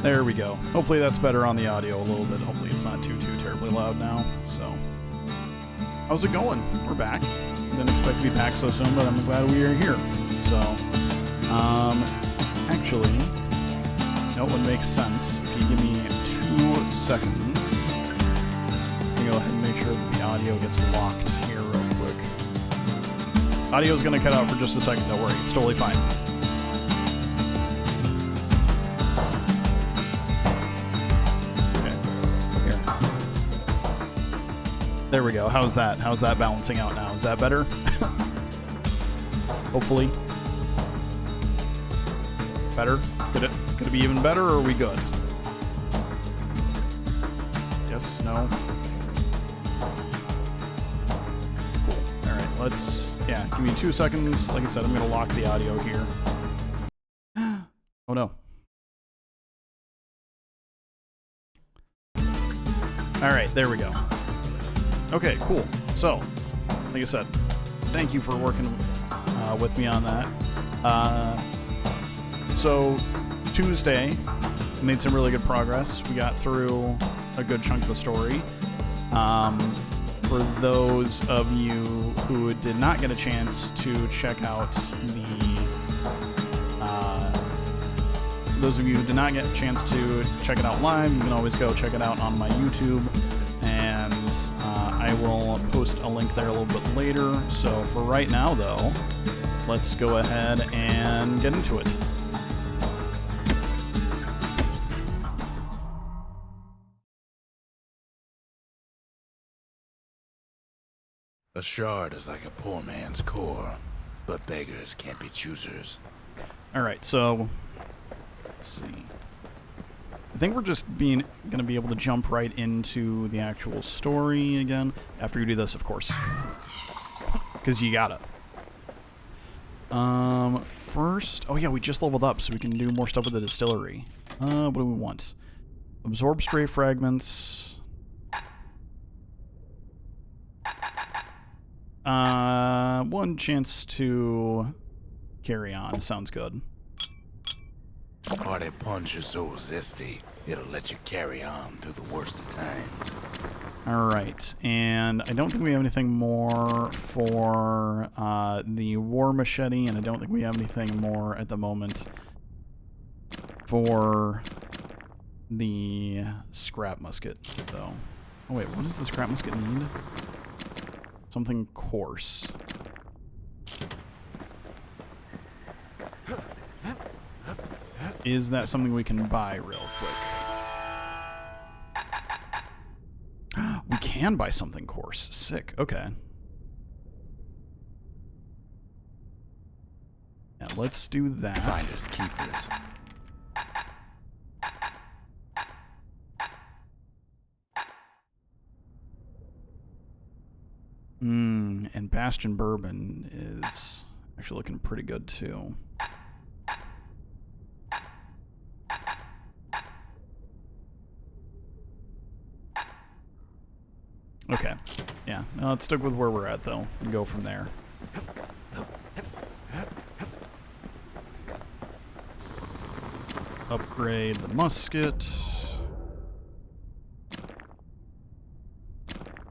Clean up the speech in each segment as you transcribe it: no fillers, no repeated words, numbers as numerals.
There we go. Hopefully that's better on the audio a little bit. Hopefully it's not too terribly loud now. So, how's it going? We're back. Didn't expect to be back so soon, but I'm glad we are here. So, actually, you know what would make sense? If you give me 2 seconds, I'm gonna go ahead and make sure that the audio gets locked here real quick. Audio's gonna cut out for just a second, don't worry. It's totally fine. There we go. How's that? How's that balancing out now? Is that better? Hopefully. Better? Could it be even better, or are we good? Yes, no. Cool. Alright, yeah, give me 2 seconds. Like I said, I'm gonna lock the audio here. Oh no. Alright, there we go. Okay, cool. So, like I said, thank you for working with me on that. So, Tuesday, made some really good progress. We got through a good chunk of the story. For those of you who did not get a chance to check out those of you who did not get a chance to check it out live, you can always go check it out on my YouTube. And I will post a link there a little bit later. So for right now, though, let's go ahead and get into it. A shard is like a poor man's core, but beggars can't be choosers. Alright, so let's see. I think we're just going to be able to jump right into the actual story again. After you do this, of course. Because you gotta. First... Oh yeah, we just leveled up, so we can do more stuff with the distillery. What do we want? Absorb stray fragments. One chance to carry on. Sounds good. Hearty punch is so zesty, it'll let you carry on through the worst of times. Alright, and I don't think we have anything more for the war machete, and I don't think we have anything more at the moment for the scrap musket. So, oh wait, what does the scrap musket need? Something coarse. Is that something we can buy real quick? We can buy something coarse. Sick. Okay. Yeah, let's do that. Finders keepers. And Bastion bourbon is actually looking pretty good too. Okay. Yeah. No, let's stick with where we're at, though, and go from there. Upgrade the musket.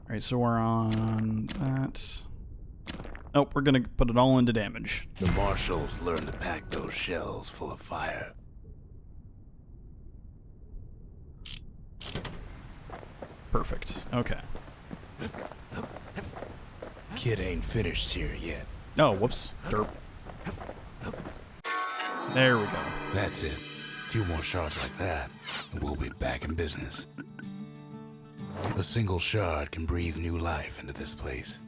Alright, so we're on that. Nope, we're gonna put it all into damage. The marshals learned to pack those shells full of fire. Perfect. Okay. Kid ain't finished here yet. Oh, whoops. Derp. There we go. That's it. A few more shards like that, and we'll be back in business. A single shard can breathe new life into this place.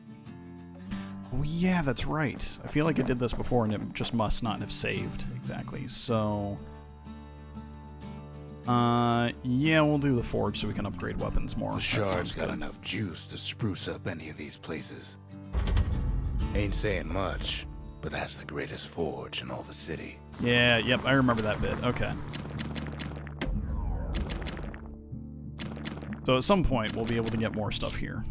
Oh, yeah, that's right. I feel like I did this before, and it just must not have saved. Exactly. So... yeah, we'll do the forge so we can upgrade weapons more. The shard's got enough juice to spruce up any of these places. Ain't saying much, but that's the greatest forge in all the city. Yeah, yep, I remember that bit. Okay. So at some point, we'll be able to get more stuff here.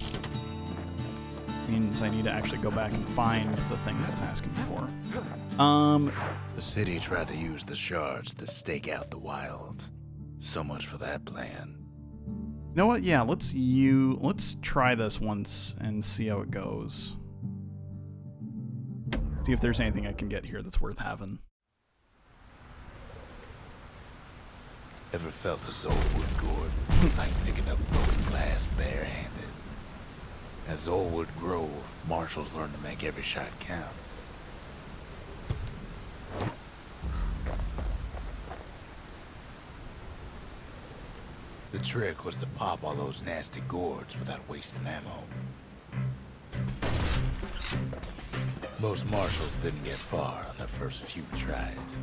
Means I need to actually go back and find the things it's asking for. The city tried to use the shards to stake out the wilds. So much for that plan. You know what? Yeah, let's try this once and see how it goes. See if there's anything I can get here that's worth having. Ever felt this old wood gourd, like picking up broken glass barehanded? As old wood grow, marshals learn to make every shot count. The trick was to pop all those nasty gourds without wasting ammo. Most marshals didn't get far on their first few tries.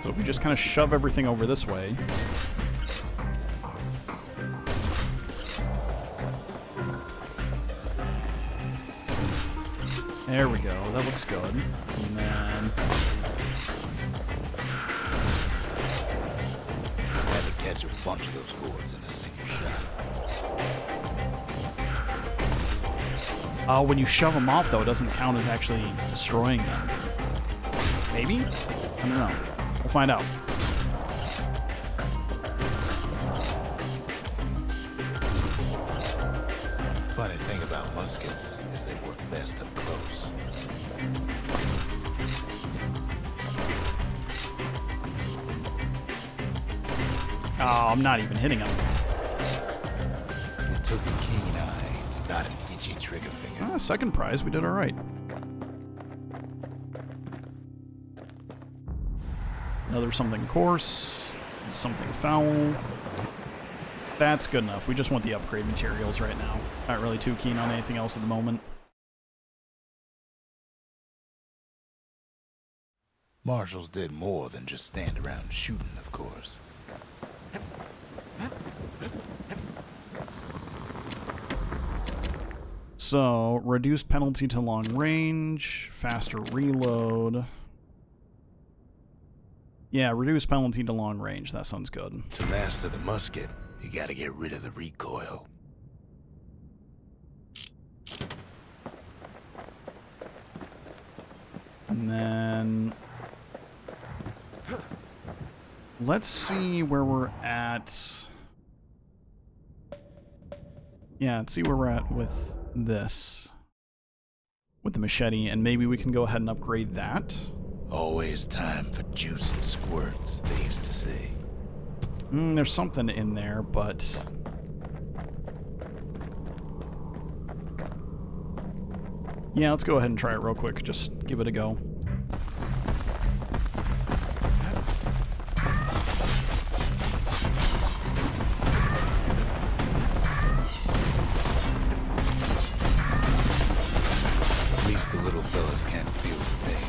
So if we just kind of shove everything over this way. There we go. That looks good. And then... Had to catch a bunch of those gourds in a single shot. When you shove them off, though, it doesn't count as actually destroying them. Maybe? I don't know. We'll find out. Funny thing about muskets is they work best up close. Oh, I'm not even hitting him. It took a keen eye, not an itchy trigger finger. Second prize. We did all right. Another something coarse, something foul. That's good enough. We just want the upgrade materials right now. Not really too keen on anything else at the moment. Marshals did more than just stand around shooting, of course. So, reduced penalty to long range, faster reload. Yeah, reduced penalty to long range. That sounds good. To master the musket, you gotta get rid of the recoil. And then... let's see where we're at. Yeah, let's see where we're at with this. With the machete, and maybe we can go ahead and upgrade that. Always time for juice and squirts, they used to say. There's something in there, but... yeah, let's go ahead and try it real quick. Just give it a go. At least the little fellas can't feel the pain.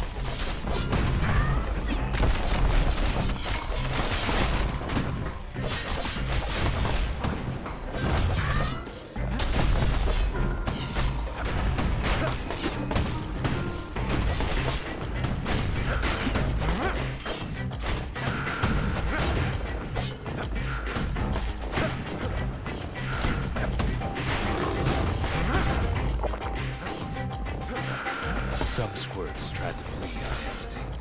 Some squirts tried to flee on instinct.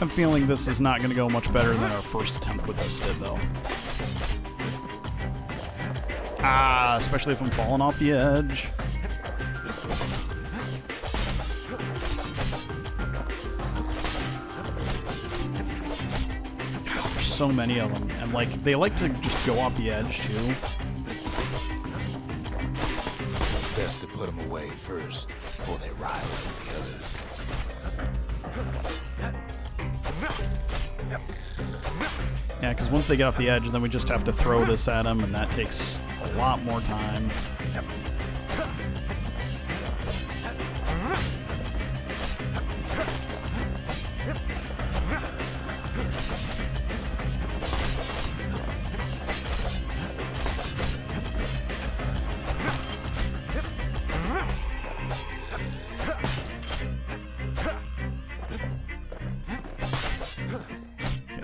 I'm feeling this is not going to go much better than our first attempt with this did, though. Especially if I'm falling off the edge. God, there's so many of them, and like they like to just go off the edge too. Best to put them away first before they rile up the others. Yeah, because once they get off the edge, then we just have to throw this at them, and that takes a lot more time.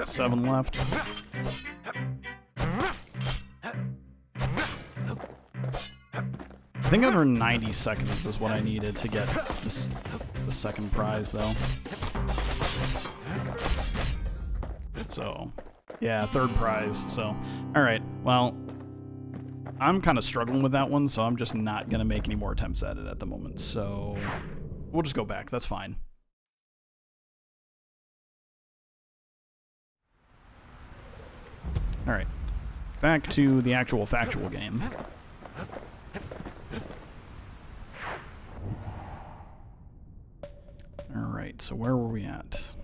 got 7 left. I think under 90 seconds is what I needed to get this, the second prize, though. So, yeah, third prize. So, all right. Well, I'm kind of struggling with that one, so I'm just not going to make any more attempts at it at the moment. So, we'll just go back. That's fine. All right. Back to the actual factual game. Alright, so where were we at?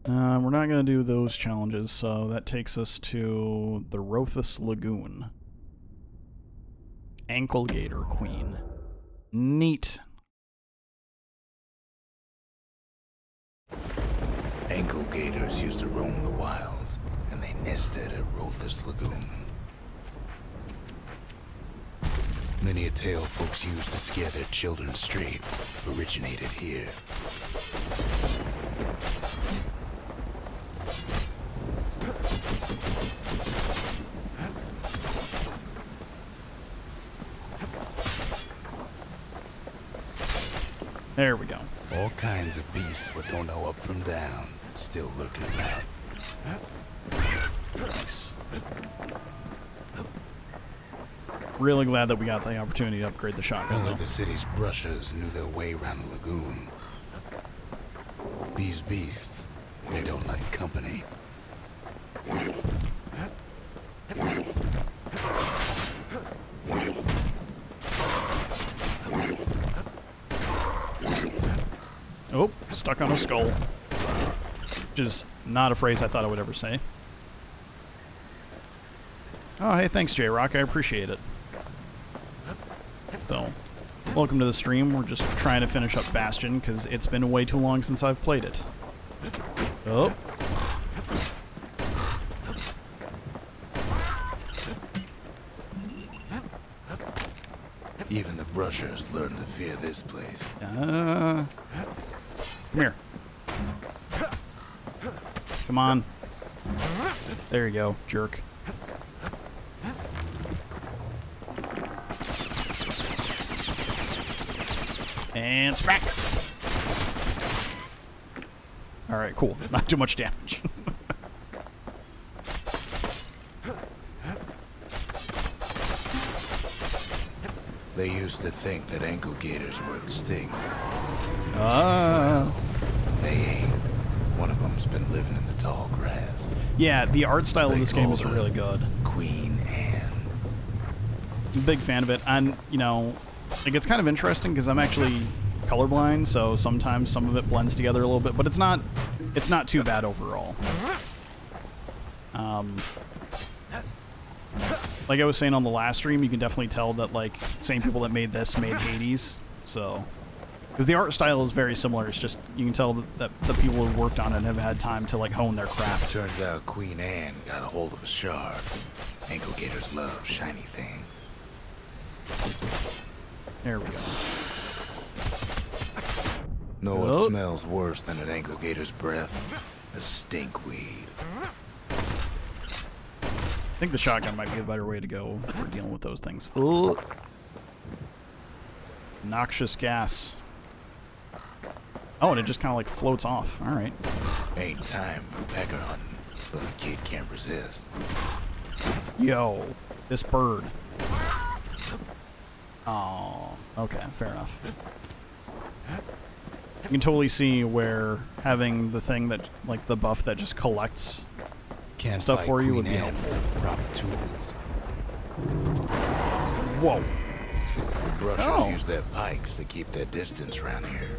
We're not going to do those challenges, so that takes us to the Rothus Lagoon. Ankle Gator Queen. Neat. Ankle gators used to roam the wilds, and they nested at Rothus Lagoon. Many a tale folks used to scare their children straight originated here. There we go. All kinds of beasts what don't know up from down, still lurking about. Nice. Really glad that we got the opportunity to upgrade the shotgun. Only the city's brushers knew their way around the lagoon. These beasts, they don't like company. Oh, stuck on a skull. Which is not a phrase I thought I would ever say. Oh, hey, thanks, J-Rock. I appreciate it. So, welcome to the stream. We're just trying to finish up Bastion, because it's been way too long since I've played it. Oh. Even the brushers learned to fear this place. Come here. Come on. There you go, jerk. And smack! Alright, cool. Not too much damage. They used to think that ankle gators were extinct. Ah. They ain't. One of them's been living in the tall grass. Yeah, the art style of this game is really good. Queen Anne. I'm a big fan of it. And, you know, it gets kind of interesting because I'm actually colorblind, so sometimes some of it blends together a little bit, but it's not too bad overall. Like I was saying on the last stream, you can definitely tell that, like, same people that made this made Hades, so... Because the art style is very similar, it's just, you can tell that the people who worked on it have had time to, like, hone their craft. Turns out Queen Anne got a hold of a shard. Ankle gators love shiny things. There we go. Know what smells worse than an ankle gator's breath? A stinkweed. I think the shotgun might be a better way to go for dealing with those things. Ooh. Noxious gas. Oh, and it just kind of like floats off. All right. Ain't time for pecker hunting, but the kid can't resist. Yo, this bird. Oh, okay, fair enough. You can totally see where having the thing that, like the buff that just collects Can't stuff fight for you Queen would be Anne helpful. without the proper tools. Whoa. The brushers Oh. use their pikes to keep their distance around here.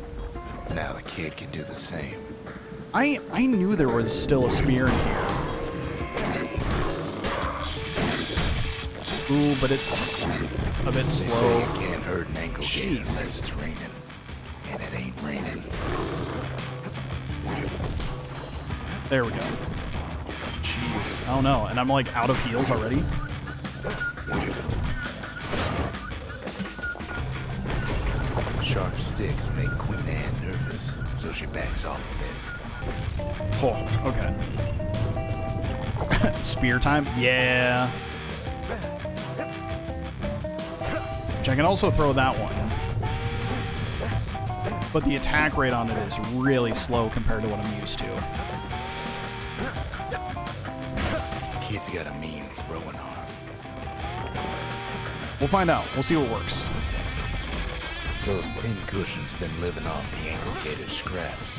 Now the kid can do the same. I knew there was still a spear in here. Ooh, but it's a bit They say slow. you can't hurt an ankle gator Jeez. unless it's raining. And it ain't raining. There we go. Jeez. Oh no, and I'm like out of heals already? Sharp sticks make Queen Anne nervous, so she backs off a bit. Oh, okay. Spear time? Yeah. Which I can also throw that one. But the attack rate on it is really slow compared to what I'm used to. Kid's got a mean throwing arm. We'll find out. We'll see what works. Those pin cushions been living off the ankle gator scraps.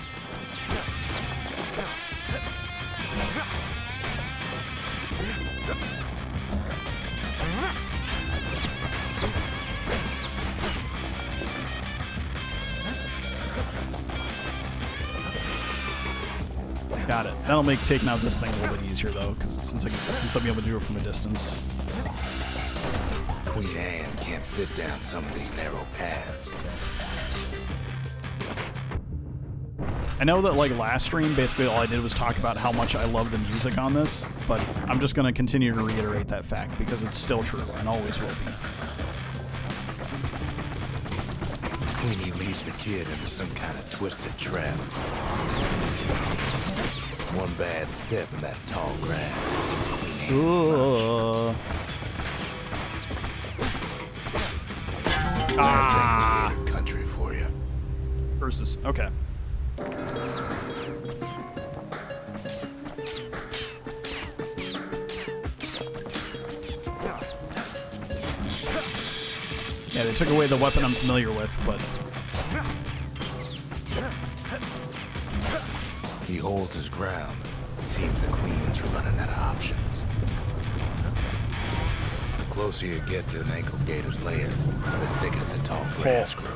Got it. That'll make taking out this thing a little bit easier, though, because since I'll be able to do it from a distance. Queen Anne can't fit down some of these narrow paths. I know that, like, last stream, basically all I did was talk about how much I love the music on this, but I'm just going to continue to reiterate that fact because it's still true and always will be. Queenie leads the kid into some kind of twisted trap. One bad step in that tall grass is Queen Anne's lunch. That's ankle gator country for you. Versus, okay. Yeah, they took away the weapon I'm familiar with, but... He holds his ground. Seems the queen's running out of options. The closer you get to an ankle gator's lair, the thicker the tall grass grows.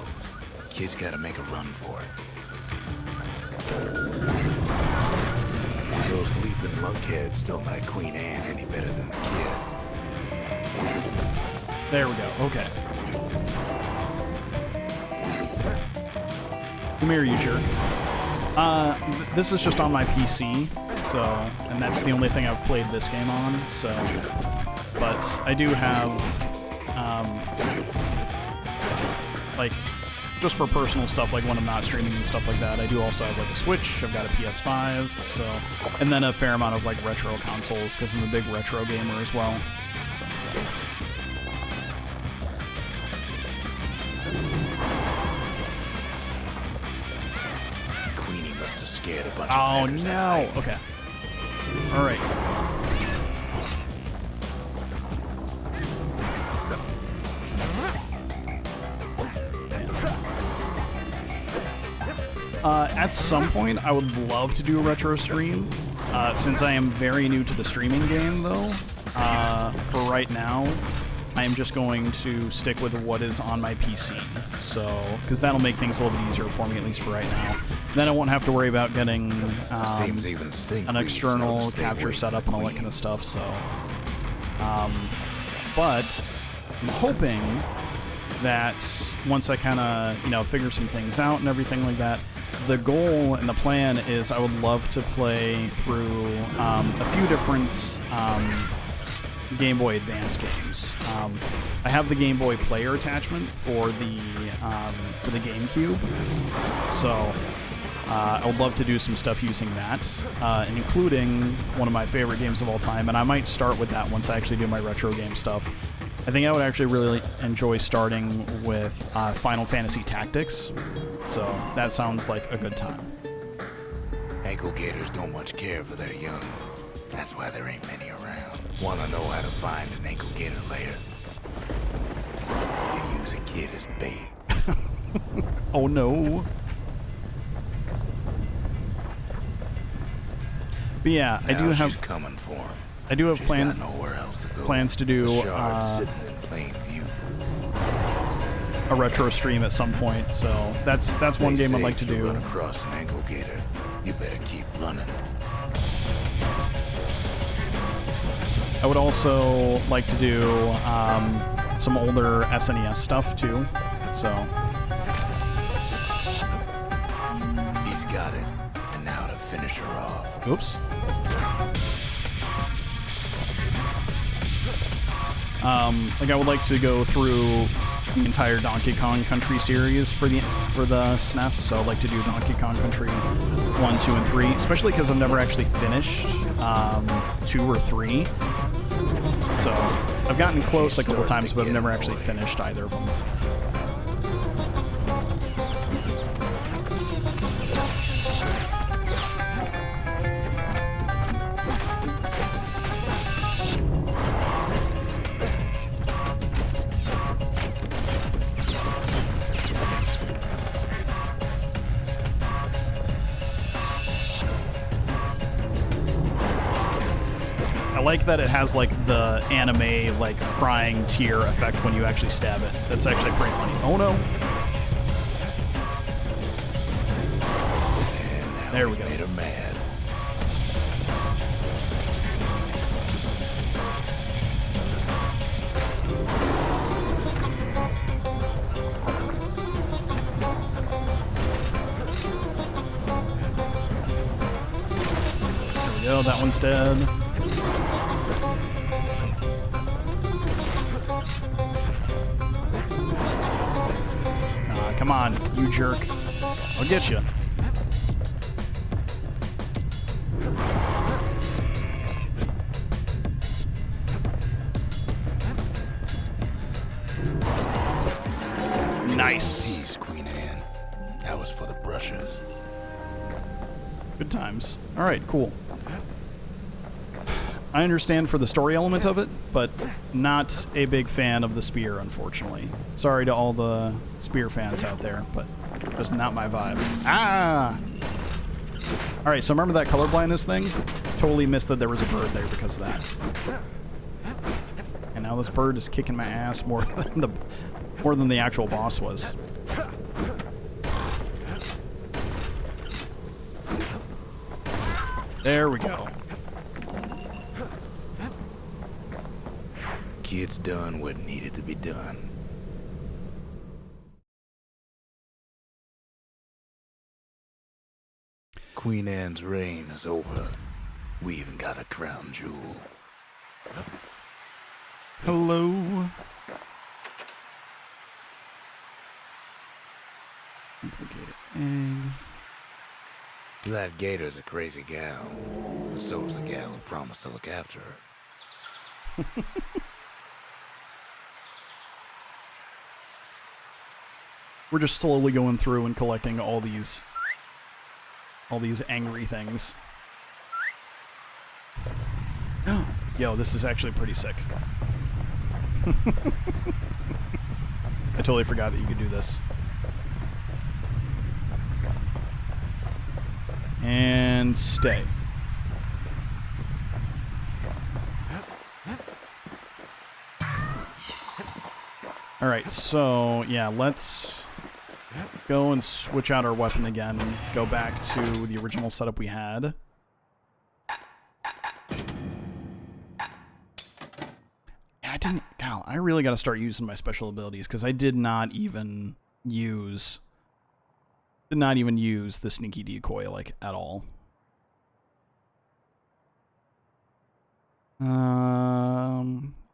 Kid's gotta make a run for it. Those leaping lunkheads don't like Queen Anne any better than the kid. There we go, okay. Come here, you jerk. This is just on my PC, so, and that's the only thing I've played this game on, so, but I do have, like, just for personal stuff, like when I'm not streaming and stuff like that, I do also have, like, a Switch, I've got a PS5, so, and then a fair amount of, like, retro consoles, because I'm a big retro gamer as well, so. Scared a bunch oh, of no. Okay. All right. At some point, I would love to do a retro stream. Since I am very new to the streaming game, though, for right now, I am just going to stick with what is on my PC. So, because that'll make things a little bit easier for me, at least for right now. Then I won't have to worry about getting an external capture setup and all that kind of stuff. So, but I'm hoping that once I kind of, figure some things out and everything like that, the goal and the plan is I would love to play through a few different Game Boy Advance games. I have the Game Boy Player attachment for the GameCube, so I would love to do some stuff using that, including one of my favorite games of all time, and I might start with that once I actually do my retro game stuff. I think I would actually really enjoy starting with Final Fantasy Tactics, so that sounds like a good time. Ankle gators don't much care for their young. That's why there ain't many around. Wanna know how to find an ankle gator lair? You use a kid as bait. Oh no. But yeah, now I do have coming for him. I do have She's plans got nowhere else to go. plans to do the shard sitting in plain view. A retro stream at some point. So that's one game I'd like to do. Run across an ankle gator, you better keep running. I would also like to do some older SNES stuff too. So he's got it, and now to finish her off. Oops. Like I would like to go through the entire Donkey Kong Country series for the SNES, so I'd like to do Donkey Kong Country 1, 2, and 3, especially because I've never actually finished 2 or 3. So I've gotten close a couple times, but I've never actually finished either of them. I like that it has like the anime like crying tear effect when you actually stab it. That's actually pretty funny. Oh no. And now there we he's go. made her mad. There we go, that one's dead. Come on, you jerk. I'll get you. Nice. Peace, Queen Anne. That was for the brushers. Good times. All right, cool. I understand for the story element of it, but not a big fan of the spear, unfortunately. Sorry to all the spear fans out there, but just not my vibe. Ah! All right, so remember that color blindness thing? Totally missed that there was a bird there because of that. And now this bird is kicking my ass more than the actual boss was. There we go. Kids done what needed to be done. Queen Anne's reign is over. We even got a crown jewel. Hello. Complicated egg. That gator's a crazy gal, but so's the gal who promised to look after her. We're just slowly going through and collecting all these angry things. Yo, this is actually pretty sick. I totally forgot that you could do this. And stay. All right, so yeah, let's go and switch out our weapon again. Go back to the original setup we had. Yeah, I really got to start using my special abilities because I did not even use the sneaky decoy like at all.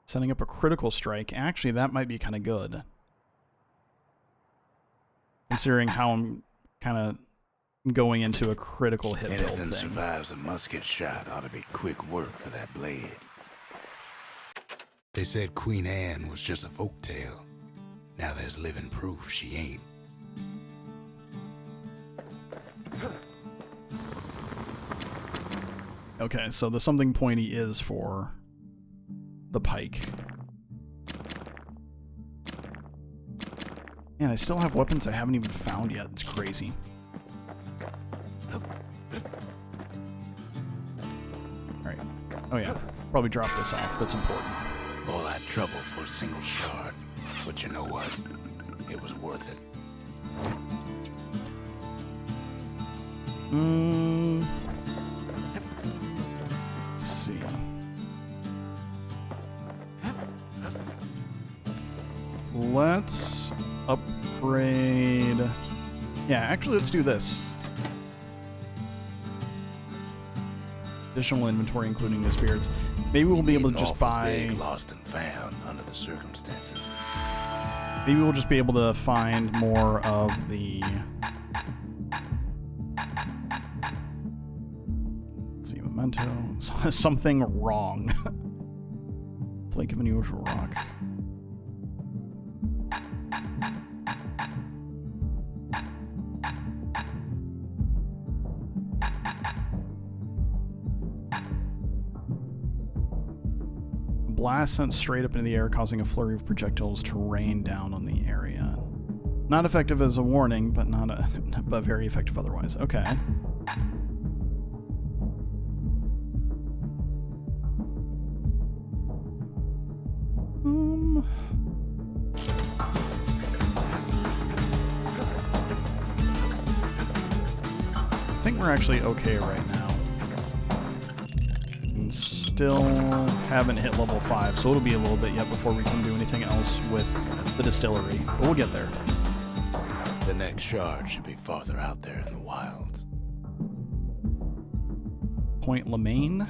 Setting up a critical strike. Actually, that might be kind of good. Considering how I'm kind of going into a critical hit build thing. Anything survives a musket shot ought to be quick work for that blade. They said Queen Anne was just a folktale. Now there's living proof she ain't. Okay, so the something pointy is for the pike. Yeah, I still have weapons I haven't even found yet. It's crazy. Alright. Oh yeah, probably drop this off. That's important. All that trouble for a single shard. But you know what? It was worth it. Let's see. Let's upgrade. Yeah, actually, let's do this. Additional inventory, including new spirits. Maybe we'll be able to just buy. Big, lost and found under the circumstances. Maybe we'll just be able to find more of the... Let's see, memento. Something wrong. Flake of unusual rock. Blast sent straight up into the air, causing a flurry of projectiles to rain down on the area. Not effective as a warning, but but very effective otherwise. Okay. I think we're actually okay right now. And still haven't hit level 5, so it'll be a little bit yet before we can do anything else with the distillery. But we'll get there. The next shard should be farther out there in the wilds. Point Lemaine.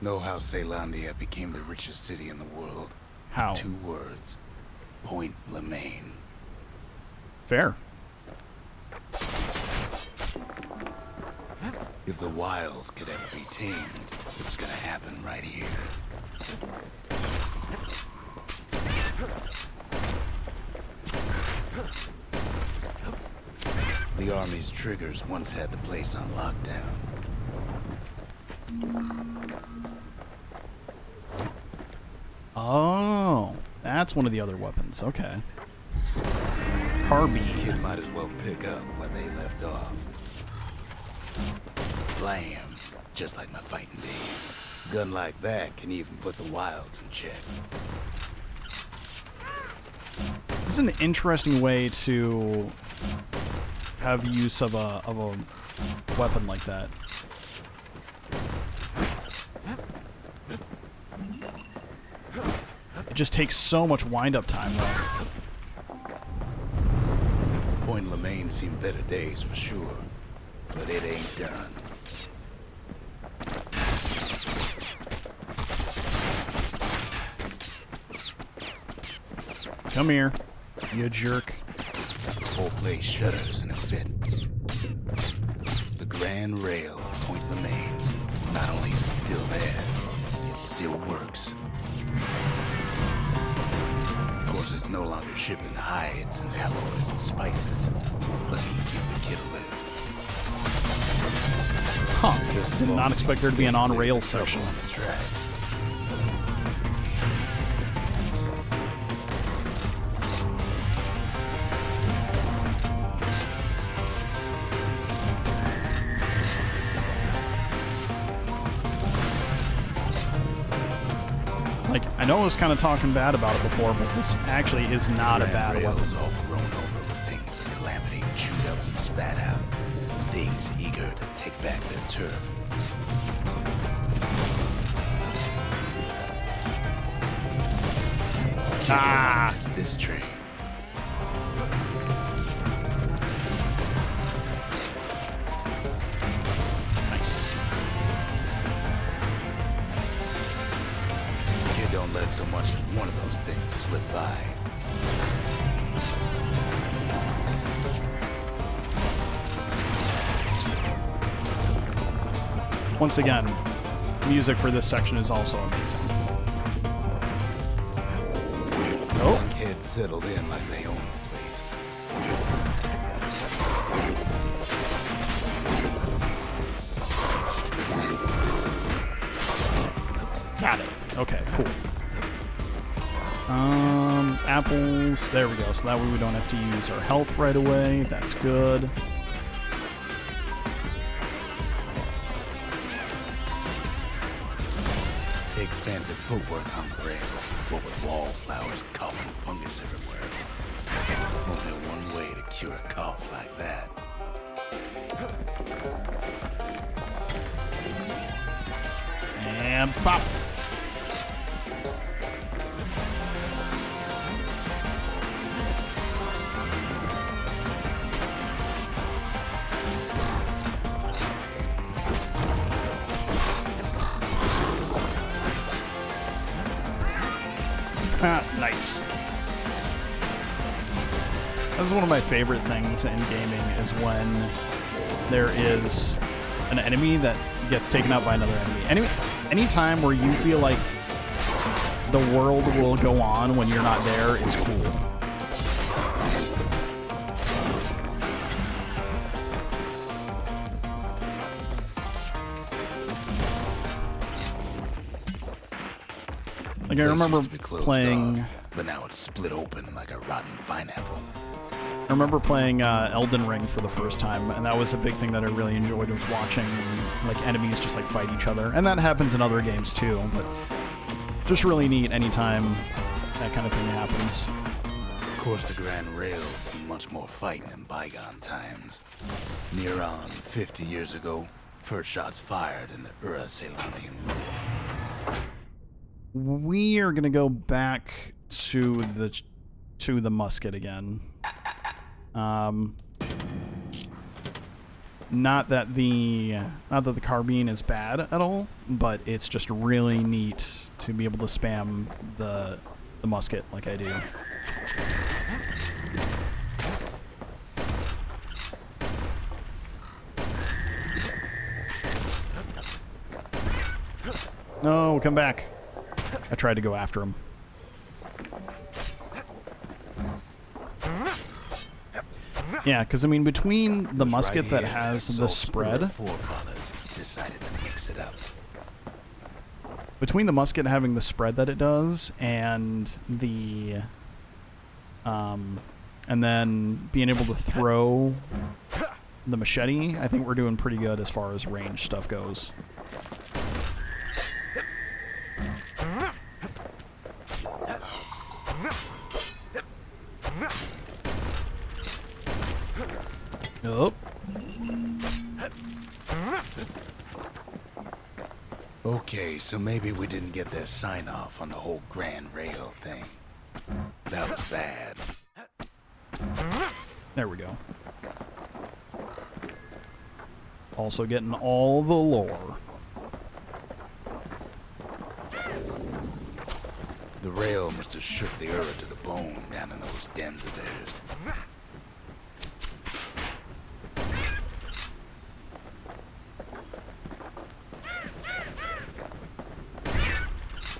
Know how Caelondia became the richest city in the world? How? 2 words. Point Lemaine. Fair. If the wilds could ever be tamed, it was gonna happen right here. The army's triggers once had the place on lockdown. Oh, that's one of the other weapons. Okay. Carbine. Kid might as well pick up where they left off. Blam, just like my fighting days. Gun like that can even put the wilds in check. This is an interesting way to have use of a weapon like that. It just takes so much wind-up time, though. Point Lemaine seen better days for sure, but it ain't done. Come here, you jerk. Whole place shudders in a fit. The grand rail of Point Lemaine. Not only is it still there, it still works. Of course, it's no longer shipping hides and alloys and spices, but he can keep the kid alive. Huh, did not expect there to be an on-rail section. On the tracks. Like, I know I was kind of talking bad about it before, but this actually is not a bad rail weapon. is all grown over with things of calamity chewed up and spat out. Things eager to take back their turf. Can't miss this train. Nice. Kid don't let so much as one of those things slip by. Once again, music for this section is also amazing. Oh. Young kids settled in like they own the place. Got it. Okay, cool. Apples. There we go. So that way we don't have to use our health right away. That's good. Takes fancy footwork on the rail, what with wallflowers, coughing fungus everywhere. Only one way to cure a cough like that. And pop. That's one of my favorite things in gaming, is when there is an enemy that gets taken out by another enemy. Any time where you feel like the world will go on when you're not there is cool. Like, I remember playing... off, but now it's split open like a rotten pineapple. I remember playing Elden Ring for the first time, and that was a big thing that I really enjoyed, was watching like enemies just like fight each other. And that happens in other games too, but just really neat anytime that kind of thing happens. Of course, the Grand Rails see much more fighting in bygone times. Near on 50 years ago, first shots fired in the Ura-Celandian War. We are gonna go back to the musket again. Not that the carbine is bad at all, but it's just really neat to be able to spam the musket like I do. No, come back. I tried to go after him. Yeah, because I mean, between the musket that has the spread, forefathers decided to mix it up. Between the musket having the spread that it does, and and then being able to throw the machete, I think we're doing pretty good as far as range stuff goes. Oh. Okay, so maybe we didn't get their sign-off on the whole Grand Rail thing. That was bad. There we go. Also getting all the lore. The rail must have shook the Ura to the bone down in those dens of theirs.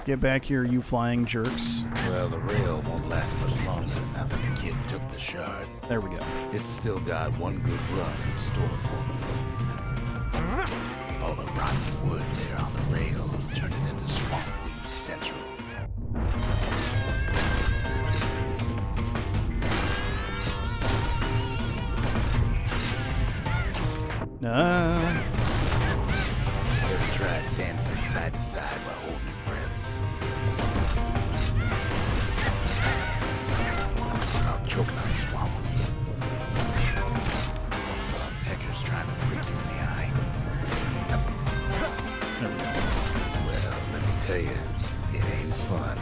Get back here, you flying jerks. Well, the rail won't last much longer now that the kid took the shard. There we go. It's still got one good run in store for me. All the rotten wood there on the rails turned it into Swampweed Central. Ever tried dancing side to side while holding your breath? I'm choking on swampweed. Peckers trying to prick you in the eye. Well, let me tell you, it ain't fun.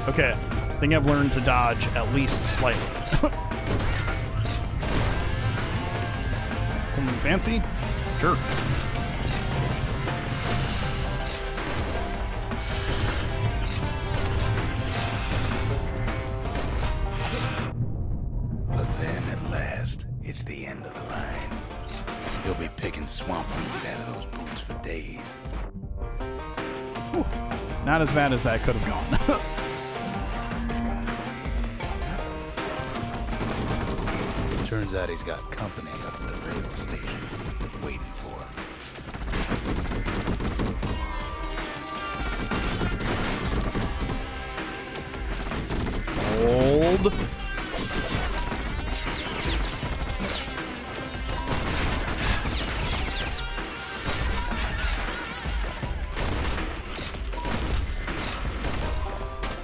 Okay, I think I've learned to dodge at least slightly. Something fancy? Sure. But then at last, it's the end of the line. You'll be picking swampweed out of those boots for days. Whew. Not as bad as that could have gone. Turns out he's got company up at the rail station, waiting for him. Hold.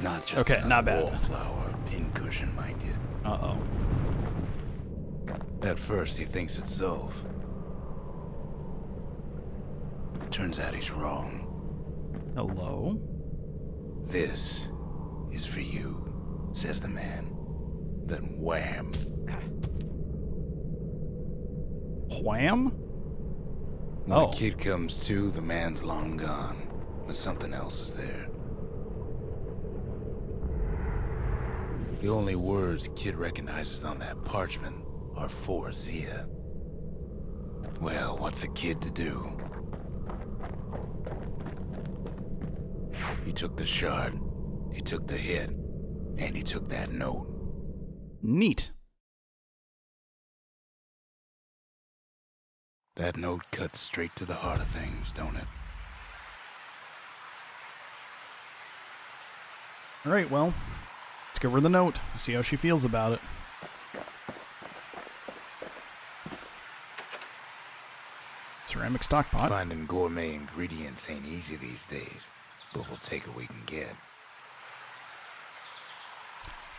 Not just okay, not bad. Wallflower pincushion, mind you. Uh-oh. At first, he thinks it's Zulf. Turns out he's wrong. Hello? This is for you, says the man. Then wham. Wham? When Oh. a kid comes to, the man's long gone. But something else is there. The only words Kid recognizes on that parchment are for Zia. Well, what's a kid to do? He took the shard, he took the hit, and he took that note. Neat. That note cuts straight to the heart of things, don't it? All right, well, let's give her the note. See how she feels about it. Ceramic stock pot. Finding gourmet ingredients ain't easy these days, but we'll take what we can get.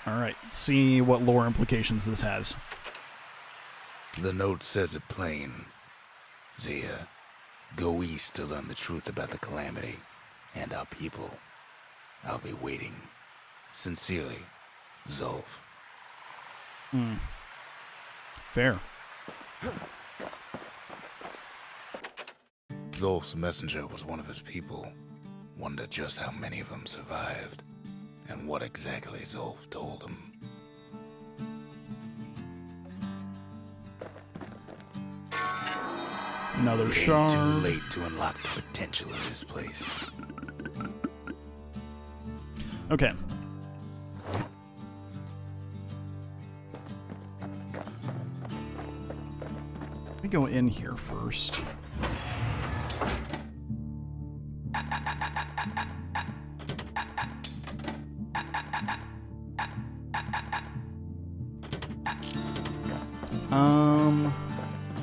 All right, let's see what lore implications this has. The note says it plain. Zia, go east to learn the truth about the calamity and our people. I'll be waiting. Sincerely, Zulf. Fair. Zulf's messenger was one of his people. Wonder just how many of them survived, and what exactly Zulf told him. Another It ain't shard. too late to unlock the potential of this place. Okay. Let me go in here first.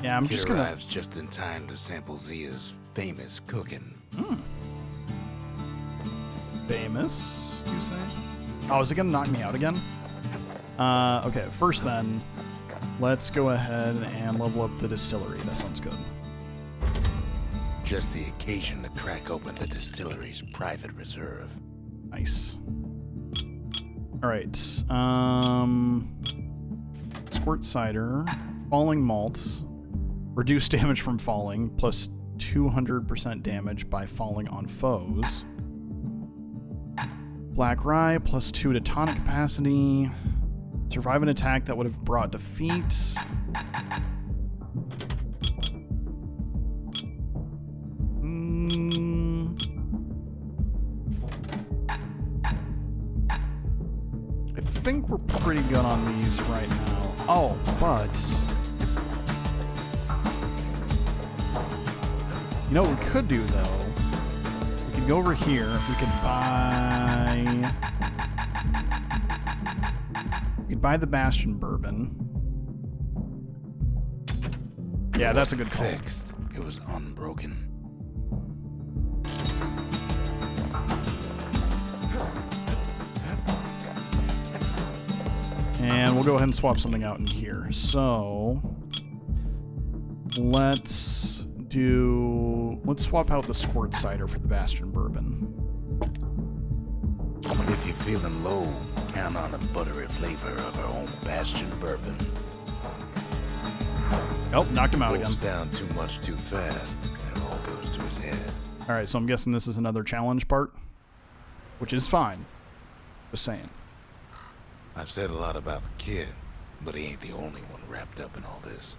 Yeah, I'm Kid just gonna. arrives just in time to sample Zia's famous cooking. Famous, you say? Oh, is it gonna knock me out again? Okay, first then, let's go ahead and level up the distillery. That sounds good. Just the occasion to crack open the distillery's private reserve. Nice. Alright, squirt cider, falling malt, reduce damage from falling, plus 200% damage by falling on foes. Black rye, plus 2 to tonic capacity. Survive an attack that would have brought defeat. I think we're pretty good on these right now. Oh, but... You know what we could do, though? We could go over here. We could buy... We could buy the Bastion bourbon. Yeah, that's a good call. Fixed. It was unbroken. And we'll go ahead and swap something out in here. So let's swap out the squirt cider for the Bastion bourbon. If you're feeling low, count on the buttery flavor of our own Bastion bourbon. Oh, knocked him out again. Goes down too much too fast, and it all goes to his head. All right, so I'm guessing this is another challenge part, which is fine. Just saying. I've said a lot about the kid, but he ain't the only one wrapped up in all this.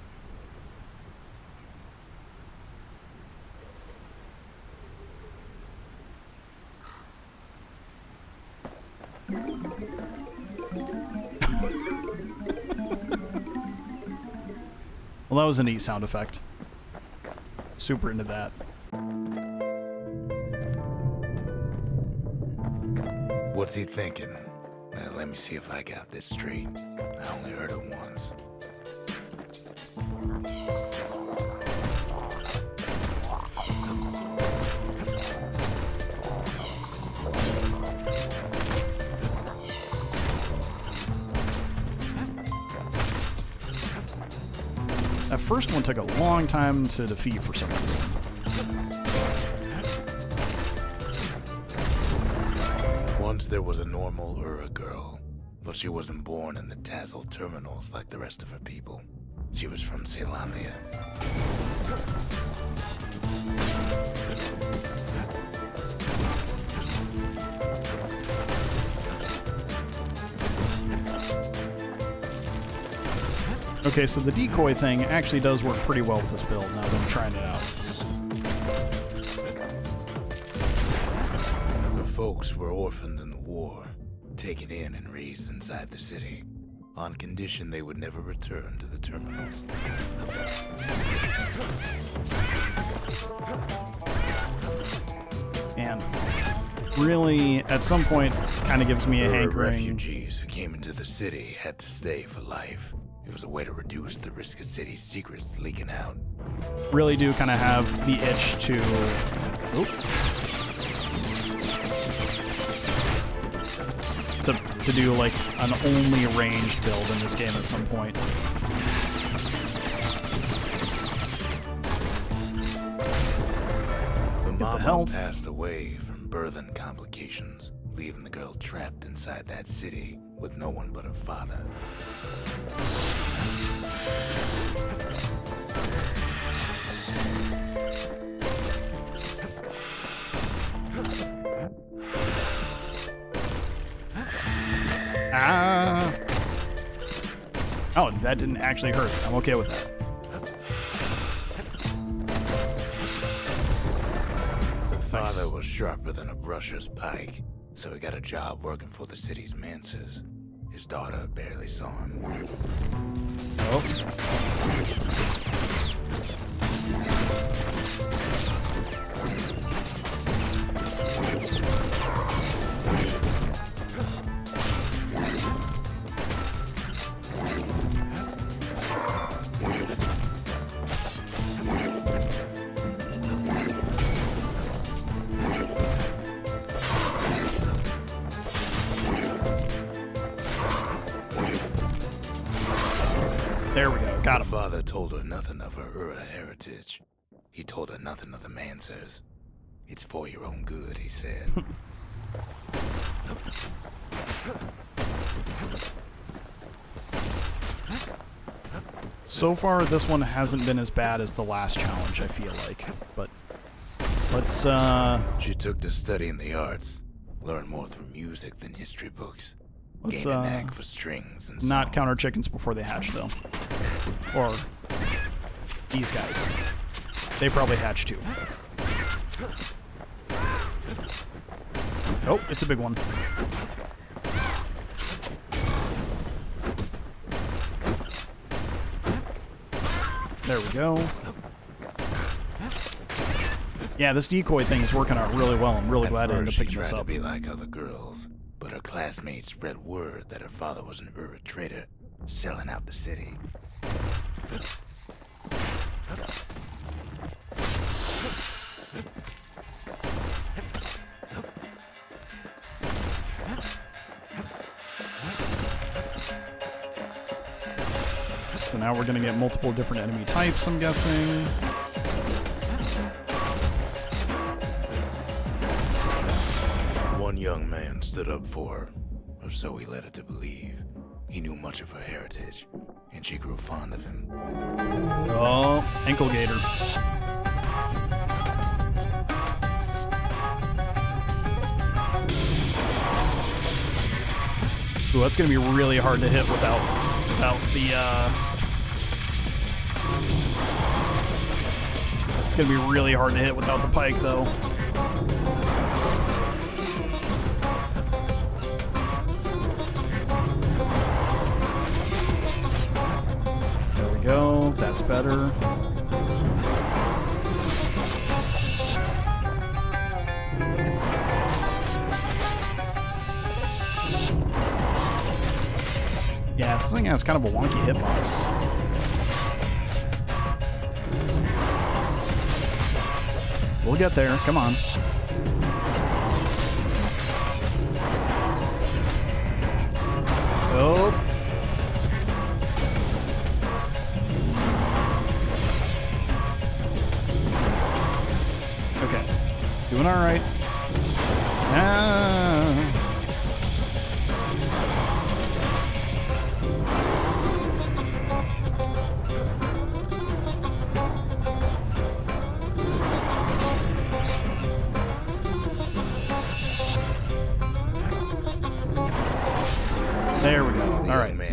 Well, that was a neat sound effect. Super into that. What's he thinking? Well, let me see if I got this straight. I only heard it once. That first one took a long time to defeat for some reason. Once there was a normal Ura girl, but she wasn't born in the Tassel terminals like the rest of her people. She was from Ceylondia. Okay, so the decoy thing actually does work pretty well with this build now that I'm trying it out. Her folks were orphaned in the war, taken in and raised inside the city, on condition they would never return to the terminals. And really, at some point, kind of gives me a hankering. Refugees who came into the city had to stay for life. It was a way to reduce the risk of city secrets leaking out. Really do kind of have the itch to... to do like an only ranged build in this game at some point. The mama passed away from birth and complications, leaving the girl trapped inside that city with no one but her father. Oh, that didn't actually hurt. I'm okay with that. The father was sharper than a brusher's pike, so he got a job working for the city's mancers. His daughter barely saw him. Oh. There we go. Got him. Her father told her nothing of her Ura heritage. He told her nothing of the Mancers. It's for your own good, he said. So far, this one hasn't been as bad as the last challenge, I feel like. But let's, She took to studying the arts, learned more through music than history books. let's, Gained a knack for strings and not songs. counter chickens before they hatch, though. Or these guys. They probably hatch, too. Oh, it's a big one. There we go. Yeah, this decoy thing is working out really well. I'm really glad I ended up picking this She tried to up. be like other girls, but her classmates spread word that her father was an Ura trader, selling out the city. So now we're going to get multiple different enemy types, I'm guessing. One young man stood up for her, or so he led her to believe. He knew much of her heritage, and she grew fond of him. Oh, ankle gator. Ooh, that's going to be really hard to hit without the, It's going to be really hard to hit without the pike, though. There we go. That's better. Yeah, this thing has kind of a wonky hitbox. We'll get there. Come on. Oh. Okay. Doing all right. Ah.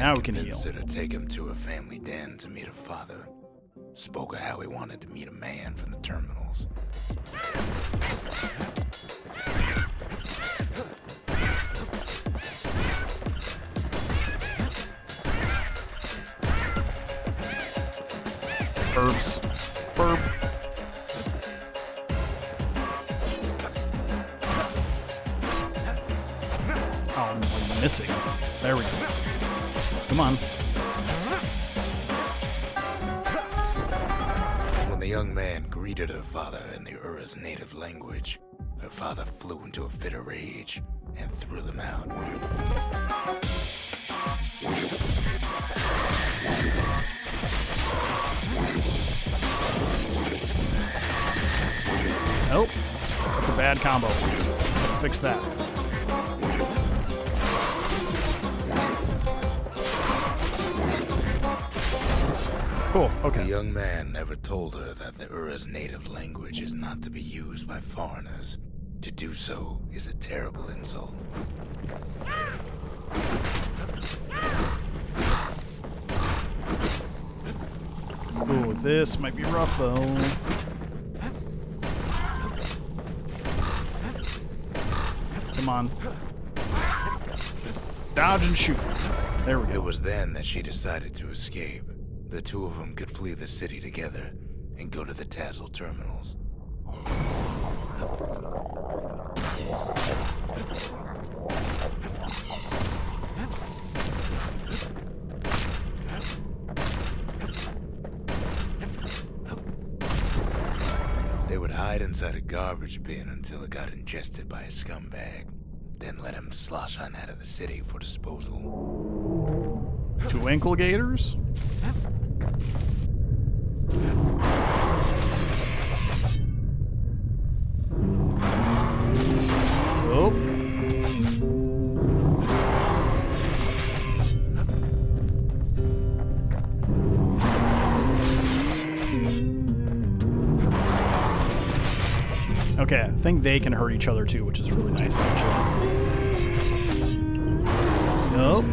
Now we can heal. Convinced her to take him to her family den to meet her father. Spoke of how he wanted to meet a man from the terminals. Herbs. Burp. Oh, I'm missing. There we go. Come on. When the young man greeted her father in the Ura's native language, her father flew into a fit of rage and threw them out. Nope. That's a bad combo. Gotta fix that. Cool, okay. The young man never told her that the Ura's native language is not to be used by foreigners. To do so is a terrible insult. Ooh, this might be rough though. Come on. Dodge and shoot. There we go. It was then that she decided to escape. The two of them could flee the city together and go to the Tassel terminals. They would hide inside a garbage bin until it got ingested by a scumbag, then let him slosh on out of the city for disposal. Two ankle gators? Oh. Okay, I think they can hurt each other too, which is really nice, actually. Nope.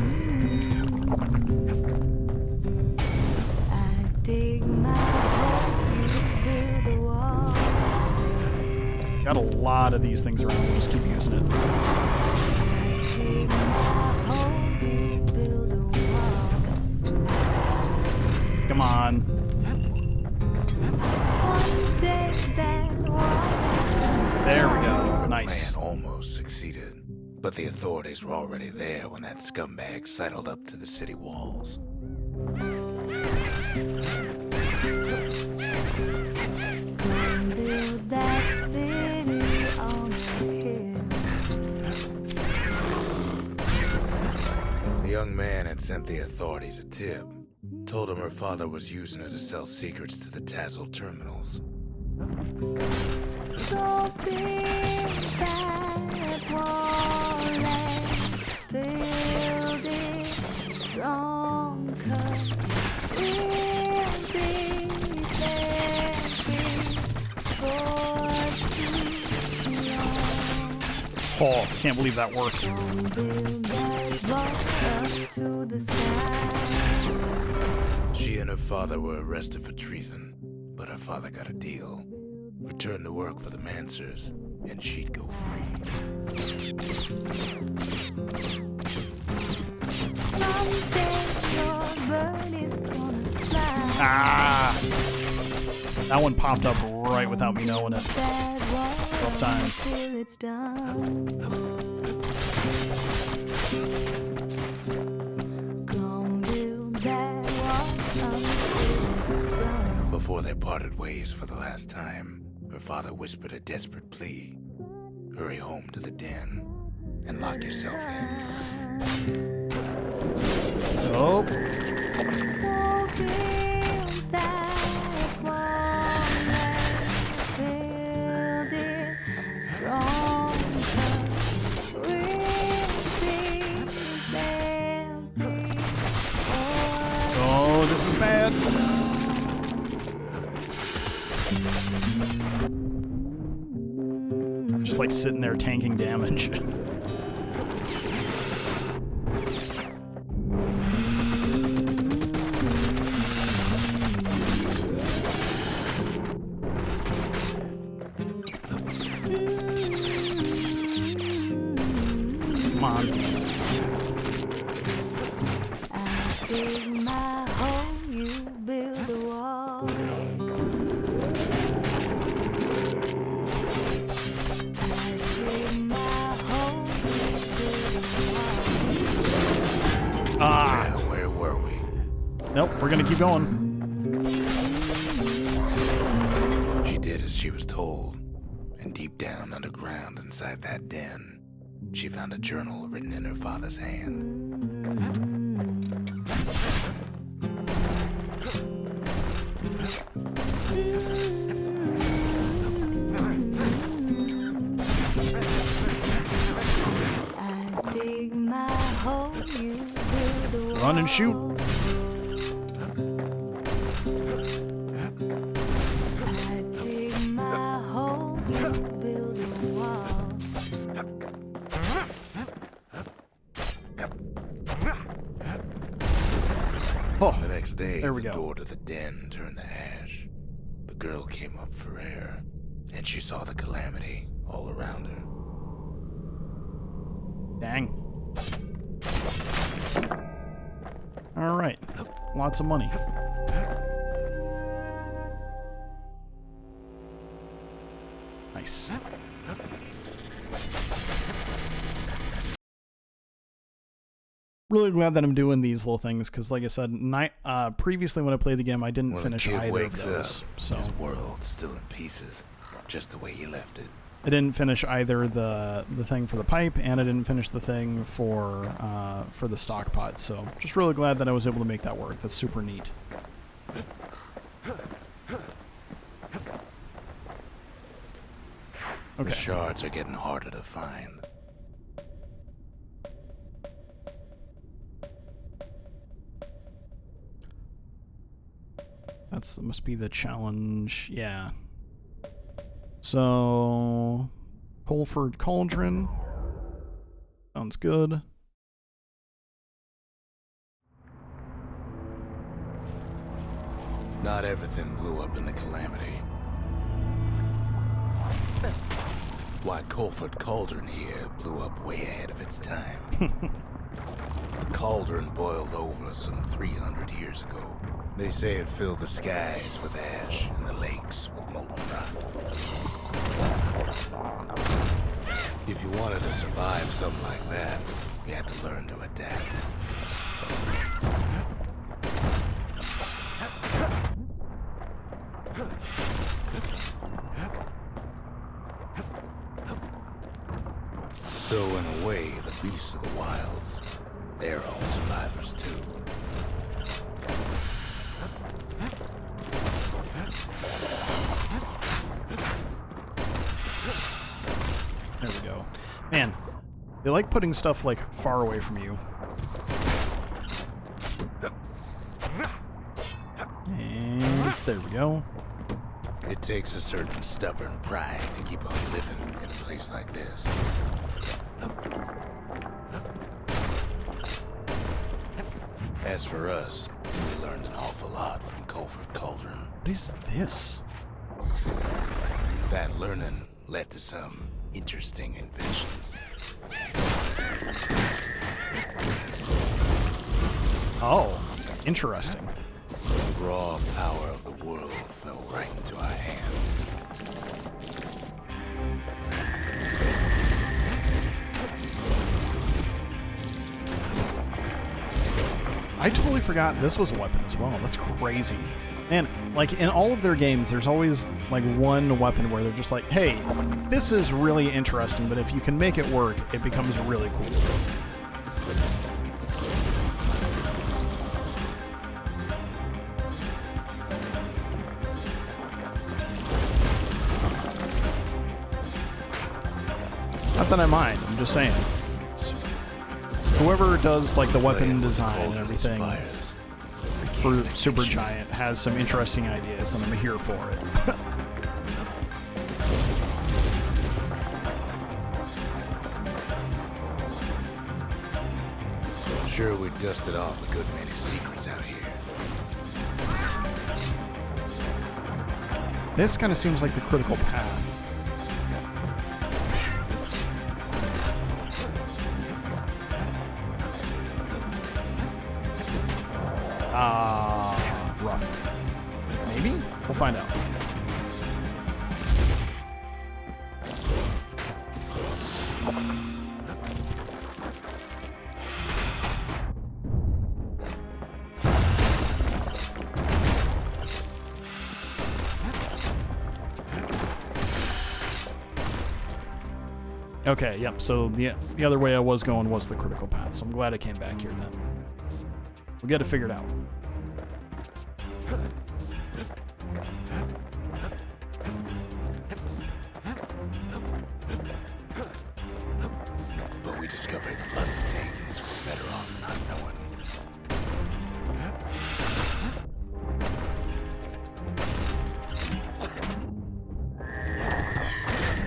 Got a lot of these things around, we'll just keep using it. Come on. There we go. Nice. The plan almost succeeded, but the authorities were already there when that scumbag sidled up to the city walls. The young man had sent the authorities a tip. Told him her father was using her to sell secrets to the Tassel terminals. So big that wall build it strong, 'cause we'll be there before too long. Oh, can't believe that worked. Don't build that wall up to the sky. She and her father were arrested for treason, but her father got a deal. Returned to work for the Mansers, and she'd go free. Someday your bird is gonna fly. Ah! That one popped up right without me knowing it. That wall Rough times. till it's done. Gonna build that wall until it's done. Before they parted ways for the last time, her father whispered a desperate plea. Hurry home to the den and lock yourself in. Oh, So build that wall and build it strong, 'cause we'll be there before. oh, this is bad. I'm just like sitting there tanking damage. Come on. I dig my hole, you build a wall. I dig my hole, you build a wall. Ah. Yeah, where were we? Nope, we're gonna keep going. She did as she was told, and deep down underground inside that den, she found a journal written in her father's hand. I dig my hole, you build a wall. Run and shoot. I dig my hole, you build a wall. Oh, The next day, There we the go. door to the den turned to ash. The girl came up for air, and she saw the calamity all around her. dang. All right, lots of money. Nice. Really glad that I'm doing these little things because, like I said, previously when I played the game, I didn't When finish the kid either of wakes those. up, So his world's still in pieces, just the way he left it. I didn't finish either the thing for the pipe, and I didn't finish the thing for the stock pot. So just really glad that I was able to make that work. That's super neat. The Okay. shards are getting harder to find. That must be the challenge. Yeah. So, Colford Cauldron. Sounds good. Not everything blew up in the calamity. Why, Colford Cauldron here blew up way ahead of its time. The cauldron boiled over some 300 years ago. They say it filled the skies with ash and the lakes with molten rock. If you wanted to survive something like that, you had to learn to adapt. So in a way, the beasts of the wilds, they're all survivors too. There we go. Man, they like putting stuff like far away from you. And there we go. It takes a certain stubborn pride to keep on living in a place like this. As for us, we learned an awful lot from Colford Cauldron. What is this? That learning led to some interesting inventions. Oh, interesting. The raw power of the world fell right into our hands. I totally forgot this was a weapon as well. That's crazy. Man, like in all of their games, there's always like one weapon where they're just like, hey, this is really interesting, but if you can make it work, it becomes really cool. Not that I mind, I'm just saying. It's whoever does like the weapon design and everything Fires. for Supergiant has some interesting ideas, and I'm here for it. Sure, we dusted off a good many secrets out here. This kind of seems like the critical path. Maybe? We'll find out. Okay, yep, so the other way I was going was the critical path, so I'm glad I came back here then. We'll get it figured out. But we discovered other things we're better off not knowing.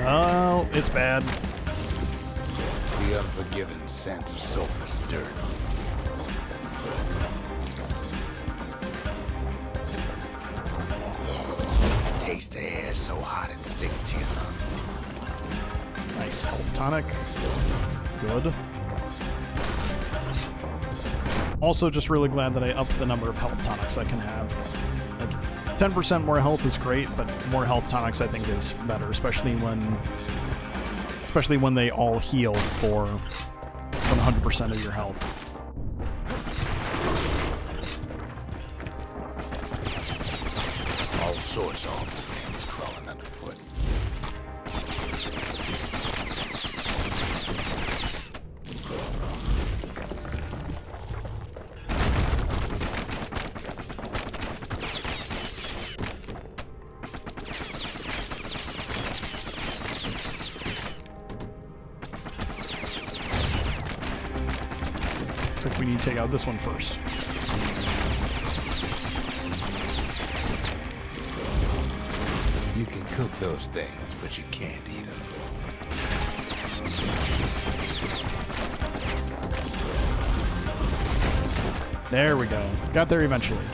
Oh, it's bad. The unforgiving scent of sulfurous dirt. Taste the air so hot it sticks to your lungs. Nice health tonic. Good. Also, just really glad that I upped the number of health tonics I can have. Like, 10% more health is great, but more health tonics I think is better, especially when they all heal for 100% of your health. All sorts of awful things crawling underfoot. Looks like we need to take out this one first. You can cook those things, but you can't eat them. There we go. Got there eventually.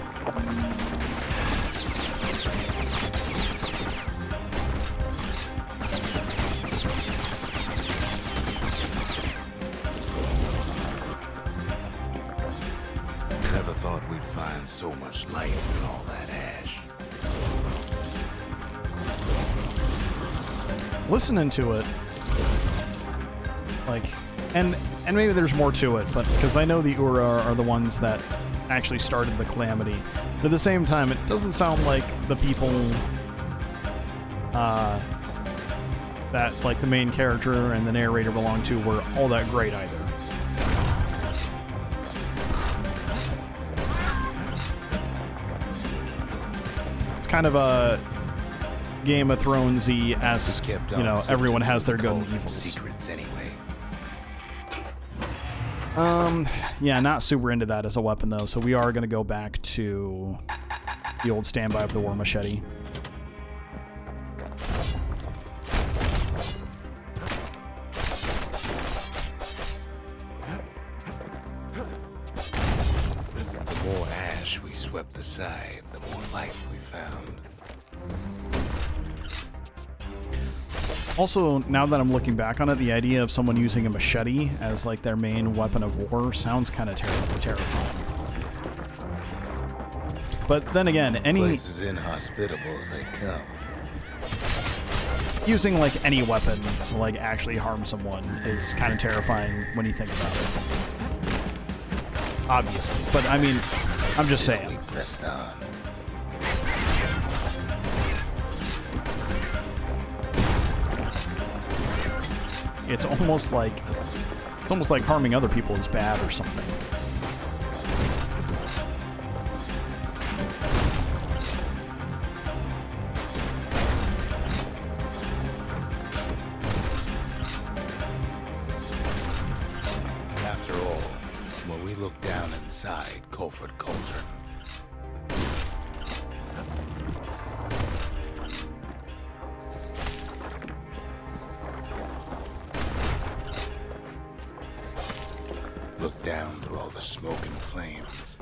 Never thought we'd find so much light in all that ash. Listening to it, like, and maybe there's more to it, but because I know the Ura are the ones that actually started the calamity, but at the same time, it doesn't sound like the people that like the main character and the narrator belong to were all that great either. It's kind of a Game of Thrones-y-esque, you know, everyone has their good and evils. Secrets anyway. Yeah, not super into that as a weapon though, so we are going to go back to the old standby of the war machete. The more ash we swept aside, the more life we found. Also, now that I'm looking back on it, the idea of someone using a machete as like their main weapon of war sounds kind of terrifying. But then again, Place as inhospitable as they come. using like any weapon to like actually harm someone is kind of terrifying when you think about it. Obviously, but I mean, I'm just saying. We pressed on. It's almost like harming other people is bad or something. After all, when we look down inside Colford Cauldron, look down through all the smoke and flames.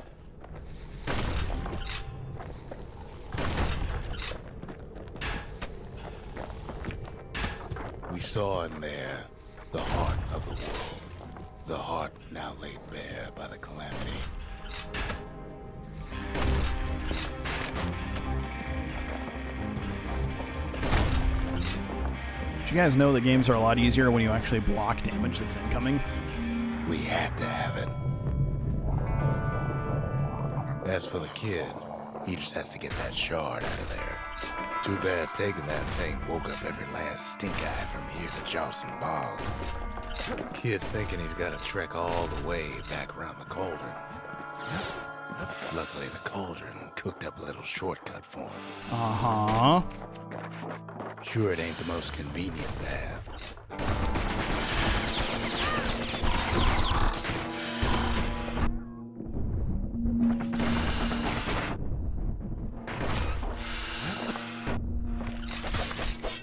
We saw in there the heart of the world, the heart now laid bare by the calamity. you guys know that games are a lot easier when you actually block damage that's incoming? We had to have it. As for the kid, he just has to get that shard out of there. Too bad taking that thing woke up every last stink eye from here to Charleston Bog. Kid's thinking he's got to trek all the way back around the cauldron. Luckily, the cauldron cooked up a little shortcut for him. Uh-huh. Sure, it ain't the most convenient path.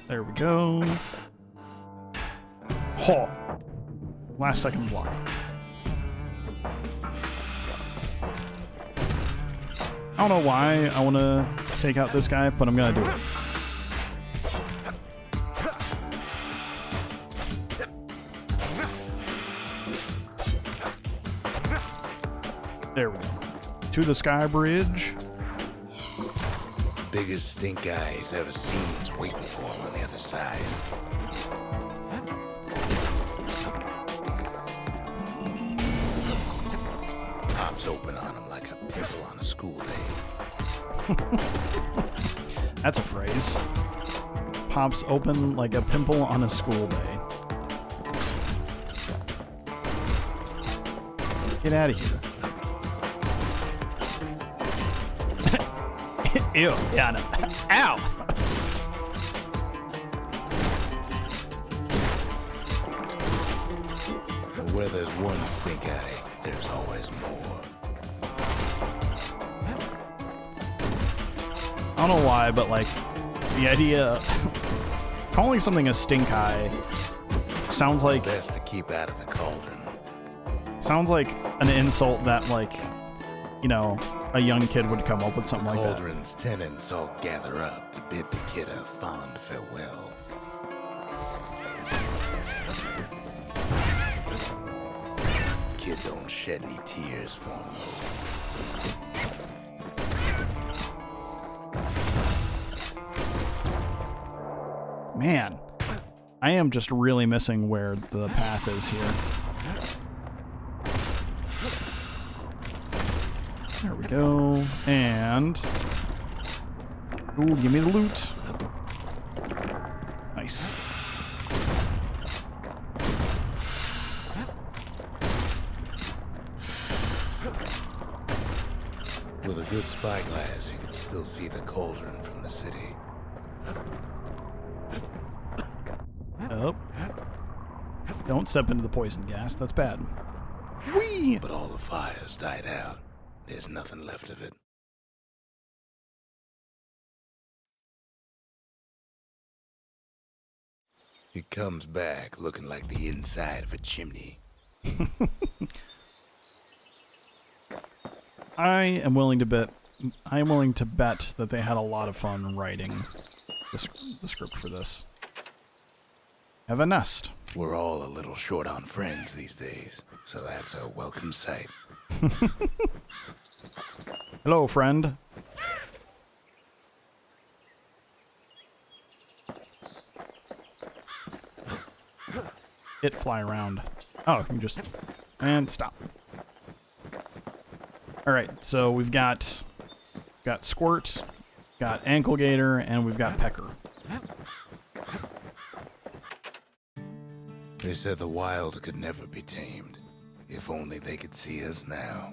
There we go. Ho! Last second block. I don't know why I want to take out this guy, but I'm gonna do it. There we go. To the sky bridge. Biggest stink eye he's ever seen is waiting for him on the other side. Pops open on him like a pimple on a school day. That's a phrase. Pops open like a pimple on a school day. Get out of here. Ew, yeah, no. Ow! Where there's one stink eye, there's always more. I don't know why, but like, the idea calling something a stink eye sounds like Best to keep out of the cauldron. sounds like an insult that, like, you know, a young kid would come up with something like that. Cauldron's tenants all gather up to bid the kid a fond farewell. Kid don't shed any tears for him, though. Man, I am just really missing where the path is here. There we go. And ooh, give me the loot. Nice. With a good spyglass, you can still see the cauldron from the city. Up. Don't step into the poison gas. That's bad. Whee! But all the fires died out. There's nothing left of it. It comes back looking like the inside of a chimney. I am willing to bet that they had a lot of fun writing the script for this. Have a nest. We're all a little short on friends these days, so that's a welcome sight. Hello, friend. It fly around. Oh, you just... And stop. Alright, so we've got Squirt, got Ankle Gator, and we've got Pecker. They said the wild could never be tamed. If only they could see us now.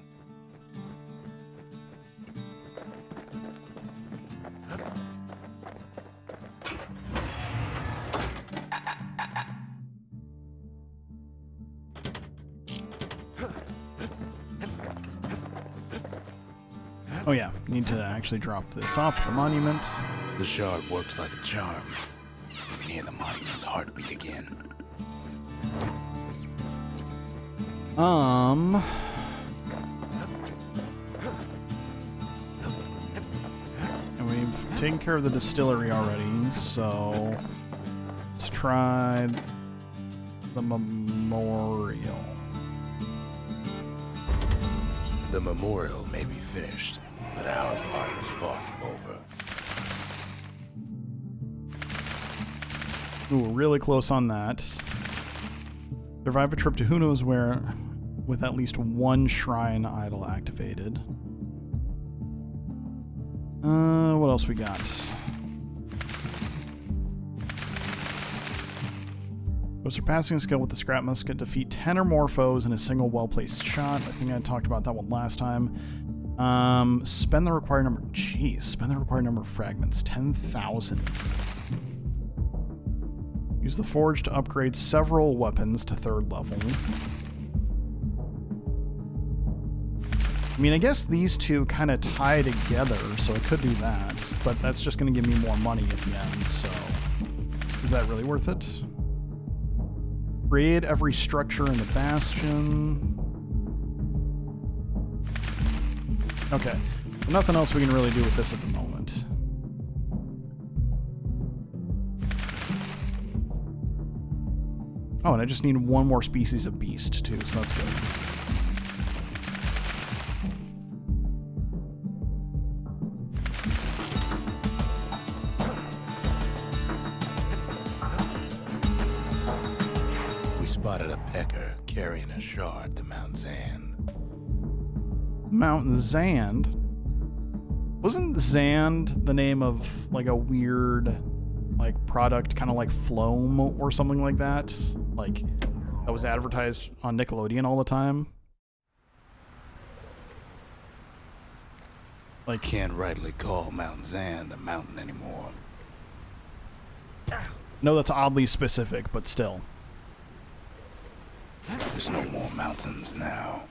Oh yeah, need to actually drop this off at the monument. The shard works like a charm. You can hear the monument's heartbeat again. And we've taken care of the distillery already, so let's try the memorial. The memorial may be finished, but our part is far from over. Ooh, we're really close on that. Survive a trip to who knows where with at least one shrine idol activated. What else we got? With surpassing skill with the scrap musket, defeat 10 or more foes in a single well-placed shot. I think I talked about that one last time. Spend the required number. Jeez, spend the required number of fragments. 10,000. Use the forge to upgrade several weapons to 3rd level. I mean, I guess these two kind of tie together, so I could do that. But that's just going to give me more money at the end, so... Is that really worth it? Create every structure in the Bastion. Okay. Nothing else we can really do with this at the moment. Oh, and I just need one more species of beast, too, so that's good. Spotted a pecker carrying a shard to Mount Zand. Mount Zand? Wasn't Zand the name of, like, a weird, like, product, kind of like Floam or something like that? Like, that was advertised on Nickelodeon all the time? Like, Can't rightly call Mount Zand a mountain anymore. no, that's oddly specific, but still. There's no more mountains now.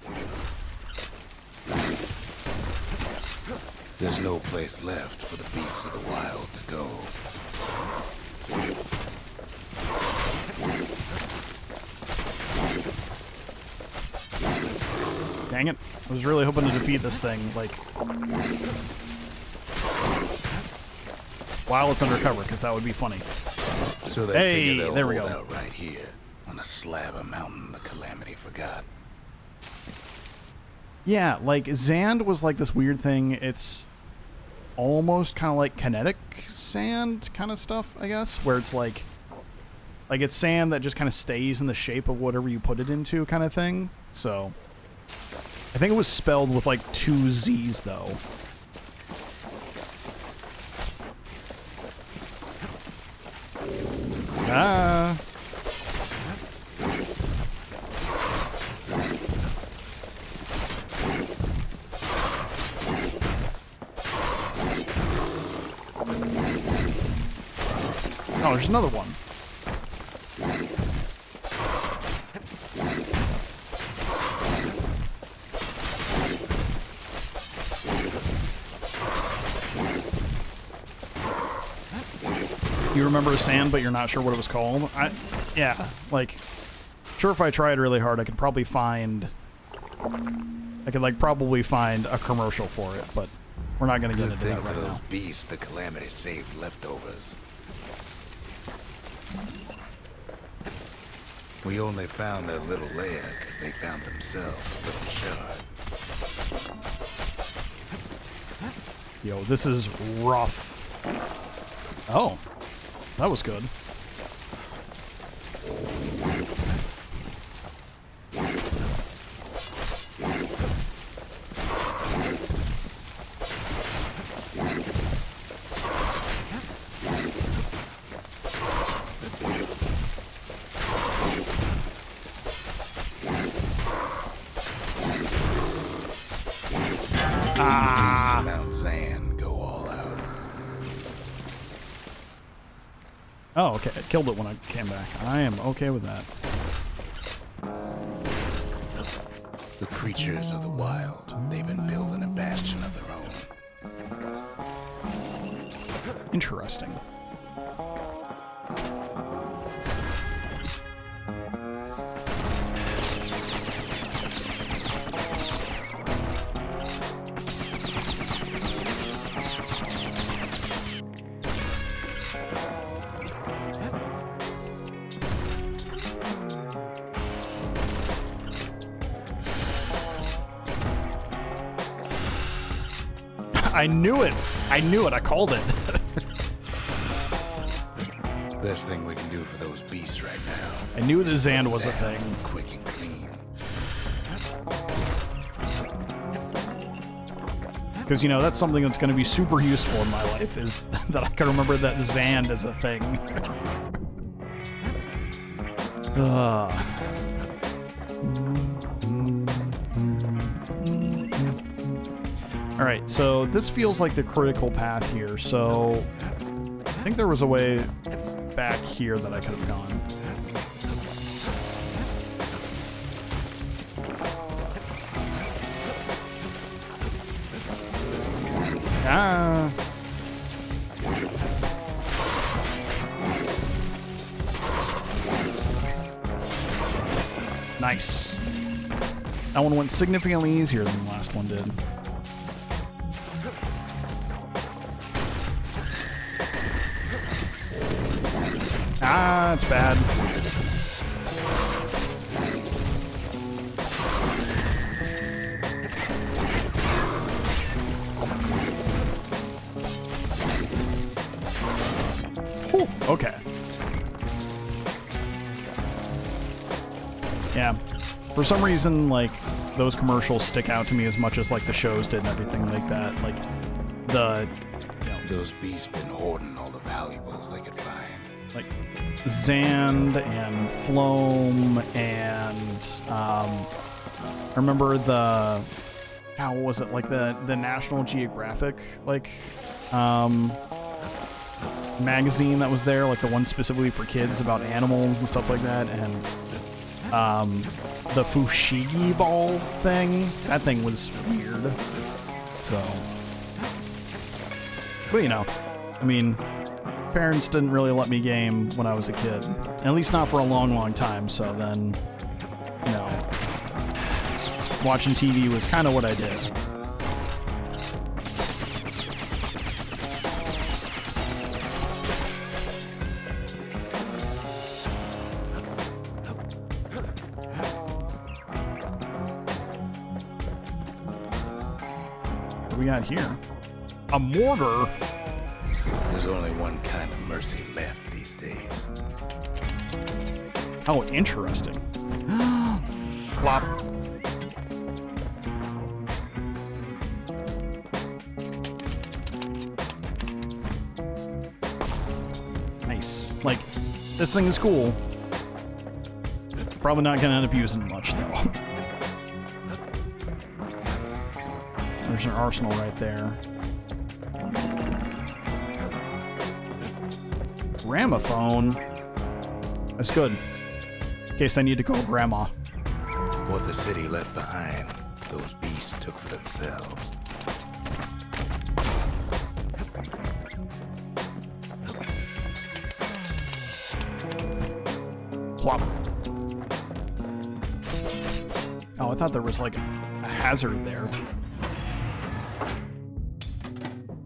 There's no place left for the beasts of the wild to go. Dang it. I was really hoping to defeat this thing, like, while it's undercover, because that would be funny. So they Hey, figure they'll there we hold go. out right here on a slab of mountain the Calamity forgot. Yeah, like, Zand was like this weird thing. It's almost kind of like kinetic sand kind of stuff, I guess, where it's like it's sand that just kind of stays in the shape of whatever you put it into kind of thing. So, I think it was spelled with like 2 Z's, though. Ah. Oh, there's another one. You remember sand, but you're not sure what it was called? Yeah, like, sure, if I tried really hard, I could probably find... probably find a commercial for it, but we're not going to get Good into thing that for right those now. beasts the Calamity saved leftovers. We only found their little lair because they found themselves a little shard. Yo, this is rough. Oh, that was good. Beasts of Mount Zand go all out. Oh, okay. I killed it when I came back. I am okay with that. The creatures of the wild, they've been building a bastion of their own. Interesting. I knew it. I knew it. I called it. Best thing we can do for those beasts right now. I knew the Zand was a thing. Quick and clean. Because, you know, that's something that's going to be super useful in my life, is that I can remember that Zand is a thing. Alright, so this feels like the critical path here, so I think there was a way back here that I could have gone. Ah. Nice. That one went significantly easier than the last one did. Ah, it's bad. Whew, okay. Yeah. For some reason, like, those commercials stick out to me as much as, like, the shows did and everything like that. Like, the... You know, those beasts been hoarding all the valuables they could find. Like, Zand and Floam and, I remember the... How was it? Like, the National Geographic, like, magazine that was there, like the one specifically for kids about animals and stuff like that, and the Fushigi ball thing, that thing was weird. So, but you know, I mean, parents didn't really let me game when I was a kid, at least not for a long time, so then, you know, watching TV was kind of what I did. We got here a mortar. There's only one kind of mercy left these days. Oh, interesting. Plop. Nice. Like, this thing is cool. Probably not gonna end up using it much though. There's an arsenal right there. Gramophone. That's good. In case I need to call Grandma. What the city left behind, those beasts took for themselves. Plop. Oh, I thought there was like a hazard there.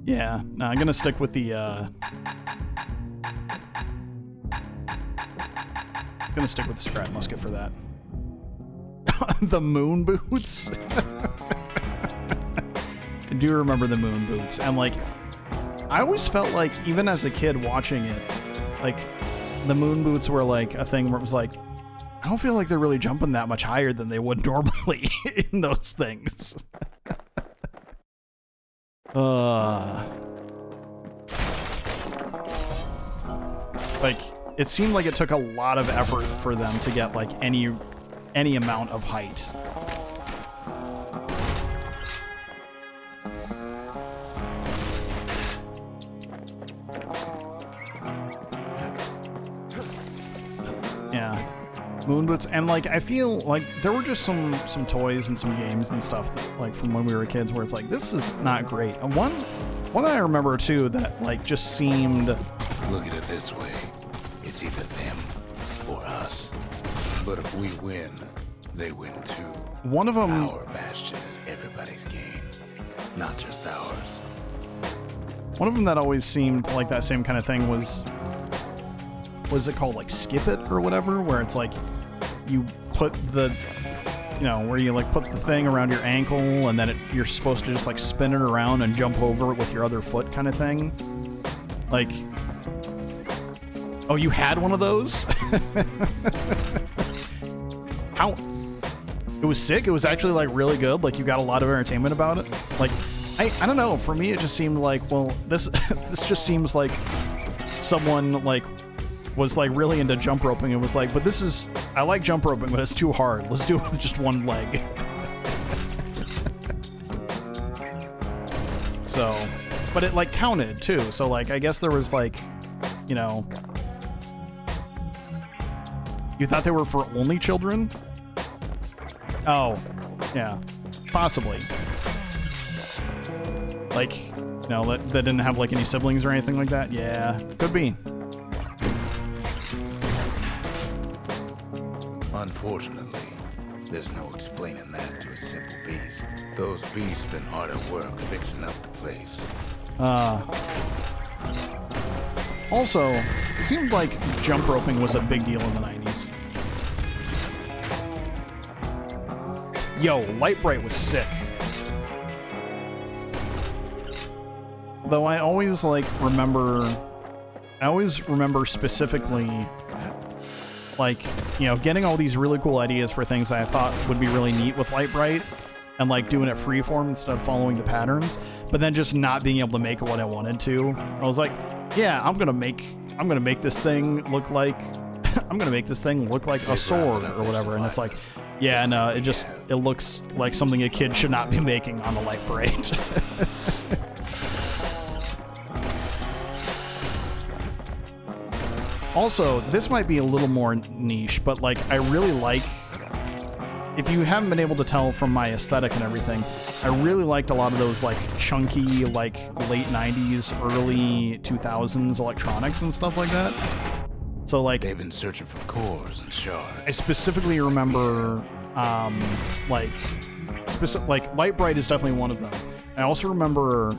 Yeah, no, I'm gonna stick with the, scrap musket for that. The moon boots? I do remember the moon boots. And, like, I always felt like, even as a kid watching it, like, the moon boots were, like, a thing where it was like, I don't feel like they're really jumping that much higher than they would normally in those things. Like, it seemed like it took a lot of effort for them to get, like, any amount of height. Yeah. Moon boots, and like I feel like there were just some toys and some games and stuff that, like, from when we were kids where it's like, this is not great. And one that I remember too that, like, just seemed... Look at it this way. It's either them or us. But if we win, they win too. One of them... Our Bastion is everybody's game, not just ours. One of them that always seemed like that same kind of thing was it called, like, Skip It or whatever, where it's like you put the, you know, where you, like, put the thing around your ankle and then you're supposed to just, like, spin it around and jump over it with your other foot kind of thing. Like, Oh, you had one of those? How? It was sick. It was actually like really good. Like you got a lot of entertainment about it. Like I don't know. For me, it just seemed like, well, this this just seems like someone like was like really into jump roping and was like, but this is, I like jump roping, but it's too hard. Let's do it with just one leg. So, but it like counted too. So like I guess there was like, you know, you thought they were for only children? Oh, yeah, possibly. Like, you know, that didn't have like any siblings or anything like that? Yeah, could be. Unfortunately, there's no explaining that to a simple beast. Those beasts been hard at work fixing up the place. Also, it seemed like jump roping was a big deal in the 90s. Yo, Light Bright was sick. Though I always remember specifically, like, you know, getting all these really cool ideas for things that I thought would be really neat with Light Bright, and like doing it freeform instead of following the patterns, but then just not being able to make it what I wanted to. I was like, yeah, I'm gonna make this thing look like a sword or whatever, and it's like, yeah, no, it looks like something a kid should not be making on the Light Bright. Also, this might be a little more niche, but like I really like, if you haven't been able to tell from my aesthetic and everything, I really liked a lot of those like chunky, like late 90s, early 2000s electronics and stuff like that. So like they've been searching for cores and shards. I specifically remember like Light Bright is definitely one of them. I also remember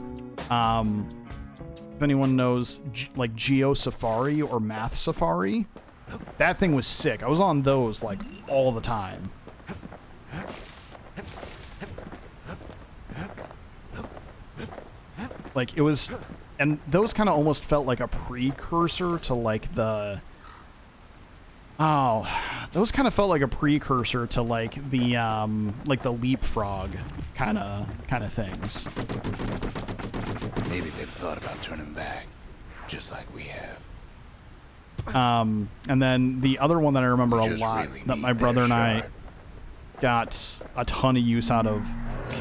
if anyone knows like Geo Safari or Math Safari, that thing was sick. I was on those like all the time. Like it was, and those kind of almost felt like a precursor to like the, those kind of felt like a precursor to like the leapfrog kind of things. Maybe they've thought about turning back, just like we have. And then the other one that I remember a lot really that my brother and I got a ton of use out of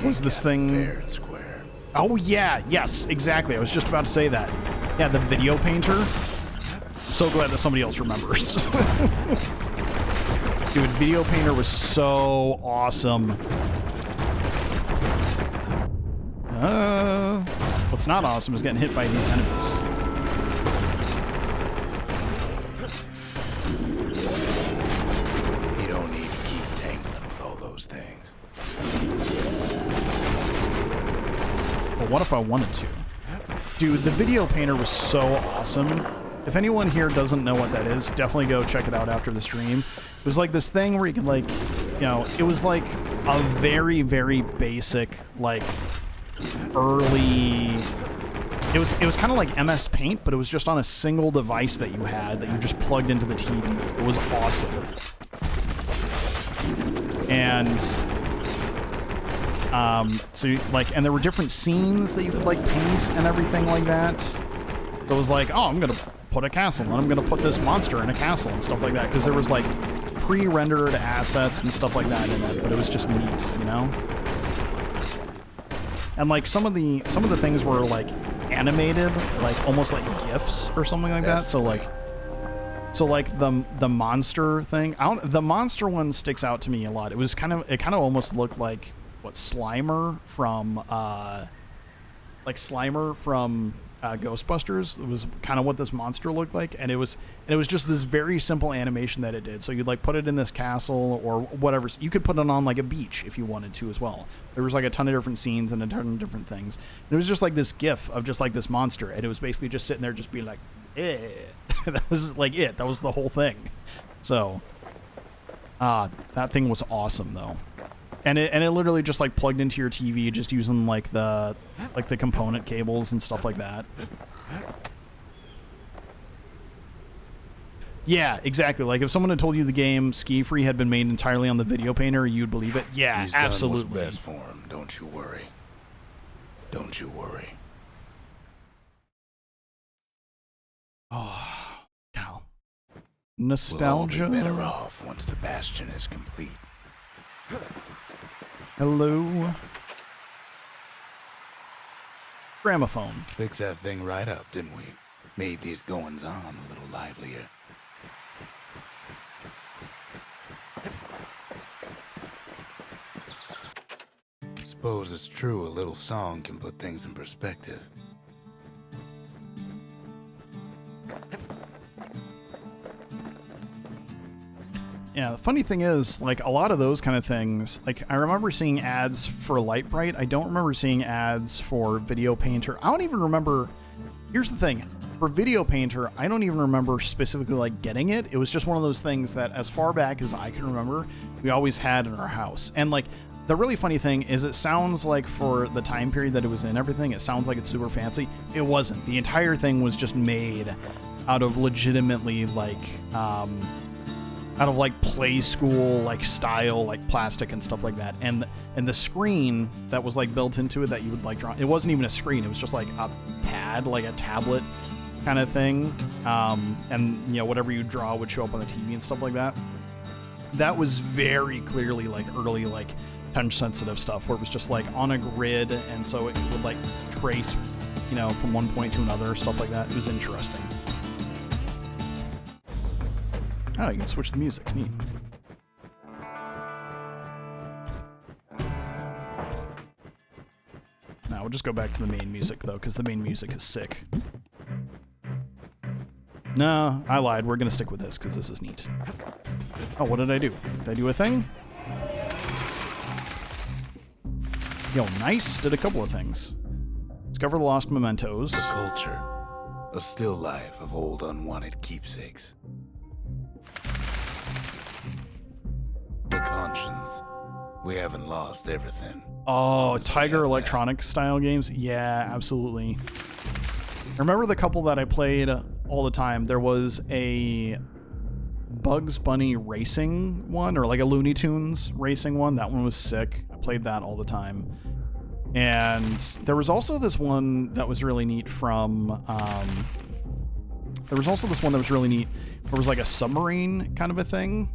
was this thing. Fair and square. Oh yeah, yes, exactly. I was just about to say that. Yeah, the video painter. I'm so glad that somebody else remembers. Dude, video painter was so awesome. What's not awesome is getting hit by these enemies. You don't need to keep tangling with all those things. But what if I wanted to? Dude, the video painter was so awesome. If anyone here doesn't know what that is, definitely go check it out after the stream. It was like this thing where you could like, you know, it was like a very, very basic, like early, it was kind of like MS Paint, but it was just on a single device that you had that you just plugged into the TV. It was awesome. And so you, like, and there were different scenes that you could like paint and everything like that. So it was like, oh, I'm gonna put a castle and I'm gonna put this monster in a castle and stuff like that, because there was like pre-rendered assets and stuff like that in it, but it was just neat, you know. And like some of the things were like animated, like almost like GIFs or something like that. So like the monster thing, the monster one sticks out to me a lot. It was kind of almost looked like what Slimer from Ghostbusters. It was kind of what this monster looked like, and it was just this very simple animation that it did. So you'd like put it in this castle or whatever. You could put it on like a beach if you wanted to as well. There was like a ton of different scenes and a ton of different things. And it was just like this GIF of just like this monster, and it was basically just sitting there just being like, eh. That was like it. That was the whole thing. So that thing was awesome though. And it literally just like plugged into your TV just using like the component cables and stuff like that. Yeah, exactly. Like if someone had told you the game Ski Free had been made entirely on the video painter, you'd believe it. Yeah, He's absolutely. done what's best for him. Don't you worry. Don't you worry. Oh, Cal. We'll all Nostalgia. be better off once the Bastion is complete. Hello. Gramophone. Fix that thing right up, didn't we? Made these goings-on a little livelier. Suppose it's true a little song can put things in perspective. Yeah, the funny thing is, like, a lot of those kind of things, like, I remember seeing ads for Light Bright. I don't remember seeing ads for Video Painter. I don't even remember... Here's the thing. For Video Painter, I don't even remember specifically, like, getting it. It was just one of those things that, as far back as I can remember, we always had in our house. And, like, the really funny thing is it sounds like for the time period that it was in everything, it sounds like it's super fancy. It wasn't. The entire thing was just made out of legitimately, like, out of like play school like style, like plastic and stuff like that. And the screen that was like built into it that you would like draw, it wasn't even a screen, it was just like a pad, like a tablet kind of thing. And you know, whatever you draw would show up on the TV and stuff like that. That was very clearly like early like touch sensitive stuff where it was just like on a grid, and so it would like trace, you know, from one point to another, stuff like that. It was interesting. Oh, you can switch the music. Neat. Now we'll just go back to the main music, though, because the main music is sick. No, I lied. We're going to stick with this, because this is neat. Oh, what did I do? Did I do a thing? Yo, nice. Did a couple of things. Discover the lost mementos. Culture. A still life of old unwanted keepsakes. The conscience. We haven't lost everything. Oh, Tiger Electronic style games? Yeah, absolutely. Remember the couple that I played all the time? There was a Bugs Bunny racing one, or like a Looney Tunes racing one. That one was sick. I played that all the time. And there was also this one that was really neat from... there was also this one that was really neat. Where it was like a submarine kind of a thing.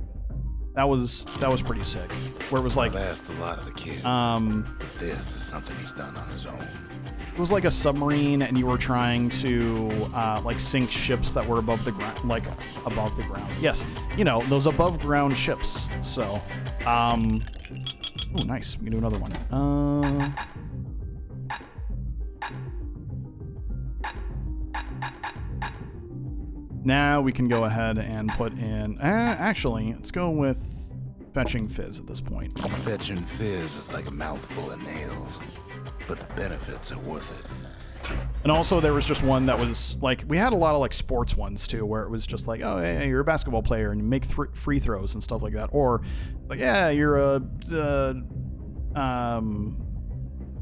That was pretty sick. Where it was like... I've asked a lot of the kids. But this is something he's done on his own. It was like a submarine, and you were trying to like sink ships that were above the ground, like above the ground. Yes, you know, those above ground ships. So, oh, nice. We can do another one. Now we can go ahead and put in... actually, let's go with Fetching Fizz at this point. Fetching Fizz is like a mouthful of nails, but the benefits are worth it. And also there was just one that was like... We had a lot of like sports ones too, where it was just like, oh, yeah, you're a basketball player and you make free throws and stuff like that. Or like, yeah, you're a...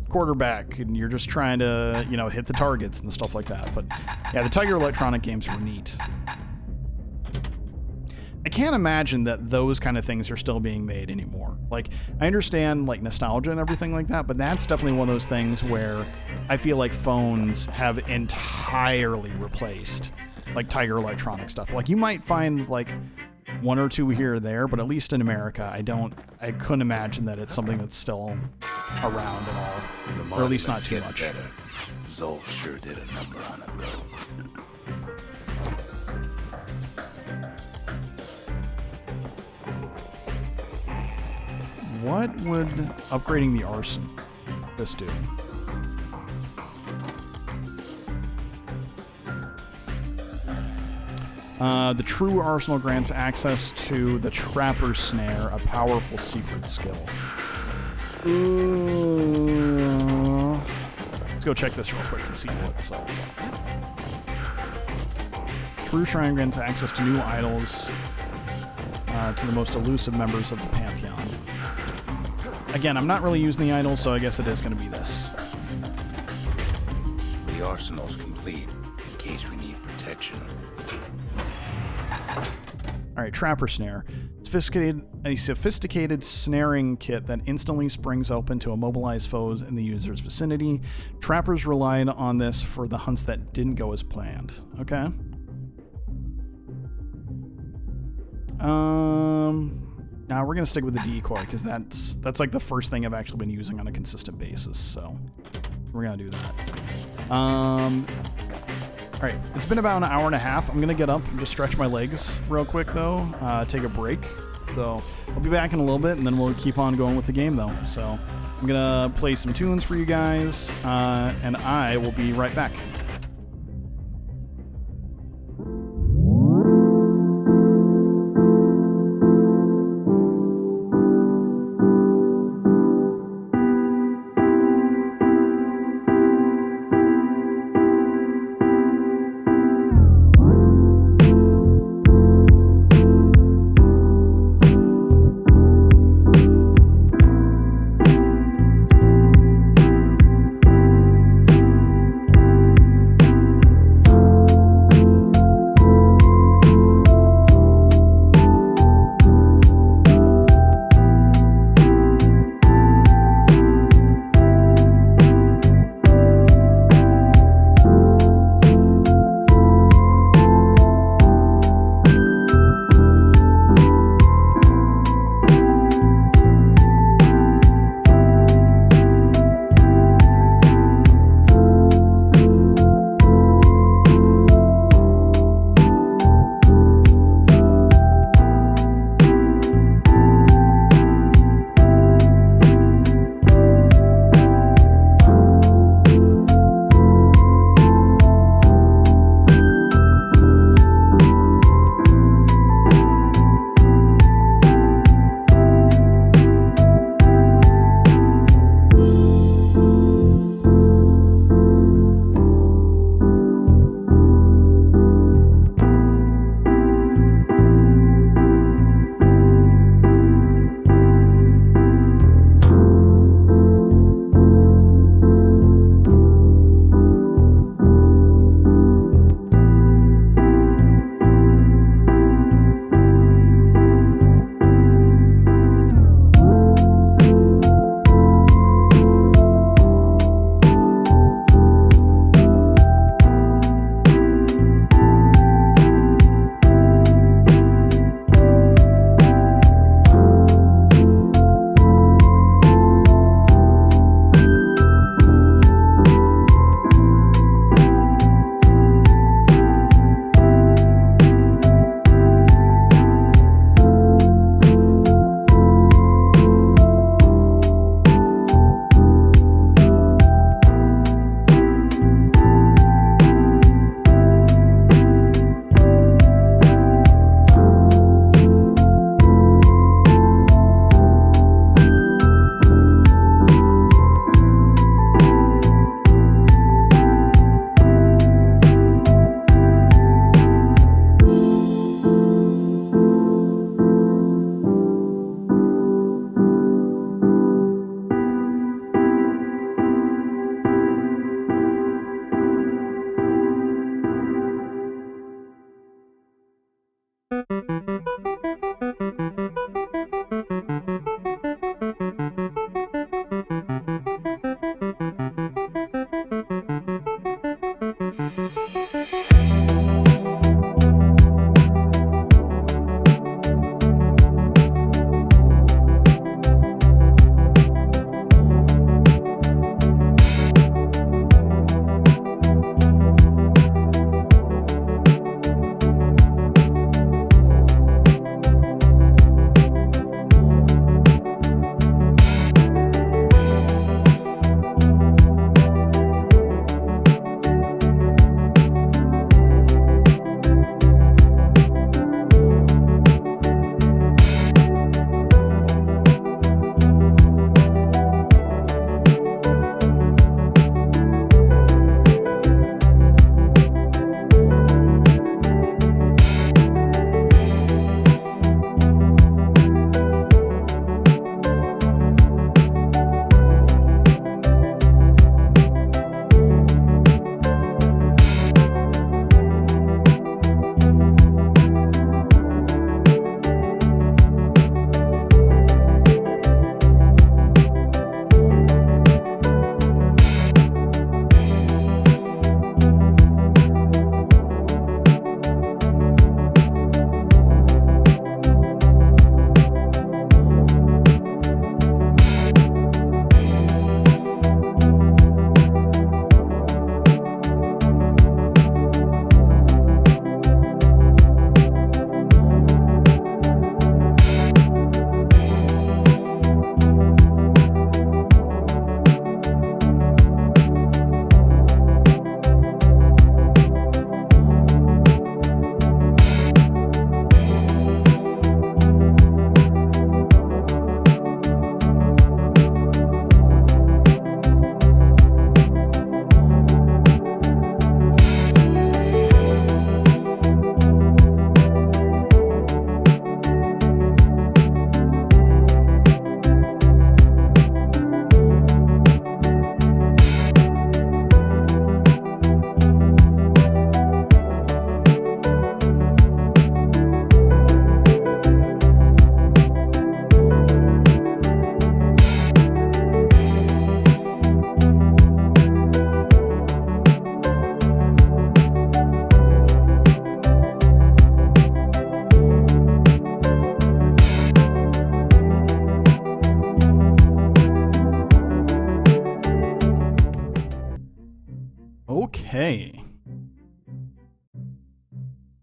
quarterback and you're just trying to, you know, hit the targets and stuff like that. But yeah, the Tiger Electronic games were neat. I can't imagine that those kind of things are still being made anymore. Like, I understand like nostalgia and everything like that, but that's definitely one of those things where I feel like phones have entirely replaced like Tiger Electronic stuff. Like, you might find like one or two here or there, but at least in America, I couldn't imagine that it's something that's still around at all, or at least not too much. Better. Zolf sure did a number on it, though. What would upgrading the arson this do? The true arsenal grants access to the Trapper's Snare, a powerful secret skill. Let's go check this real quick and see what's up. True Shrine grants access to new idols to the most elusive members of the Pantheon. Again, I'm not really using the idols, so I guess it is going to be this. The arsenal's complete in case we need protection. All right, Trapper Snare. A sophisticated snaring kit that instantly springs open to immobilize foes in the user's vicinity. Trappers relied on this for the hunts that didn't go as planned. Okay. Now we're gonna stick with the decoy because that's like the first thing I've actually been using on a consistent basis. So we're gonna do that. All right, it's been about an hour and a half. I'm going to get up and just stretch my legs real quick, though, take a break. So I'll be back in a little bit, and then we'll keep on going with the game, though. So I'm going to play some tunes for you guys, and I will be right back.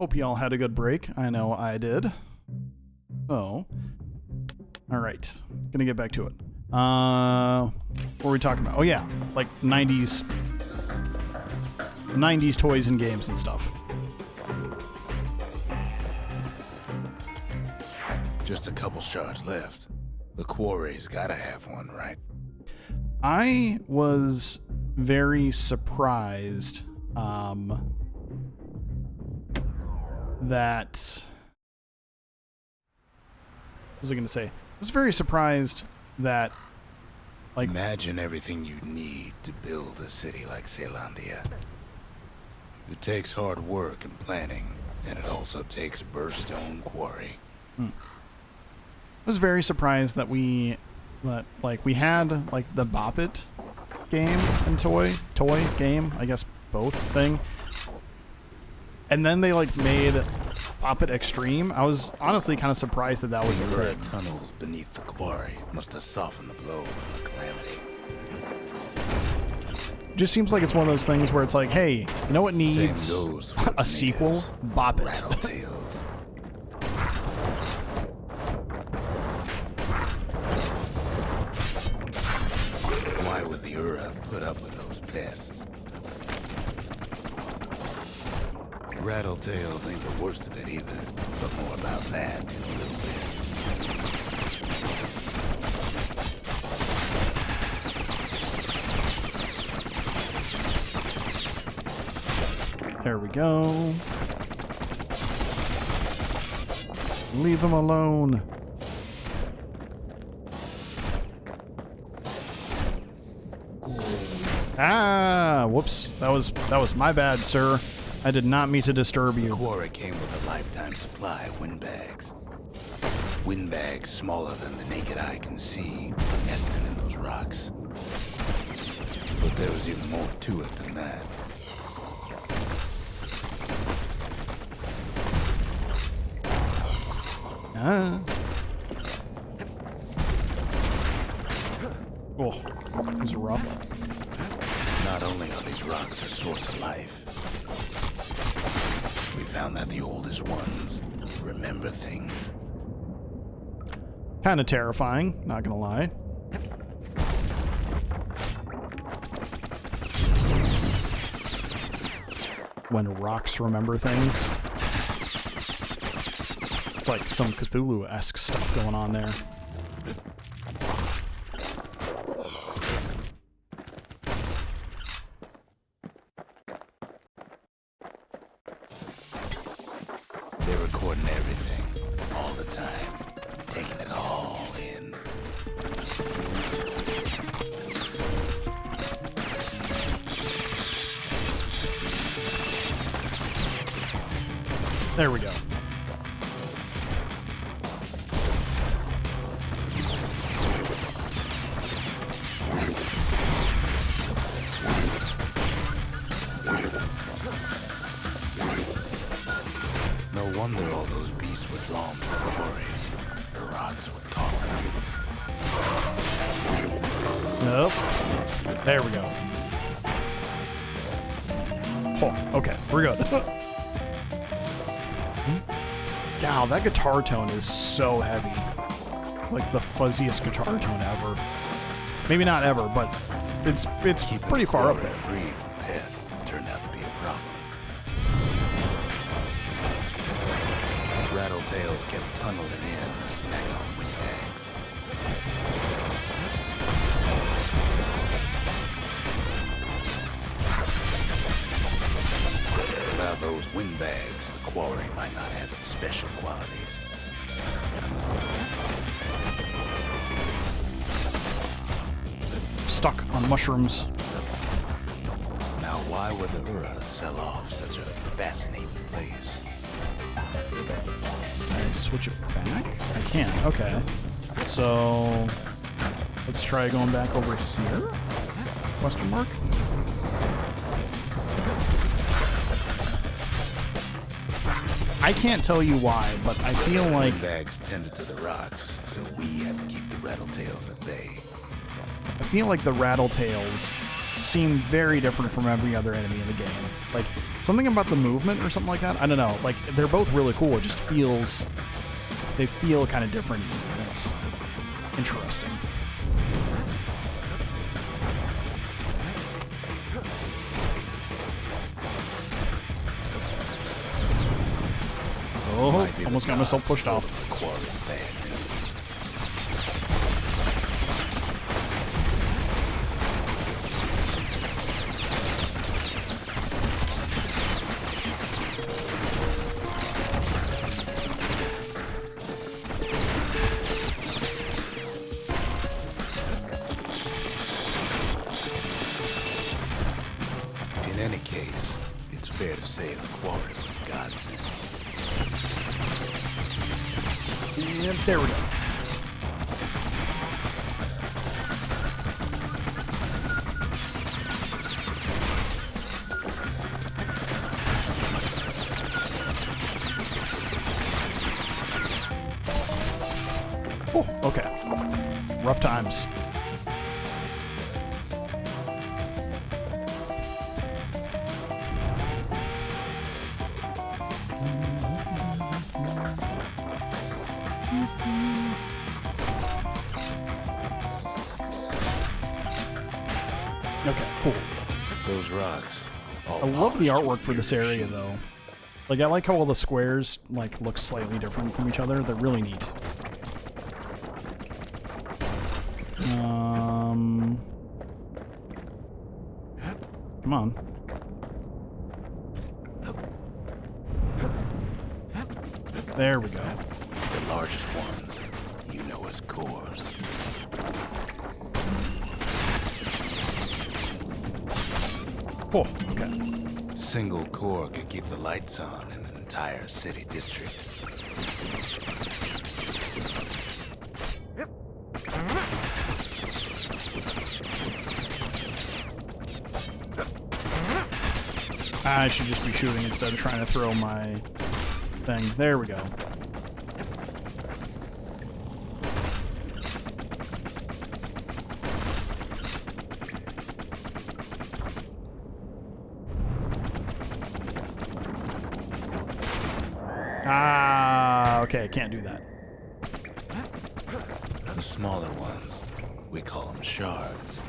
Hope you all had a good break. I know I did. So, all right. Gonna get back to it. What were we talking about? Oh yeah, like 90s toys and games and stuff. Just a couple shards left. The quarry's gotta have one, right? I was very surprised that... What was I going to say? I was very surprised that, like... Imagine everything you'd need to build a city like Caelondia. It takes hard work and planning, and it also takes a burstone quarry. I was very surprised that we had like the Bop It game and toy game, I guess both thing. And then they like made Bop It Extreme. I was honestly kind of surprised that that was a thing. The tunnels beneath the quarry must have softened the blow from the calamity. Just seems like it's one of those things where it's like, hey, you know what needs a sequel? Bop It. Rattletails. Why would the Ura put up with those pests? Rattletails ain't the worst of it either, but more about that in a little bit. There we go. Leave them alone. Ah, whoops. That was my bad, sir. I did not mean to disturb The you. quarry came with a lifetime supply of windbags. Windbags smaller than the naked eye can see, nesting in those rocks. But there was even more to it than that. Ah. Oh, it was rough. Not only are these rocks a source of life, we found that the oldest ones remember things. Kind of terrifying, not gonna lie. When rocks remember things. It's like some Cthulhu-esque stuff going on there. They're recording everything, all the time, taking it all in. There we go. No wonder all those beasts were drawn to the quarry. The rocks were calling them. Nope. There we go. Oh, okay, we're good. Wow, that guitar tone is so heavy. Like the fuzziest guitar tone ever. Maybe not ever, but it's Keeping pretty the far up quarry there. free from pests turned out to be a problem. Rattletails kept tunneling in to snack on windbags. Without those windbags, the quarry might not have its special qualities. Stuck on mushrooms. Now, why would the Ura sell off such a fascinating place? Can I switch it back? I can, okay. So, let's try going back over here? Question mark? I can't tell you why, but I feel like... Windbags tended to the rocks, so we had to keep the rattletails at bay. I feel like the Rattletails seem very different from every other enemy in the game. Like, Something about the movement or something like that. I don't know. Like, they're both really cool. It just feels... They feel kind of different. It's interesting. Oh, almost got myself pushed off. In any case, it's fair to say the quarry was a godsend. Yep, there we go. Oh, okay. Rough times. Okay, cool. Those rocks. I love the artwork for this area, though. Like, I like how all the squares, like, look slightly different from each other. They're really neat. Come on. There we go. The largest ones, you know as cores. Oh, okay. Single core could keep the lights on in an entire city district. I should just be shooting instead of trying to throw my thing. There we go. Ah, okay, can't do that. The smaller ones, we call them shards.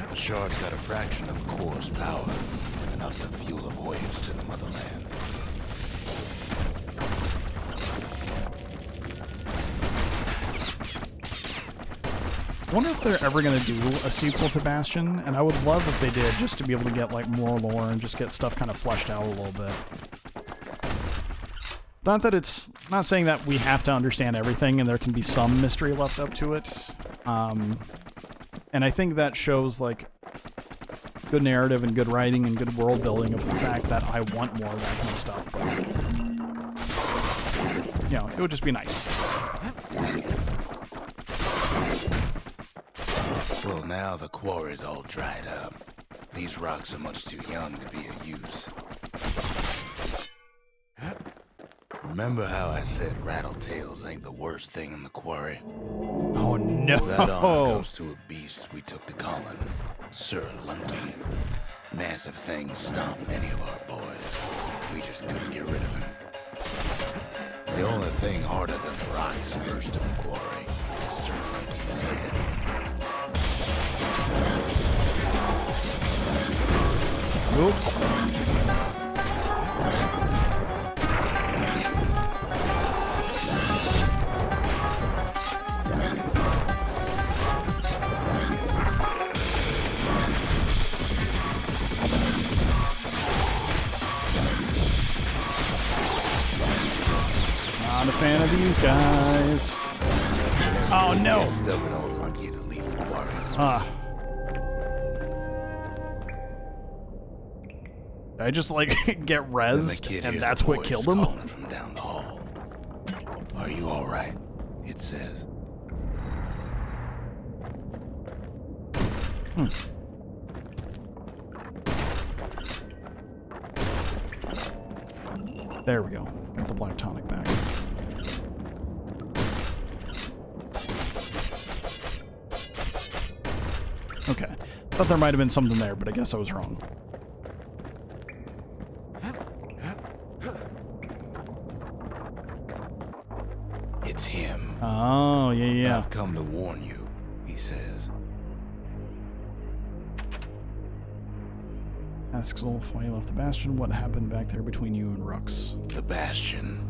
A shard's got a fraction of core's power, enough to fuel a voyage to the motherland. I wonder if they're ever going to do a sequel to Bastion, and I would love if they did, just to be able to get like more lore and just get stuff kind of fleshed out a little bit. Not that it's... not saying that we have to understand everything and there can be some mystery left up to it. And I think that shows like good narrative and good writing and good world building of the fact that I want more of that kind of stuff. But, you know, it would just be nice. Well, now the quarry's all dried up. These rocks are much too young to be of use. Remember how I said rattletails ain't the worst thing in the quarry? Oh no! That honor goes to a beast we took to Colin, Sir Lunky. Massive things stomped many of our boys. We just couldn't get rid of him. The only thing harder than the rocks burst in the quarry is Sir Lunky's head. Oop. Not a fan of these guys. Oh no! Stubborn old Lunky to leave the quarry. I just like get rezzed, and that's what killed him. From down the hall. Are you all right? It says. There we go. the black tonic back. Okay. Thought there might have been something there, but I guess I was wrong. It's him. Oh, yeah. I've come to warn you, he says. Asks Ulf why you left the Bastion. What happened back there between you and Rux? The Bastion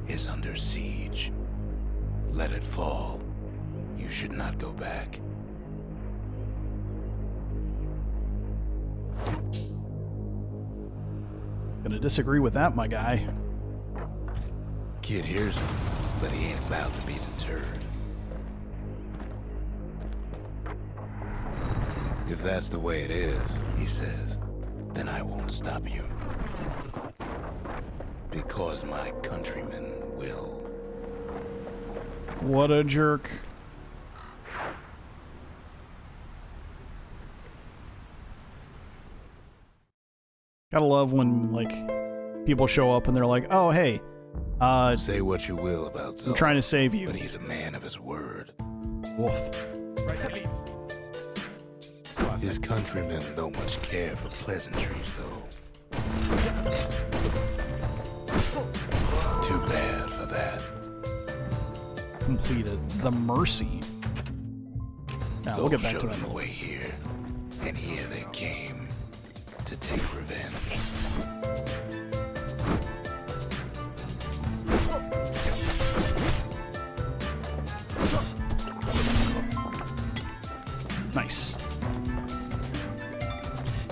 is under siege. Let it fall. You should not go back. Gonna disagree with that, my guy. Kid hears him, but he ain't about to be deterred. If that's the way it is, he says, then I won't stop you. Because my countrymen will. What a jerk. Gotta love when, like, people show up and they're like, oh, hey, say what you will about Zolf, I'm trying to save you. but he's a man of his word. Wolf. His countrymen don't much care for pleasantries, though. Too bad for that. Completed. The Mercy. Now, we'll get back to showed that. him the way here, and here they came to take revenge. Nice.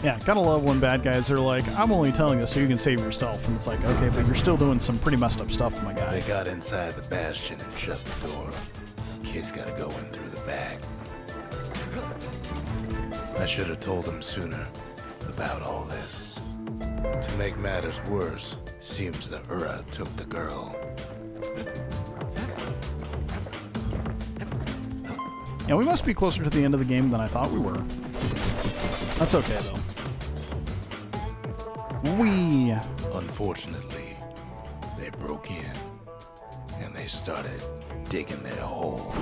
Yeah, gotta love when bad guys are like, I'm only telling this so you can save yourself. And it's like, okay, but you're still doing some pretty messed up stuff, my guy. They got inside the Bastion and shut the door. Kid's gotta go in through the back. I should have told him sooner about all this. To make matters worse, seems the Ura took the girl. Yeah, we must be closer to the end of the game than I thought we were. That's okay, though. Unfortunately, they broke in, and they started digging their hole.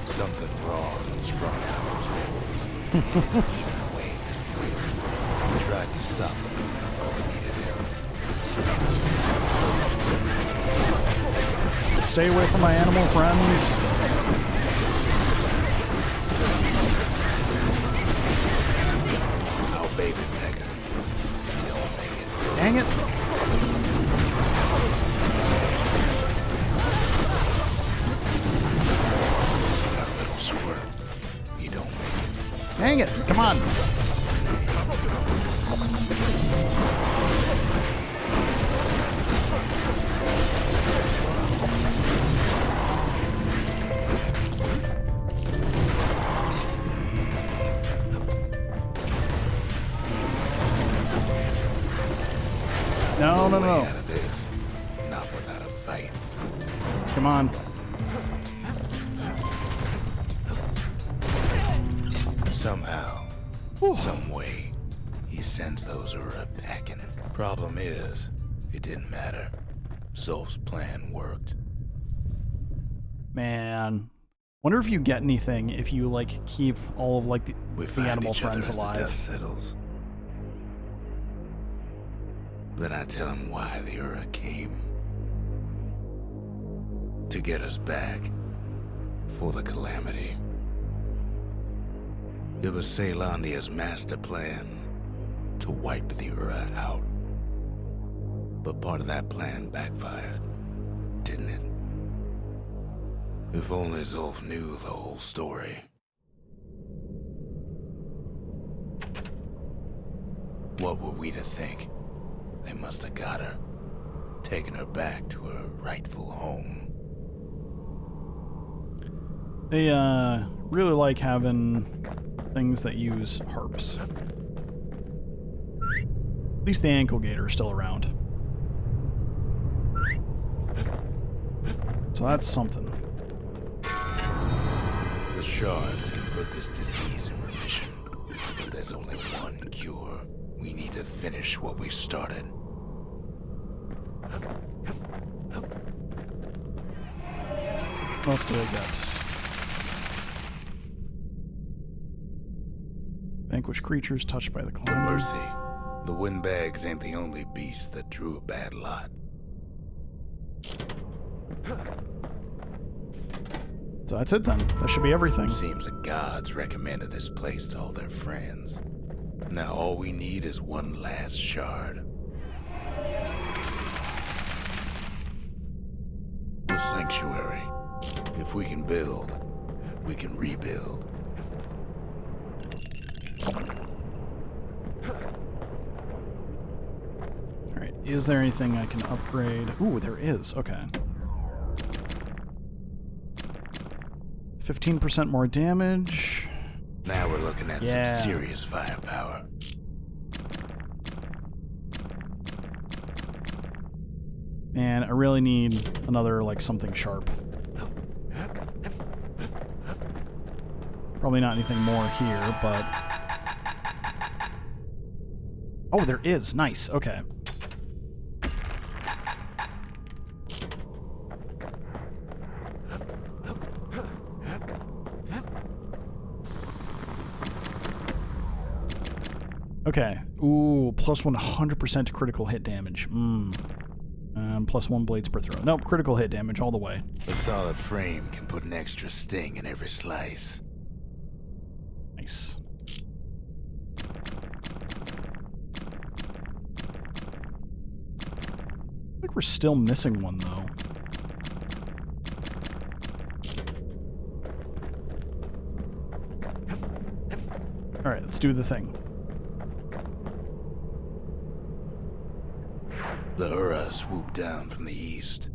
Something wrong sprung out those holes. It's eating away at this place. We tried to stop them, but we needed him. Stay away from my animal friends. Our baby pecker. He don't make it. Dang it. Our little squirt. He don't make it. Dang it. Come on. No, no, Way no. out of this. Not without a fight. Come on. Somehow, some way, he sends those Ura packing. Problem is, it didn't matter. Zolf's plan worked. Man. Wonder if you get anything if you, like, keep all of, like, We the find animal each other friends as the dust alive. settles. Then I tell him why the Ura came. To get us back. For the calamity. It was Caelandia's master plan to wipe the Ura out. But part of that plan backfired, didn't it? If only Zolf knew the whole story. What were we to think? They must have got her, taken her back to her rightful home. They, really like having things that use harps. At least the ankle gator is still around. So that's something. The shards can put this disease in remission, but there's only one cure. We need to finish what we started. What else do I got? Vanquish creatures touched by the But climb. mercy, the windbags ain't the only beast that drew a bad lot. So that's it then. That should be everything. Seems the gods recommended this place to all their friends. Now all we need is one last shard. The sanctuary. If we can build, we can rebuild. Alright, is there anything I can upgrade? Ooh, there is. Okay. 15% more damage. Now we're looking at Yeah. some serious firepower. And I really need another, like, something sharp. Probably not anything more here, but... Oh, there is. Nice. Okay. Okay. Ooh, plus 100% to critical hit damage. Plus 1 blades per throw. Nope, critical hit damage all the way. A solid frame can put an extra sting in every slice. Nice. I think we're still missing one, though. Alright, let's do the thing. The Ura swooped down from the east.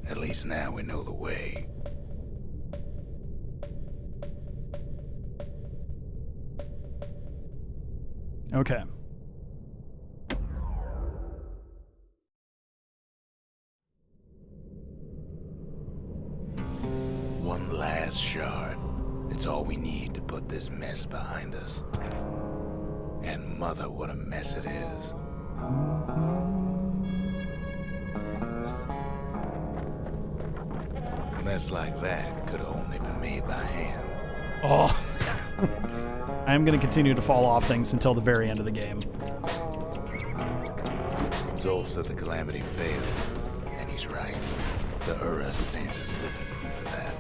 At least now we know the way. Okay. One last shard. It's all we need to put this mess behind us. And mother, what a mess it is. A mess like that could have only been made by hand. Oh. I'm going to continue to fall off things until the very end of the game. Zolf said the calamity failed, and he's right. The Ura stand as living proof of that.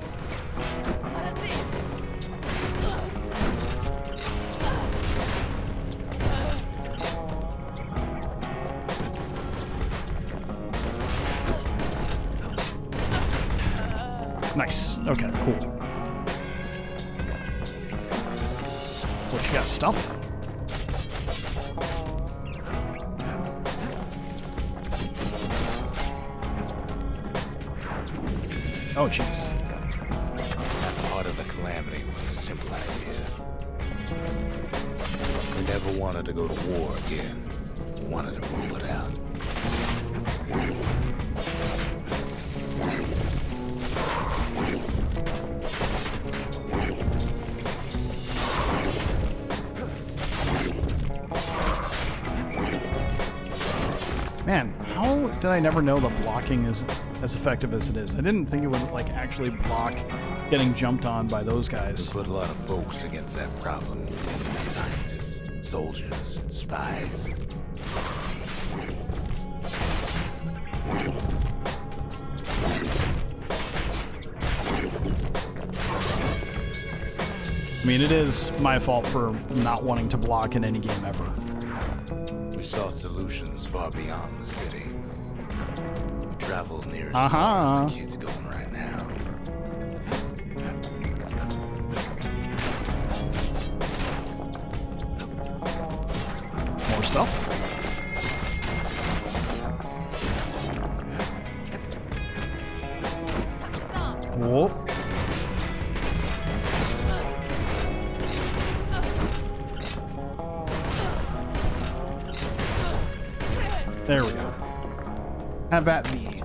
Nice. Okay, cool. What, you got stuff? Oh, jeez. That part of the calamity was a simple idea. We never wanted to go to war again. We wanted to rule it out. Man, how did I never know the blocking is as effective as it is? I didn't think it would, like, actually block getting jumped on by those guys. Put a lot of folks against that problem. Scientists, soldiers, spies. I mean, it is my fault for not wanting to block in any game ever. We sought solutions far beyond the city. We traveled near as Uh-huh. far as the kids going right now. More stuff? Whoa. There we go. Have at me.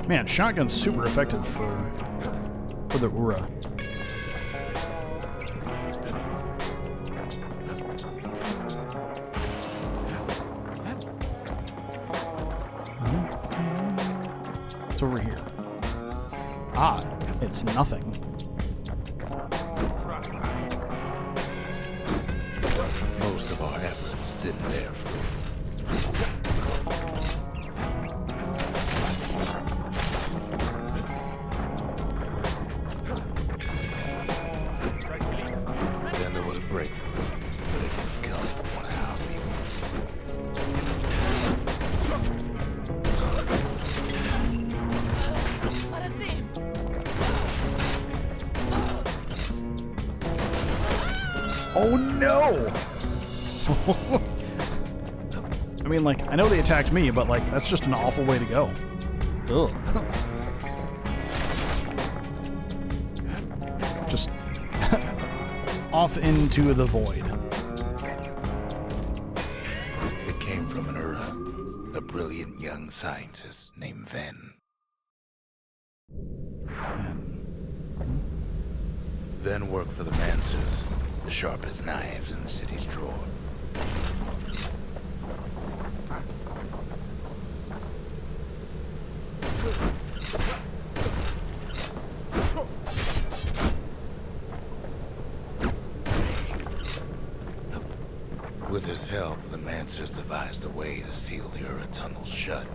Man, shotgun's super effective for the Ura. What's over here? Ah, it's nothing. Most of our efforts didn't bear fruit. Then there was a breakthrough, but it didn't come from one of our people. Oh no! I mean, like, I know they attacked me, but, like, that's just an awful way to go. Ugh. Just off into the void. It came from an Ura, a brilliant young scientist named Ven. Ven worked for the Mancers, the sharpest knives in the city's drawer. With his help, the Mancers devised a way to seal the Ura tunnels shut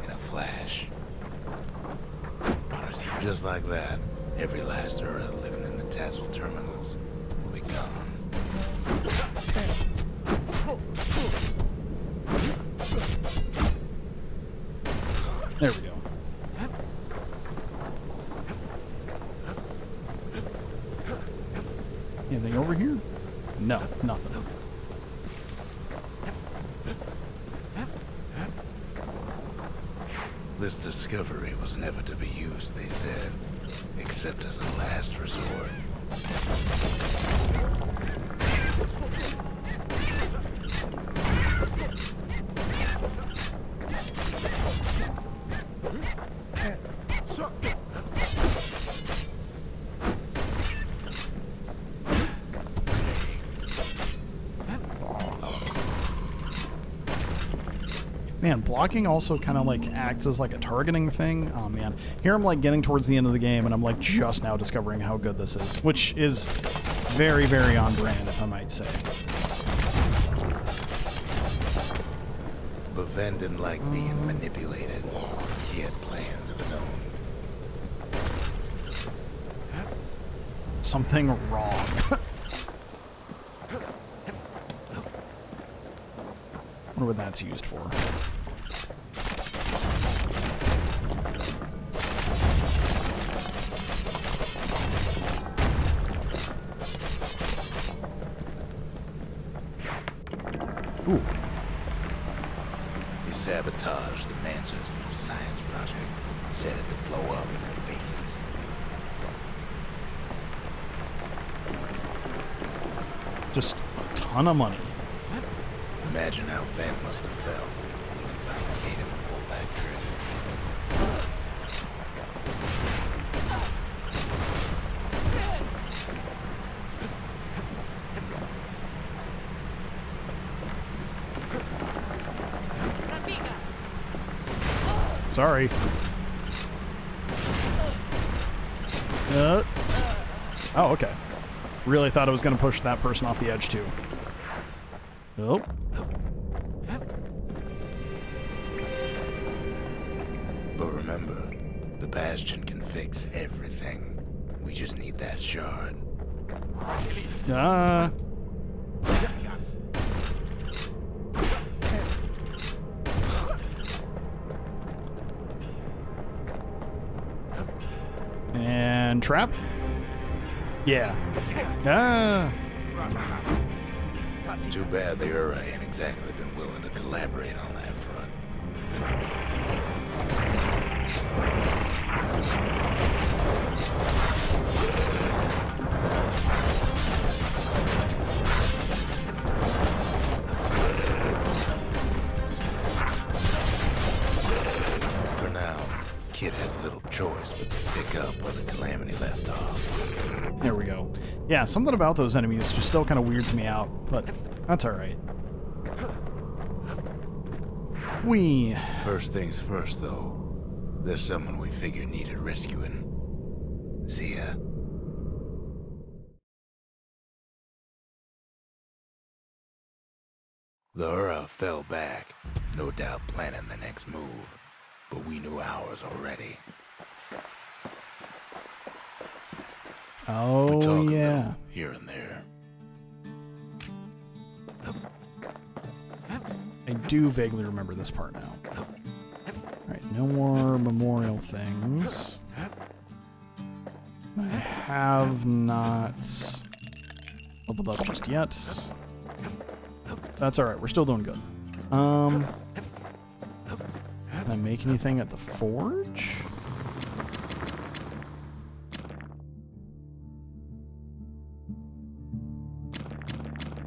in a flash. Just like that, every last Ura living in the Tassel terminals will be gone. There we go. Anything over here? No, nothing. This discovery was never to be used, they said, except as a last resort. Man, blocking also kind of like acts as like a targeting thing. Oh man, here I'm like getting towards the end of the game and I'm like just now discovering how good this is, which is very, very on brand, if I might say. But Ven didn't like being manipulated. He had plans of his own. Something wrong. Wonder what that's used for. Ooh. He sabotaged the Mancers' little science project, set it to blow up in their faces. Just a ton of money. Imagine how Ven must have felt when they finally made him pull that trick. Sorry. Oh, okay. Really thought I was going to push that person off the edge, too. Oh. But remember, the Bastion can fix everything. We just need that shard. And trap? Yeah. Too bad the Ura ain't exactly been willing to collaborate on that front. For now, Kid had little choice but to pick up where the Calamity left off. There we go. Yeah, something about those enemies just still kind of weirds me out, but that's alright. First things first, though. There's someone we figured needed rescuing. Zia. The Ura fell back, no doubt planning the next move, but we knew ours already. We Oh, talk a yeah. little here and there. I do vaguely remember this part now. Alright, no more memorial things. I have not leveled up just yet. That's alright, we're still doing good. Can I make anything at the forge?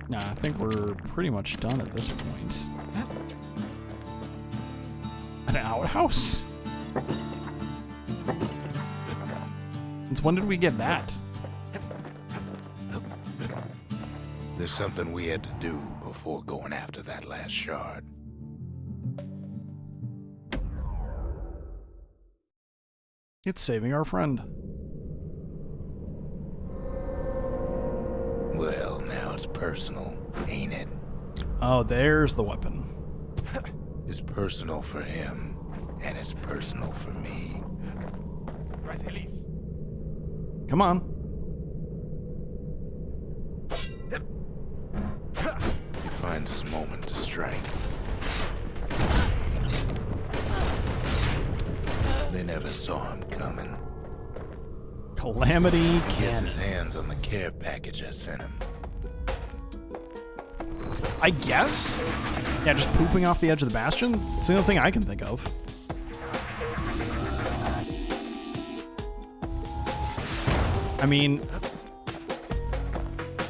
Nah, I think we're pretty much done at this point. An outhouse? Since when did we get that? There's something we had to do before going after that last shard. It's saving our friend. Well, now it's personal, ain't it? Oh, there's the weapon. It's personal for him, and it's personal for me. Come on. He finds his moment to strike. They never saw him coming. Calamity He gets Cannon. his hands on the care package I sent him. I guess? Yeah, just pooping off the edge of the Bastion? It's the only thing I can think of. I mean,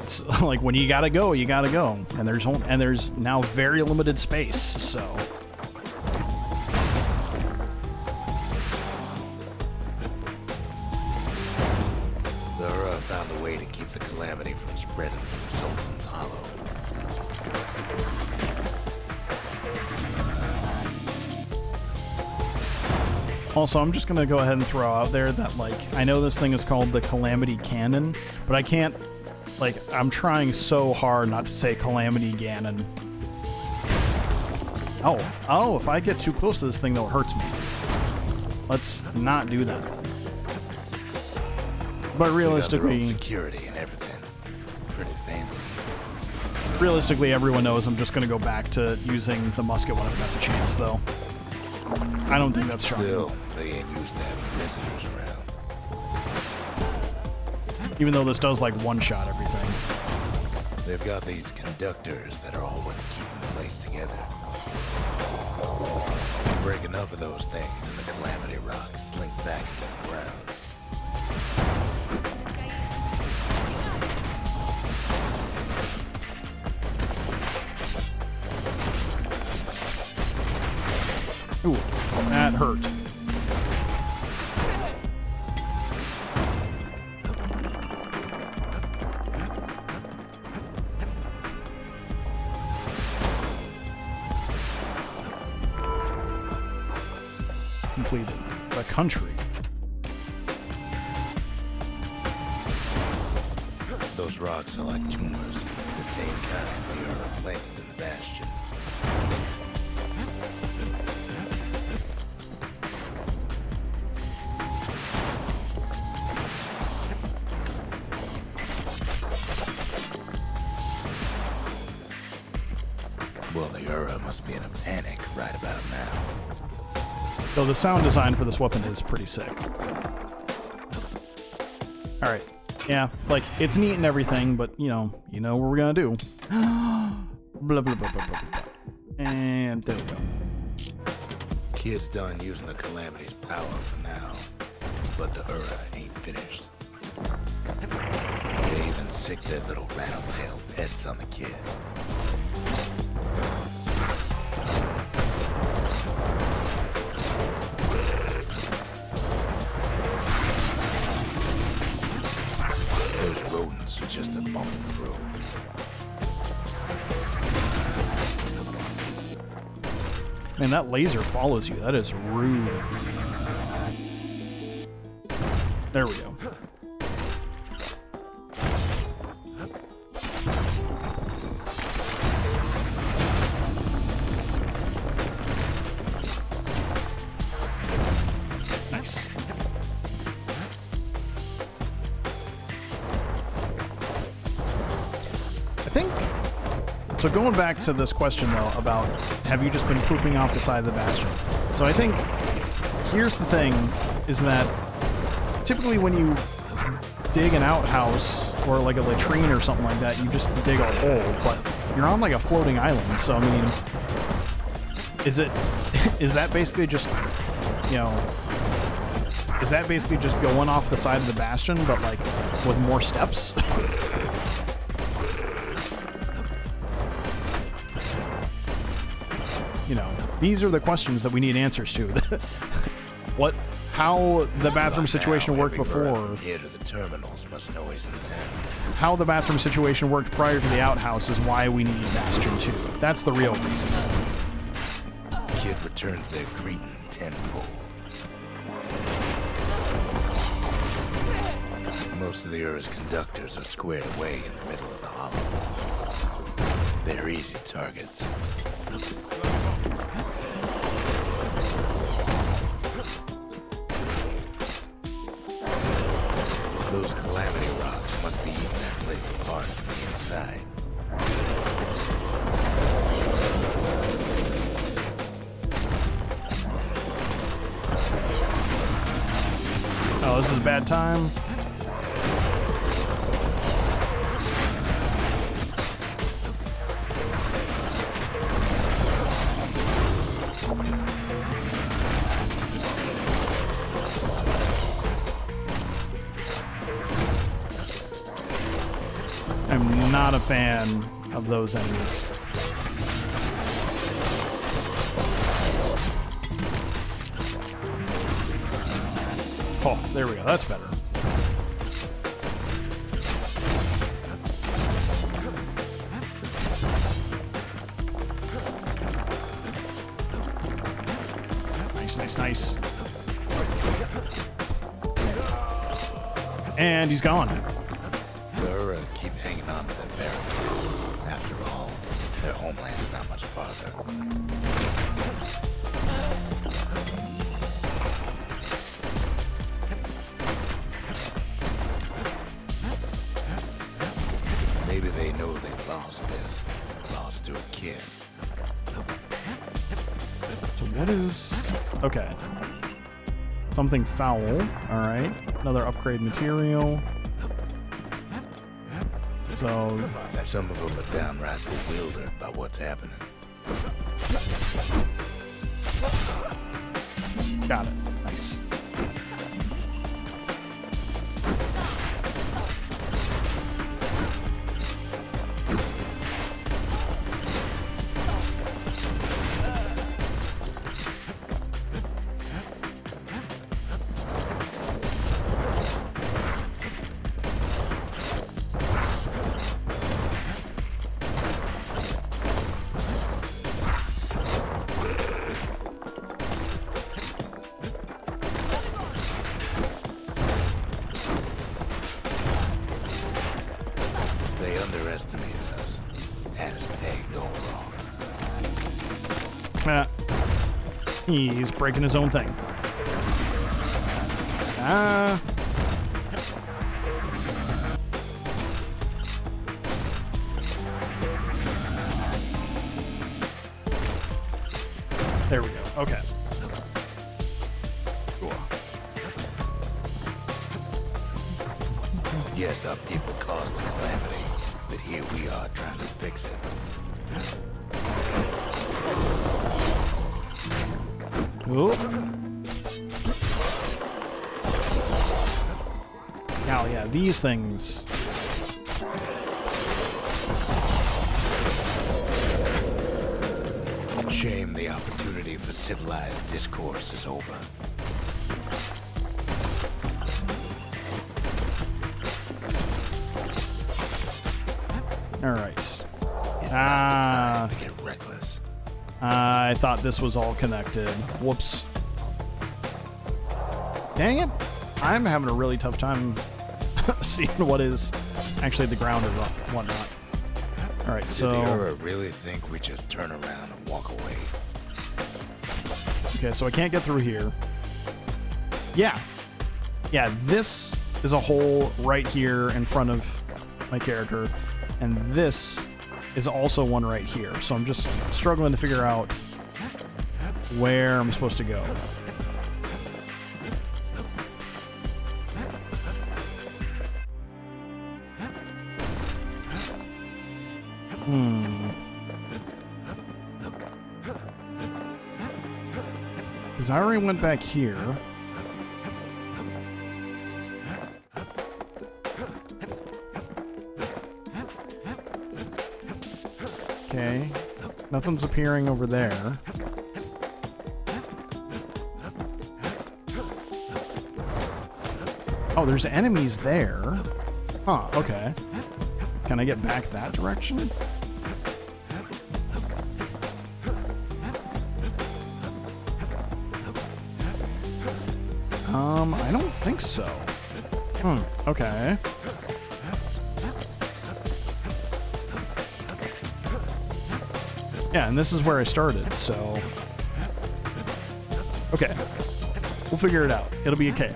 it's like when you gotta go, you gotta go. And there's now very limited space, so. The Ura found a way to keep the calamity from spreading through Sultan's Hollow. Also, I'm just gonna go ahead and throw out there that, like, I know this thing is called the Calamity Cannon, but I can't, like, I'm trying so hard not to say Calamity Ganon. Oh, if I get too close to this thing, though, it hurts me. Let's not do that, then. But They got their own realistically, security and everything. Pretty fancy. everyone knows I'm just gonna go back to using the musket when I've got the chance, though. I don't think that's shocking. Still, they ain't used to having visitors around. Even though this does, like, one-shot everything. They've got these conductors that are all what's keeping the place together. Break enough of those things and the calamity rocks slink back into the ground. Ooh, that hurt. Completed. The country. Those rocks are like tumors, the same kind they are planted in the Bastion. Well, the Ura must be in a panic right about now. Though the sound design for this weapon is pretty sick. Alright. Yeah, like, it's neat and everything, but, you know what we're gonna do. Blah, blah, blah, blah, blah, blah. And there we go. Kid's done using the calamity's power for now, but the Ura ain't finished. They even sick their little rattletail pets on the kid. Those rodents are just a bump in the road. Man, that laser follows you. That is rude. There we go. Nice. I think, so going back to this question though about have you just been pooping off the side of the Bastion? So I think here's the thing is that typically when you dig an outhouse or like a latrine or something like that, you just dig a hole, but you're on like a floating island. So I mean, is that basically just, you know, is that basically just going off the side of the Bastion, but like with more steps? You know, these are the questions that we need answers to. How the bathroom situation worked before. Here to the terminals must know he's in town. How the bathroom situation worked prior to the outhouse is why we need Bastion 2. That's the real reason. Kid returns their greeting tenfold. Most of the Ura's conductors are squared away in the middle of the hollow. They're easy targets. Those calamity rocks must be eating that place apart from the inside. Oh, this is a bad time. I'm not a fan of those enemies. Oh, there we go. That's better. Nice, nice, nice. And he's gone. Ura keep hanging on to that barricade. After all, their homeland's not much farther. Maybe they know they've lost this. Lost to a kid. So what is... Okay. Something foul. Alright. Another upgrade material. So... Some of them are downright bewildered by what's happening. Got it. Nice. They underestimated us. Had us pegged all wrong. He's breaking his own thing. There we go. Okay. Cool. Yes, our people caused the calamity, but here we are trying to fix it. Ooh. Now, yeah, these things. Shame the opportunity for civilized discourse is over. All right. It's not the time to get reckless. I thought this was all connected. Whoops. Dang it. I'm having a really tough time seeing what is actually the ground or whatnot. All right, so... Did the Ura really think we just turn around and walk away? Okay, so I can't get through here. Yeah. Yeah, this is a hole right here in front of my character, and this is also one right here. So I'm just struggling to figure out where I'm supposed to go. Because I already went back here. Okay. Nothing's appearing over there. Oh, there's enemies there. Huh, okay. Can I get back that direction? I don't think so. Okay. Yeah, and this is where I started, so... Okay. We'll figure it out. It'll be okay.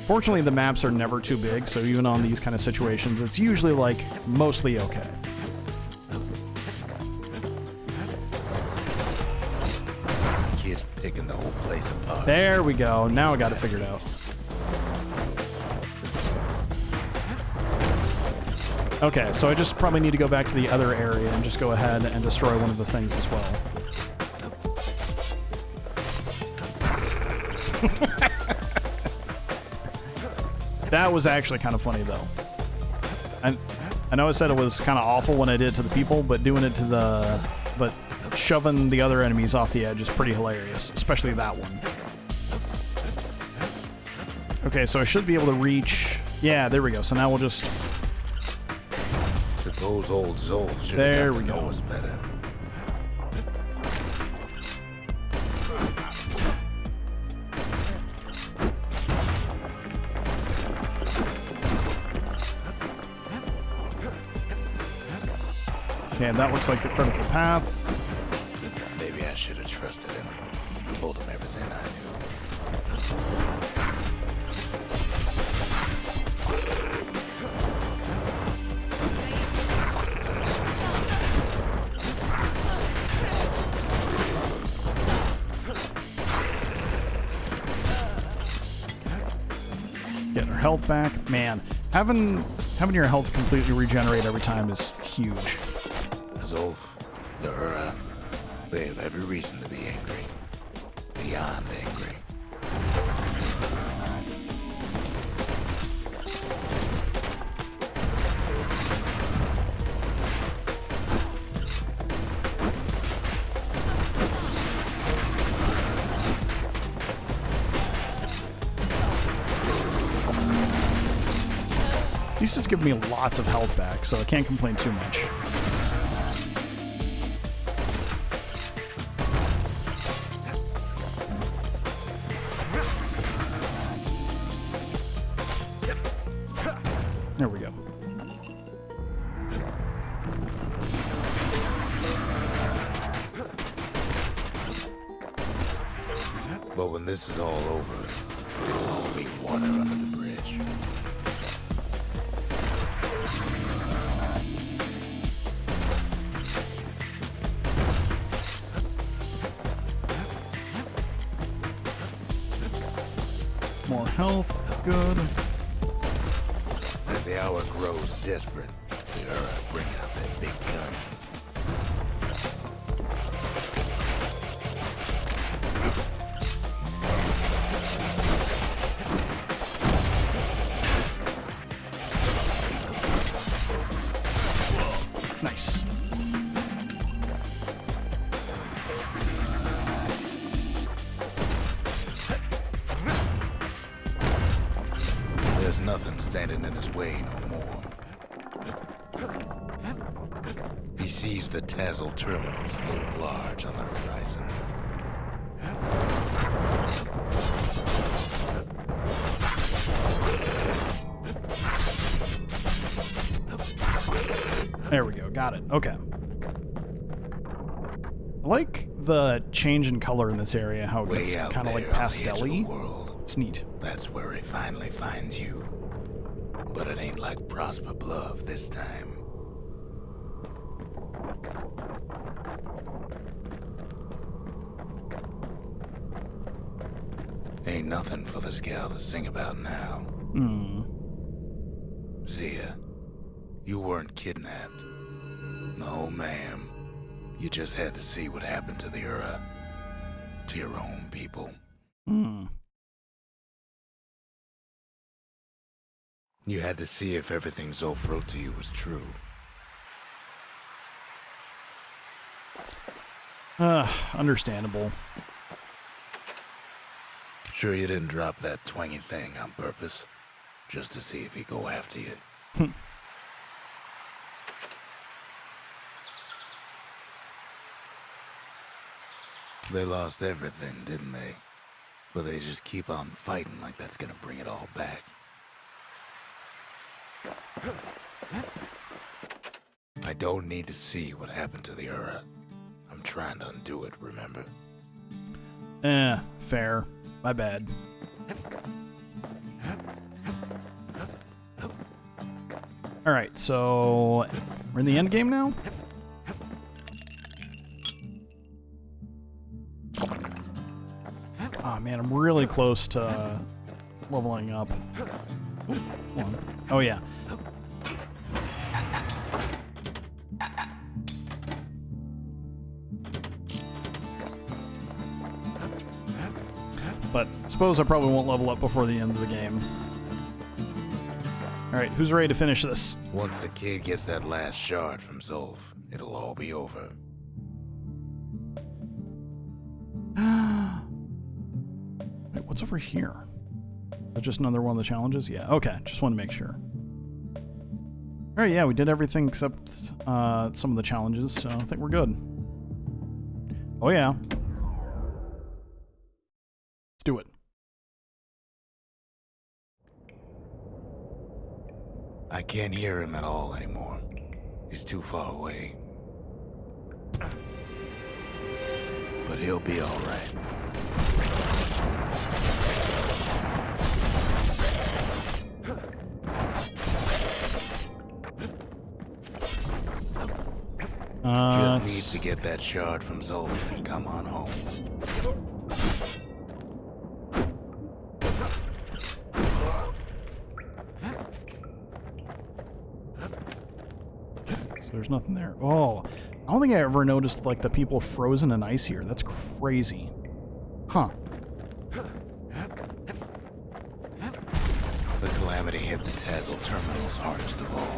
Fortunately, the maps are never too big, so even on these kind of situations, it's usually, like, mostly okay. Kids picking the whole place apart. There we go. Now I got it figured out. Okay, so I just probably need to go back to the other area and just go ahead and destroy one of the things as well. That was actually kind of funny, though. I know I said it was kind of awful when I did it to the people, but doing it to the... But shoving the other enemies off the edge is pretty hilarious, especially that one. Okay, so I should be able to reach... Yeah, there we go. So now we'll just... Suppose old Zolf should There have we to know go. us better. Okay, that looks like the critical path. Maybe I should have trusted him. Told him everything I knew. Getting our health back. Man, having your health completely regenerate every time is huge. Zolf, the Ura, they have every reason to be angry. Beyond angry. At least it's giving me lots of health back, so I can't complain too much. There we go. But when this is all over, it'll all be water under the bridge. More health, good. As the hour grows desperate, the Ura bring out their big guns. Nice. There's nothing standing in his way no more. He sees the Tazzle terminals loom large on the horizon. There we go. Got it. Okay. I like the change in color in this area, how it gets Way out kind of like there on the edge of the pastel-y. world, It's neat. that's where it finally finds you. But it ain't like Prosper Bluff this time. Ain't nothing for this gal to sing about now. Hmm. Zia, you weren't kidnapped. No, ma'am. You just had to see what happened to the Ura. To your own people. Hmm. You had to see if everything Zolf wrote to you was true. Understandable. Sure you didn't drop that twangy thing on purpose? Just to see if he'd go after you? They lost everything, didn't they? But they just keep on fighting like that's gonna bring it all back. I don't need to see what happened to the Ura. I'm trying to undo it, remember? Fair. My bad. Alright, so we're in the end game now? Oh man, I'm really close to leveling up. Ooh, hold on. Oh yeah. But I suppose I probably won't level up before the end of the game. Alright, who's ready to finish this? Once the kid gets that last shard from Zolf, it'll all be over. Wait, what's over here? Is that just another one of the challenges? Yeah, okay, just want to make sure. Alright, yeah, we did everything except some of the challenges, so I think we're good. Oh yeah. Let's do it. I can't hear him at all anymore. He's too far away. But he'll be all right. Just needs to get that shard from Zolf and come on home. There's nothing there. Oh, I don't think I ever noticed like the people frozen in ice here. That's crazy. Huh. The Calamity hit the Tazzle terminals hardest of all.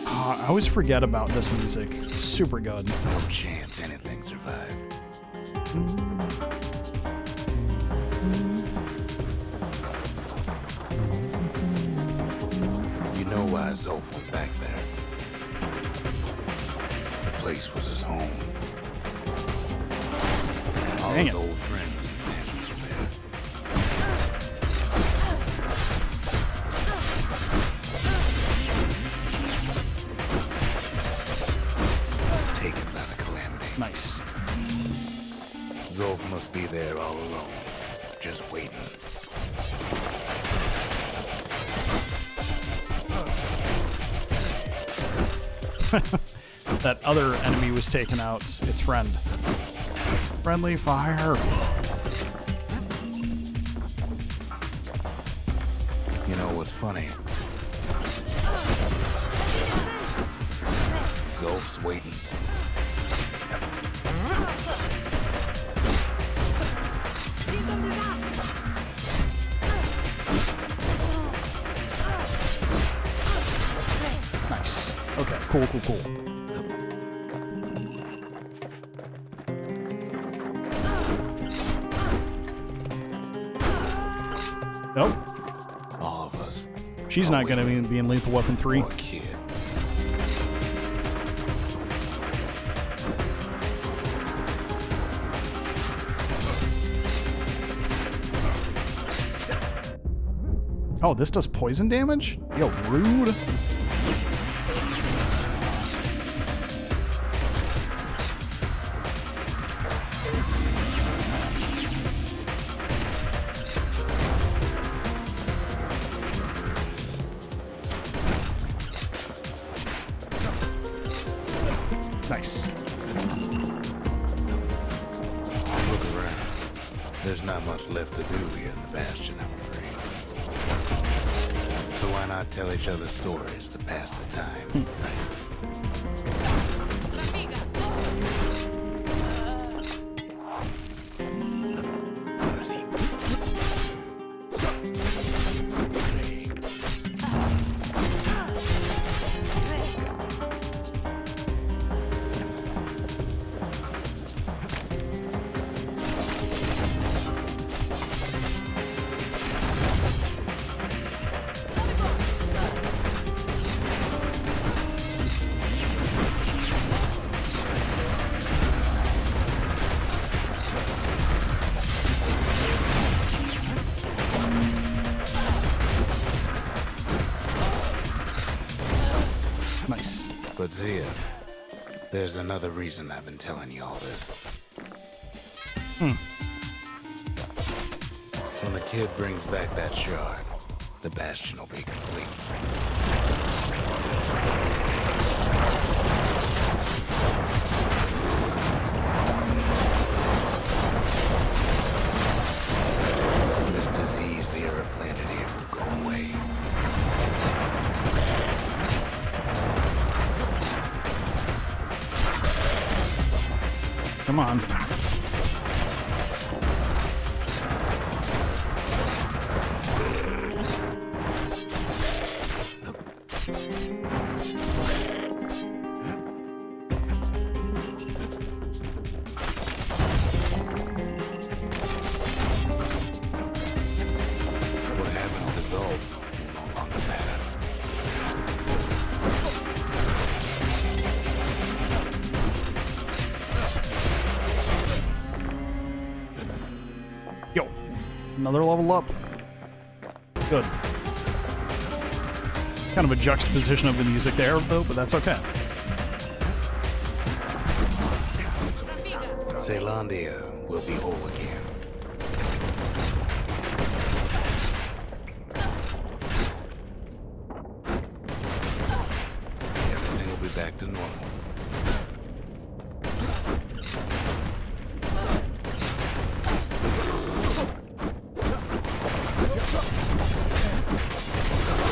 I always forget about this music. It's super good. No chance anything survived. You know why Zolf went back there. The place was his home. All Dang his it. old friends and family were there. Taken by the Calamity. Nice. Zolf must be there all alone, just waiting. That other enemy was taking out its friend. Friendly fire. You know what's funny? Zolf's waiting. Nice. Okay, cool, cool, cool. Nope. All of us. She's not going to be in Lethal Weapon 3. Poor kid. Oh, this does poison damage? Yo, rude. Nice. Look around. There's not much left to do here in the Bastion, I'm afraid. So why not tell each other stories to pass the time? Nice. But Zia, there's another reason I've been telling you all this. When the kid brings back that shard, the Bastion will be complete. This disease the Earth planted here will go away. Come on. What happens dissolve will no longer matter. Yo, another level up. Good. Kind of a juxtaposition of the music there, though, but that's okay. Zealandia will be whole again. Everything will be back to normal.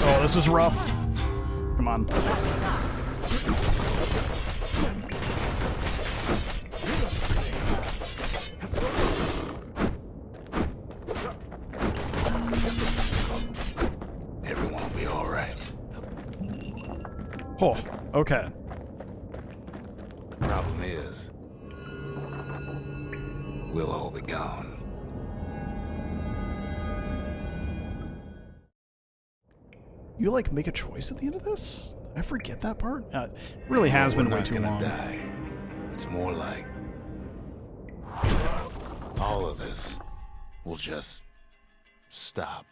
Oh, this is rough. Come on. Everyone will be all right. Oh, okay. Problem is, we'll all be gone. You, like, make a choice at the end of this? I forget that part. Really has been We're way not too gonna long. die. It's more like all of this will just stop.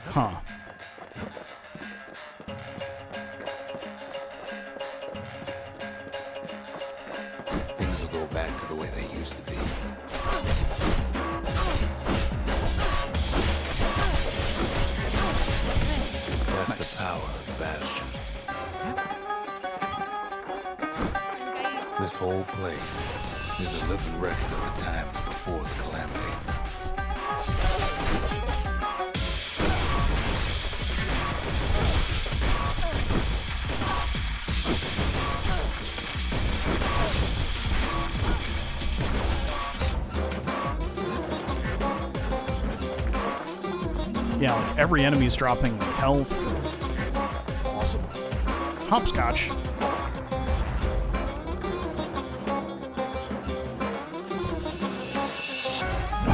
Huh. Things will go back to the way they used to be. That's Nice. the power of the Bastion. This whole place is a living record of the times before the calamity. Yeah, like every enemy's dropping health. Awesome. Hopscotch.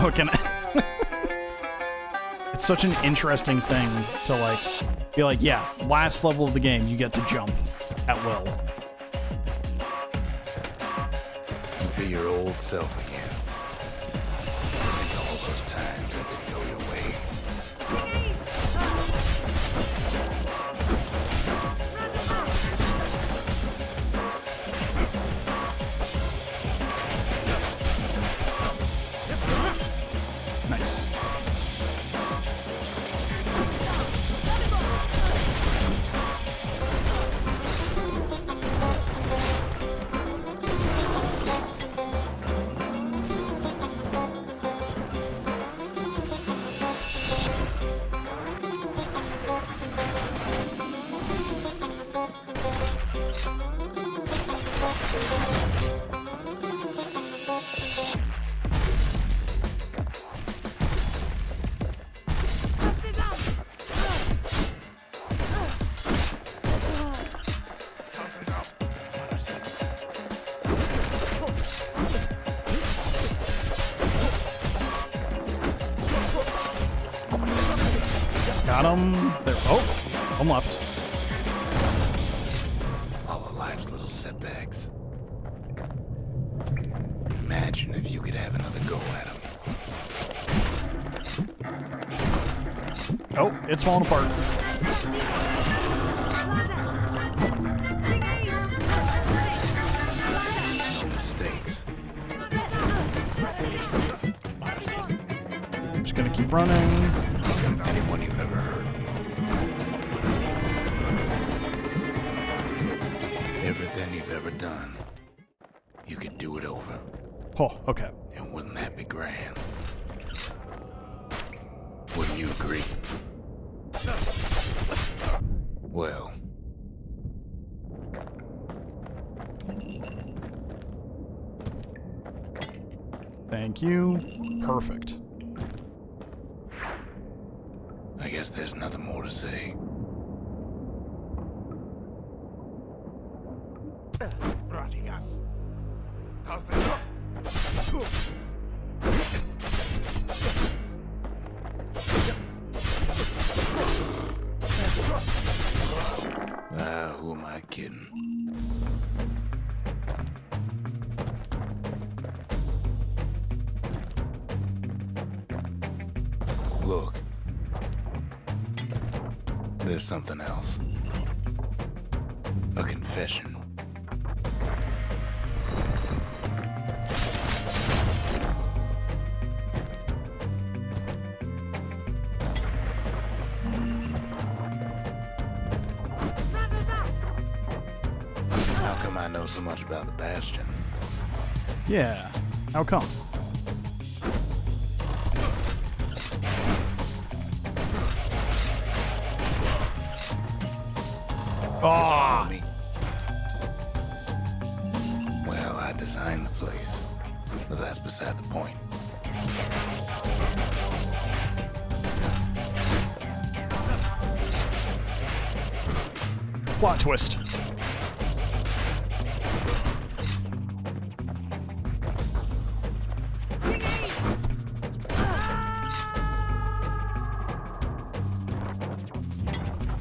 Oh, can I? It's such an interesting thing to, like, be like, yeah, last level of the game, you get to jump at will. Be your old self again. I think all those times that didn't go your way. Nice. Got him. There. Oh, I'm left. All of life's little setbacks. Imagine if you could have another go at them. Oh, it's falling apart. No mistakes. I'm just gonna keep running. Anyone you've ever heard. Everything you've ever done, you could do it over. Oh, okay. And wouldn't that be grand? Wouldn't you agree? Well, Thank you. Perfect. I guess there's nothing more to say. Who am I kidding? Look. There's something else. A confession. How come I know so much about the Bastion? Yeah. How come? Follow me? Well, I designed the place, but that's beside the point. Plot twist.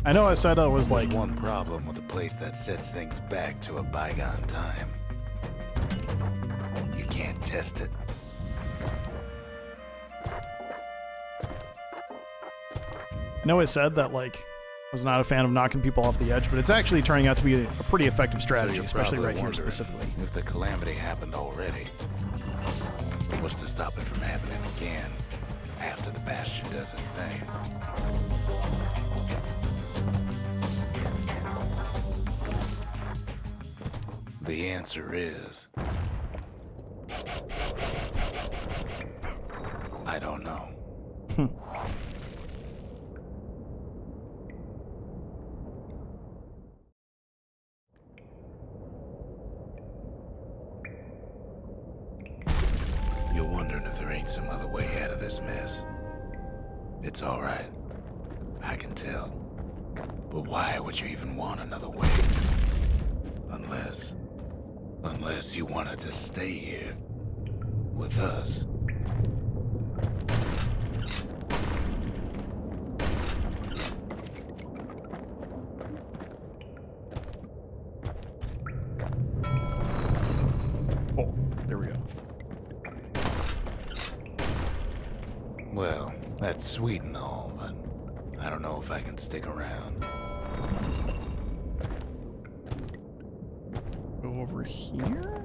I know I said I was There's like... one problem with a place that sets things back to a bygone time. You can't test it. I know I said that, like, I was not a fan of knocking people off the edge, but it's actually turning out to be a pretty effective strategy, So you're especially probably right here wondering specifically. if the calamity happened already. What's to stop it from happening again after the Bastion does its thing? The answer is... I don't know. You're wondering if there ain't some other way out of this mess. It's all right. I can tell. But why would you even want another way? Unless you wanted to stay here with us. Oh, there we go. Well, that's sweet and all, but I don't know if I can stick around. Go over here?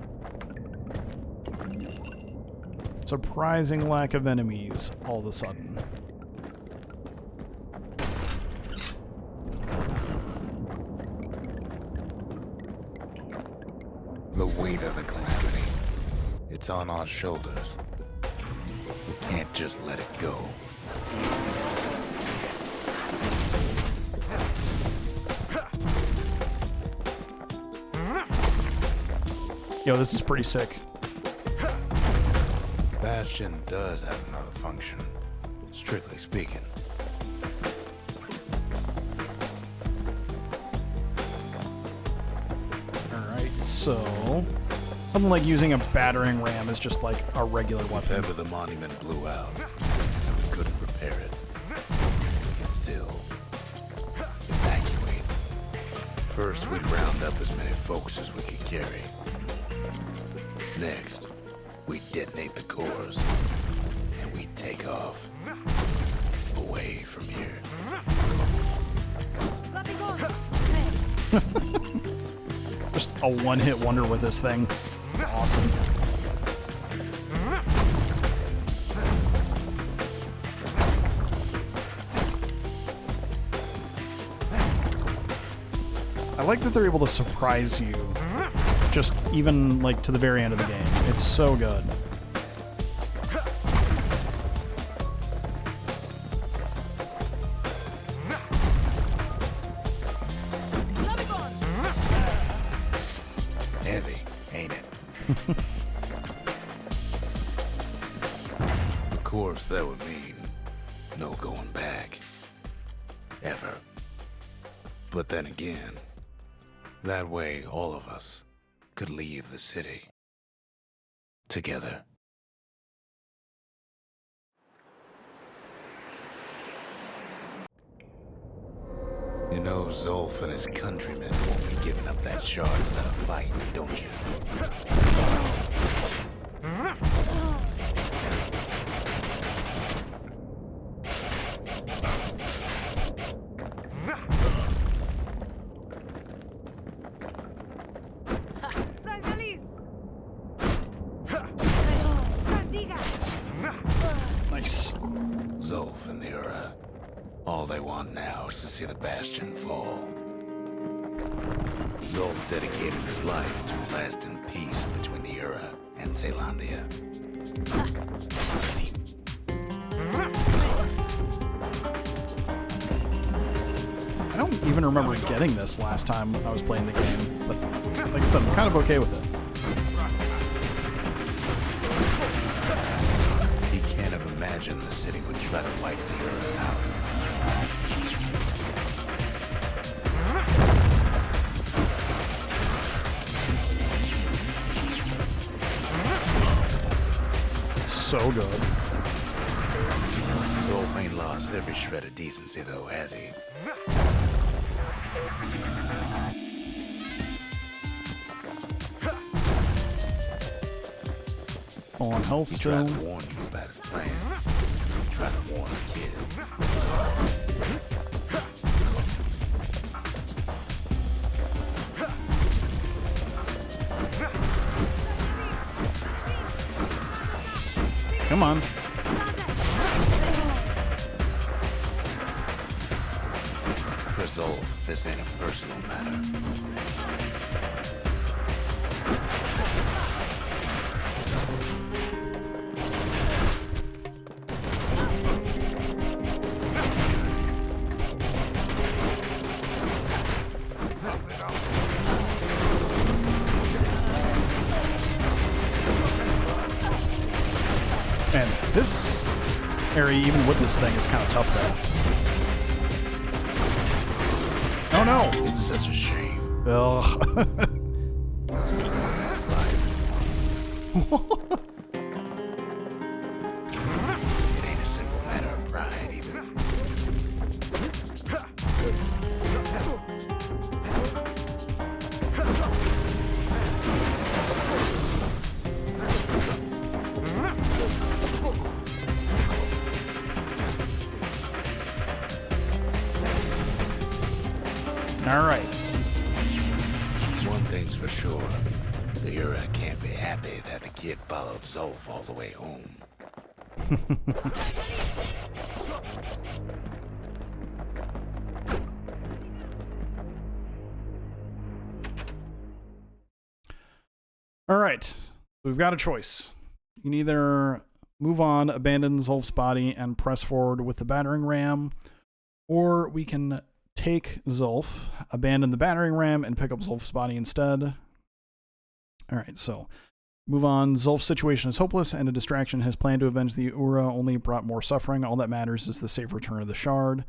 Surprising lack of enemies all of a sudden. The weight of the calamity. It's on our shoulders. We can't just let it go. Yo, this is pretty sick. Bastion does have another function, strictly speaking. Alright, so... Something like using a battering ram is just like a regular If weapon. ever the monument blew out and we couldn't repair it, we could still evacuate. First, we'd round up as many folks as we could carry. Next, we'd detonate the cores, and we'd take off away from here. Just a one-hit wonder with this thing. Awesome. I like that they're able to surprise you just even like to the very end of the game. It's so good. Heavy, ain't it? Of course, that would mean no going back. Ever. But then again, that way all of us could leave the city. Together. You know Zolf and his countrymen won't be giving up that shard without a fight, don't you? Nice. Zolf and the Ura. All they want now is to see the Bastion fall. Zolf dedicated his life to a lasting peace between the Ura and Caelondia. See, I don't even remember getting this last time I was playing the game, but like I said, I'm kind of okay with it. he can't have imagined the city would try to wipe the Ura out. So good. Zolf ain't lost every shred of decency though, has he? On health He still. tried to warn you about his plans. He tried to warn a kid. Come on. For Zolf, this ain't a personal matter. And this area, even with this thing, is kind of tough though. Oh no! It's such a shame. Ugh. That's life. It ain't a simple matter of pride either. All right. One thing's for sure. The Ura can't be happy that the kid followed Zolf all the way home. All right. We've got a choice. You can either move on, abandon Zolf's body, and press forward with the battering ram, or we can take Zolf, abandon the battering ram, and pick up Zolf's body instead. All right, so move on. Zolf's situation is hopeless, and a distraction. His plan to avenge the Ura only brought more suffering. All that matters is the safe return of the shard.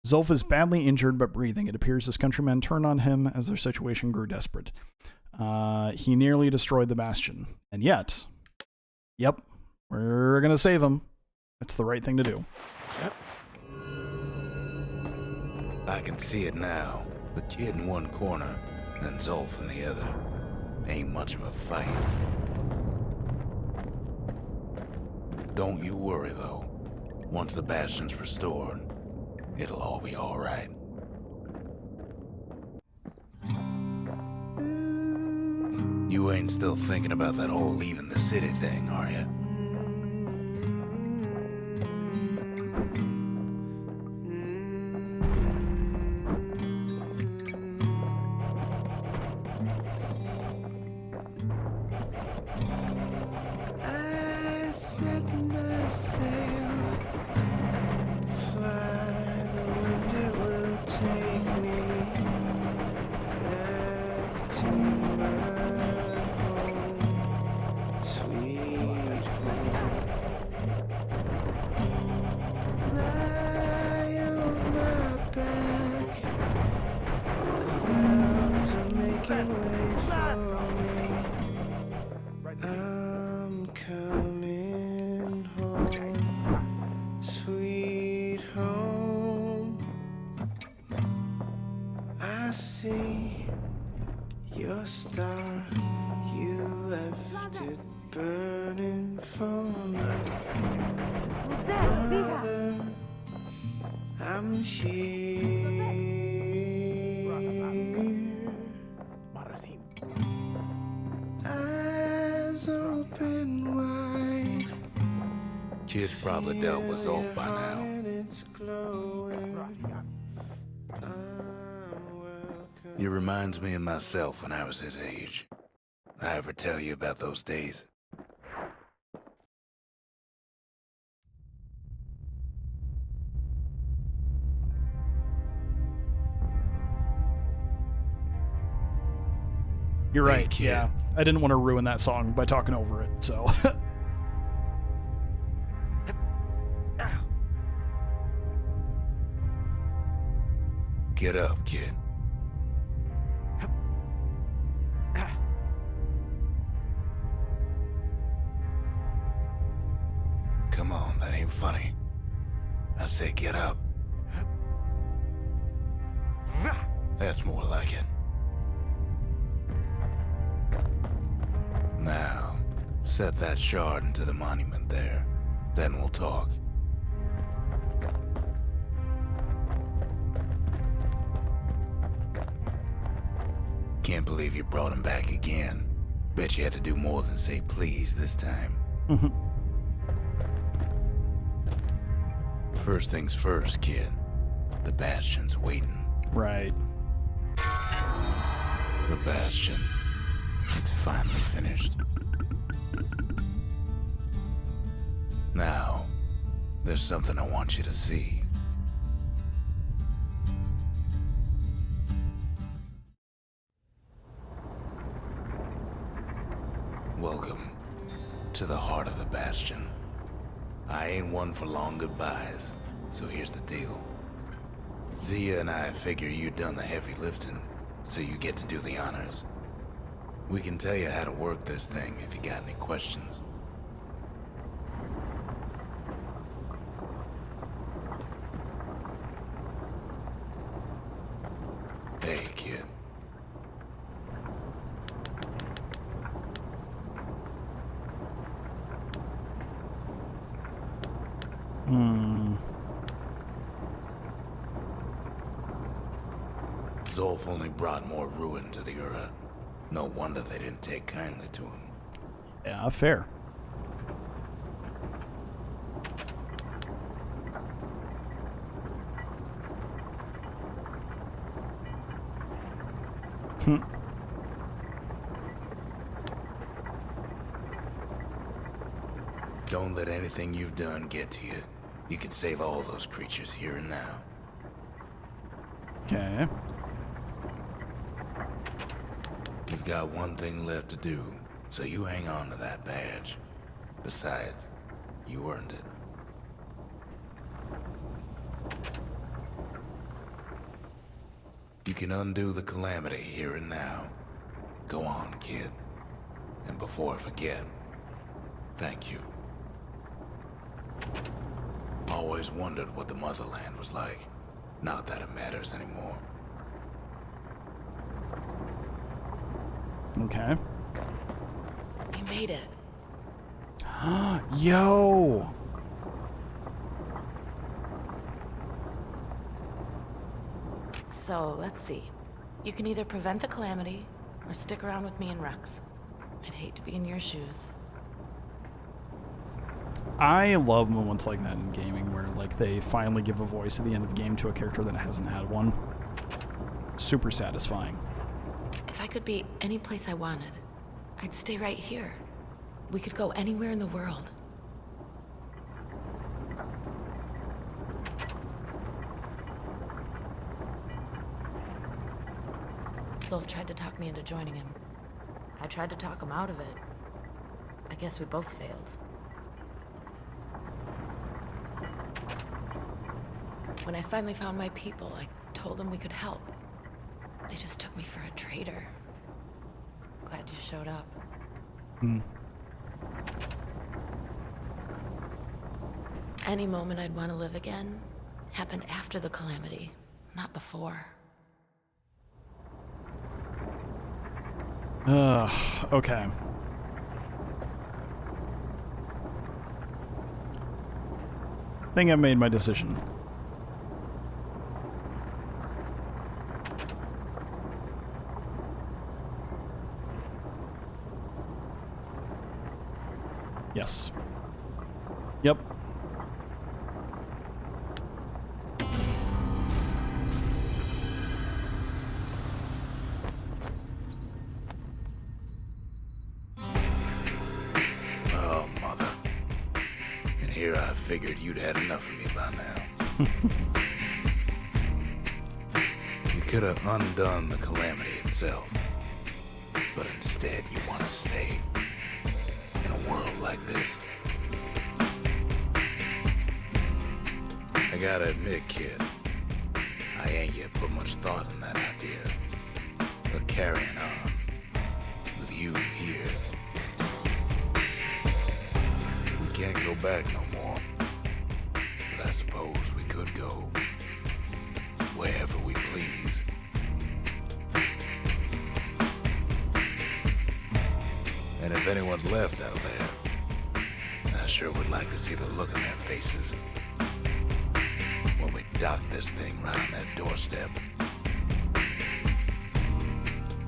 Zolf is badly injured but breathing. It appears his countrymen turned on him as their situation grew desperate. He nearly destroyed the Bastion. And yet, yep, we're going to save him. It's the right thing to do. Yep. I can see it now. The kid in one corner, and Zolf in the other. Ain't much of a fight. Don't you worry, though. Once the Bastion's restored, it'll all be alright. You ain't still thinking about that whole leaving the city thing, are you? I set my sail, fly, the wind it will take me back to my home, sweet home. Lie on my back, clouds are making way for me. I'm coming home, sweet home. I see your star, you left it burning for me. Mother, I'm here. Eyes open wide. Kid's probably dealt with Zolf by now. And it's glowing. I'm welcome. It reminds me of myself when I was his age. I ever tell you about those days? You're Hey, right. kid. Yeah. I didn't want to ruin that song by talking over it, so. Get up, kid. Come on, that ain't funny. I say get up. That's more like it. Now, set that shard into the monument there. Then we'll talk. Can't believe you brought him back again. Bet you had to do more than say please this time. First things first, kid. The Bastion's waiting. Right. The Bastion. It's finally finished. Now, there's something I want you to see. Welcome to the heart of the Bastion. I ain't one for long goodbyes, so here's the deal. Zia and I figure you done the heavy lifting, so you get to do the honors. We can tell you how to work this thing if you got any questions. Hey, kid. Zolf only brought more ruin to the Ura. No wonder they didn't take kindly to him. Yeah, fair. Don't let anything you've done get to you. You can save all those creatures here and now. Okay. You've got one thing left to do, so you hang on to that badge. Besides, you earned it. You can undo the calamity here and now. Go on, kid. And before I forget, thank you. Always wondered what the motherland was like. Not that it matters anymore. Okay. You made it. Yo! So, let's see. You can either prevent the calamity, or stick around with me and Rex. I'd hate to be in your shoes. I love moments like that in gaming where like they finally give a voice at the end of the game to a character that hasn't had one. Super satisfying. If I could be any place I wanted, I'd stay right here. We could go anywhere in the world. Zolf tried to talk me into joining him. I tried to talk him out of it. I guess we both failed. When I finally found my people, I told them we could help. They just took me for a traitor. Glad you showed up. Any moment I'd want to live again happened after the calamity, not before. Okay. I think I've made my decision. Yes. Yep. Oh, mother. And here I figured you'd had enough of me by now. You could have undone the calamity itself. But instead you want to stay. In a world like this. I gotta admit, kid, I ain't yet put much thought in that idea. But carrying on with you here, we can't go back no more. But I suppose we could go wherever we please. And if anyone's left out there, I sure would like to see the look on their faces when we dock this thing right on that doorstep.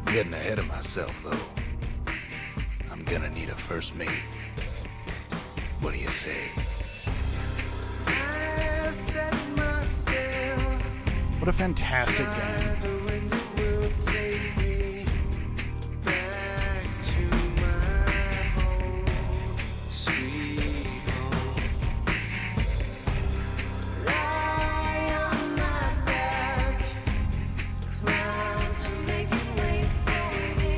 Getting ahead of myself, though. I'm gonna need a first mate. What do you say? I set myself What a fantastic game. the wind it will take me back to my home, sweet home. Lie on my back, cloud to make it wait for me.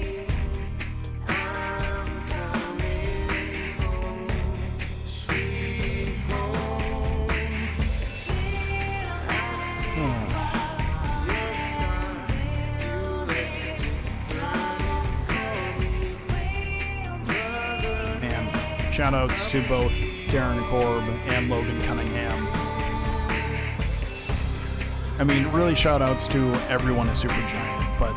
I'm coming home, sweet home. I see your star, you left it for me, brother. Man, shout outs to both Darren Korb and Logan Cunningham. I mean, really shout outs to everyone at Supergiant, but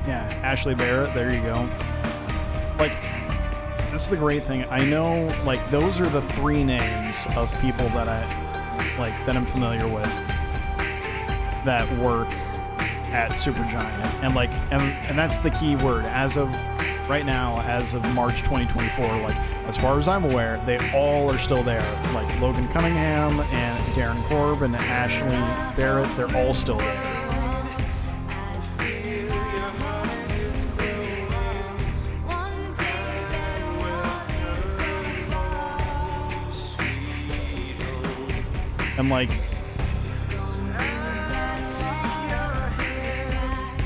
yeah, Ashley Barrett, there you go. Like, that's the great thing. I know, like, those are the three names of people that like that I'm familiar with that work at Supergiant, and like and that's the key word as of right now, as of March 2024. Like as far as I'm aware, they all are still there. Like Logan Cunningham and Darren Korb and Ashley Barrett, they're all still there.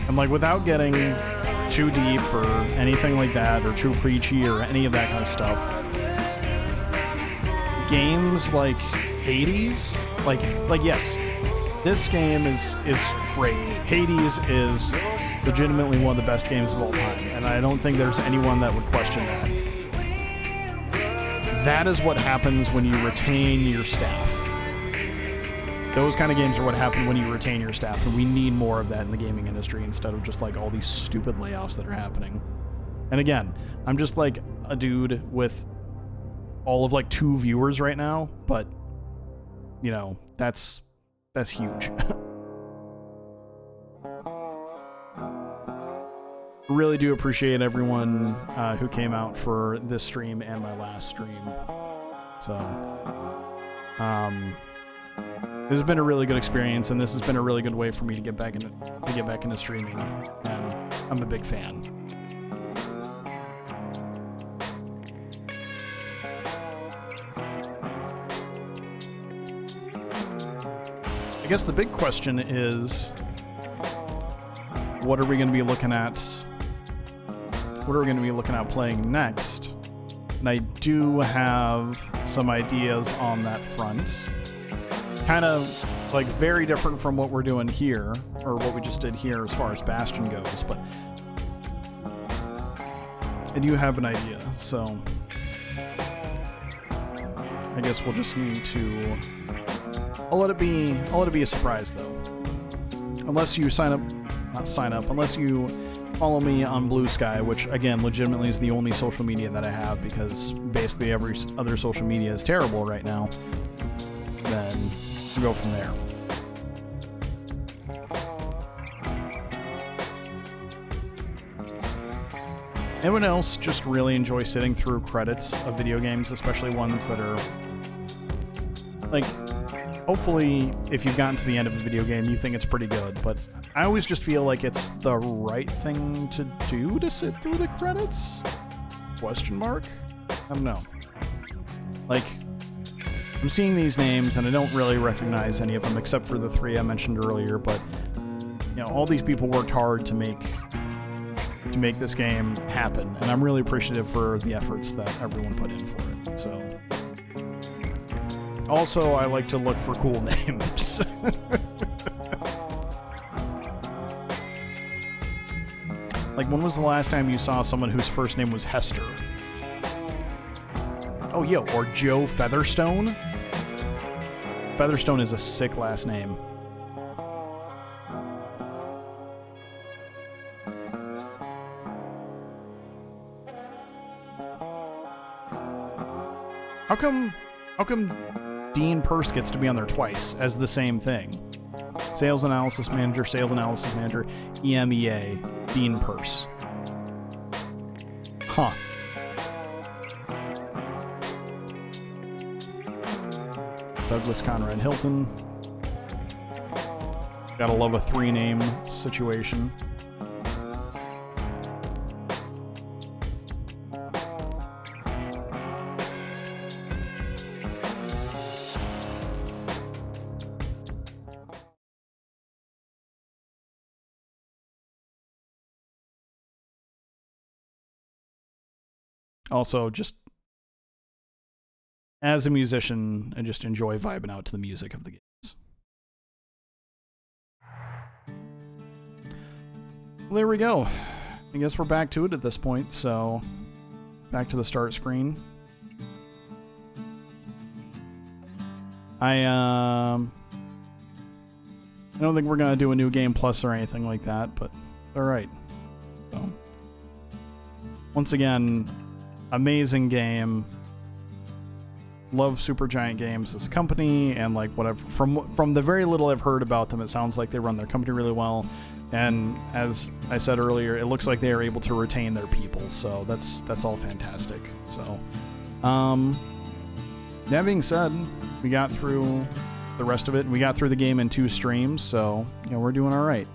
And like without getting too deep or anything like that, or too preachy or any of that kind of stuff, games like Hades, like yes, this game is great. Hades is legitimately one of the best games of all time, and I don't think there's anyone that would question that. That is what happens when you retain your staff. Those kind of games are what happen when you retain your staff, and we need more of that in the gaming industry instead of just like all these stupid layoffs that are happening. And again, I'm just like a dude with all of like 2 viewers right now, but you know, that's huge. Really do appreciate everyone who came out for this stream and my last stream. So, this has been a really good experience, and this has been a really good way for me to get back into streaming, and I'm a big fan. I guess the big question is, what are we going to be looking at? What are we going to be looking at playing next? And I do have some ideas on that front. Kind of like very different from what we're doing here, or what we just did here as far as Bastion goes, but I do have an idea, so I guess we'll just need to, I'll let it be a surprise though. Unless you unless you follow me on Blue Sky, which again legitimately is the only social media that I have, because basically every other social media is terrible right now, then go from there. Anyone else just really enjoy sitting through credits of video games, especially ones that are like, hopefully if you've gotten to the end of a video game you think it's pretty good, but I always just feel like it's the right thing to do to sit through the credits? Question mark? I don't know. Like, I'm seeing these names and I don't really recognize any of them except for the 3 I mentioned earlier, but you know, all these people worked hard to make this game happen, and I'm really appreciative for the efforts that everyone put in for it. So also I like to look for cool names. Like, when was the last time you saw someone whose first name was Hester? Oh, yo, or Joe Featherstone? Featherstone is a sick last name. How come Dean Purse gets to be on there twice as the same thing? Sales Analysis Manager, EMEA, Dean Purse. Huh. Douglas Conrad Hilton. Gotta love a 3-name situation. Also, just as a musician, I just enjoy vibing out to the music of the games. Well, there we go. I guess we're back to it at this point, so back to the start screen. I don't think we're gonna do a new game plus or anything like that, but alright. So, once again, amazing game. love Supergiant Games as a company, and like whatever from the very little I've heard about them, it sounds like they run their company really well. And as I said earlier, it looks like they are able to retain their people, so that's all fantastic. So, that being said, we got through the rest of it, and we got through the game in 2 streams, so we're doing all right.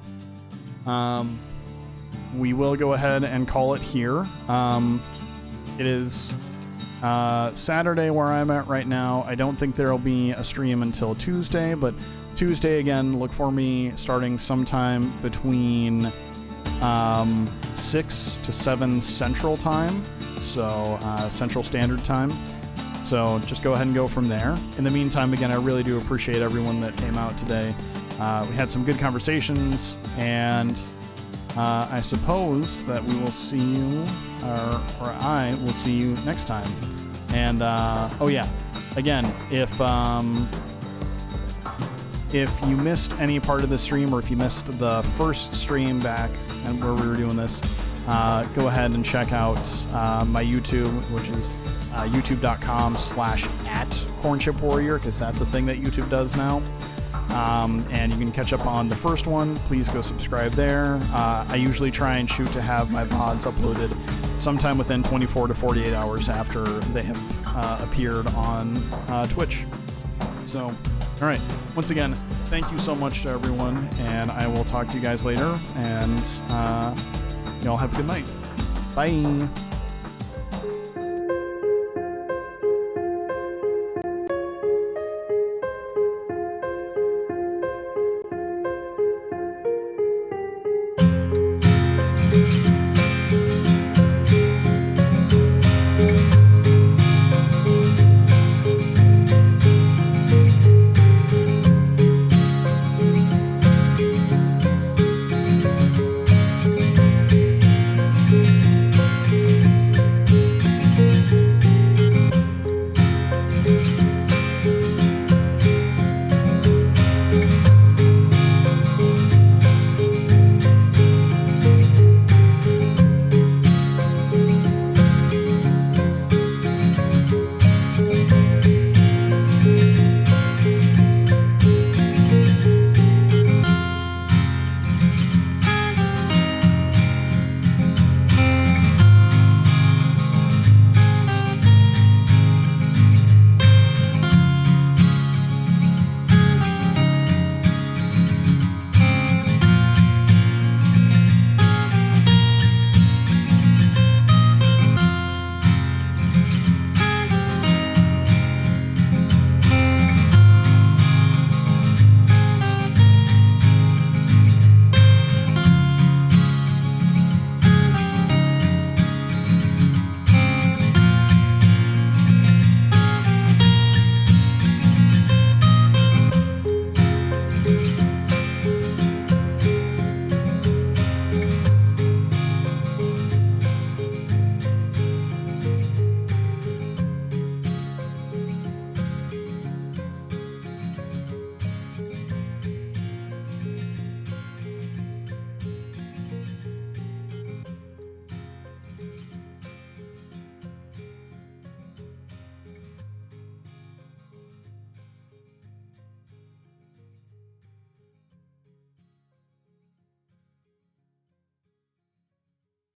We will go ahead and call it here. It is Saturday where I'm at right now. I don't think there'll be a stream until Tuesday, but Tuesday again, look for me starting sometime between 6 to 7 Central Time, so Central Standard Time. So just go ahead and go from there. In the meantime, again, I really do appreciate everyone that came out today. We had some good conversations, and I suppose that we will see you, or I will see you next time. And oh yeah, again, if you missed any part of the stream, or if you missed the first stream back and where we were doing this, go ahead and check out my YouTube, which is youtube.com/@cornchipwarrior, because that's a thing that YouTube does now. And you can catch up on the first one. Please go subscribe there. I usually try and shoot to have my VODs uploaded sometime within 24 to 48 hours after they have appeared on Twitch. So, all right. Once again, thank you so much to everyone, and I will talk to you guys later, and y'all have a good night. Bye.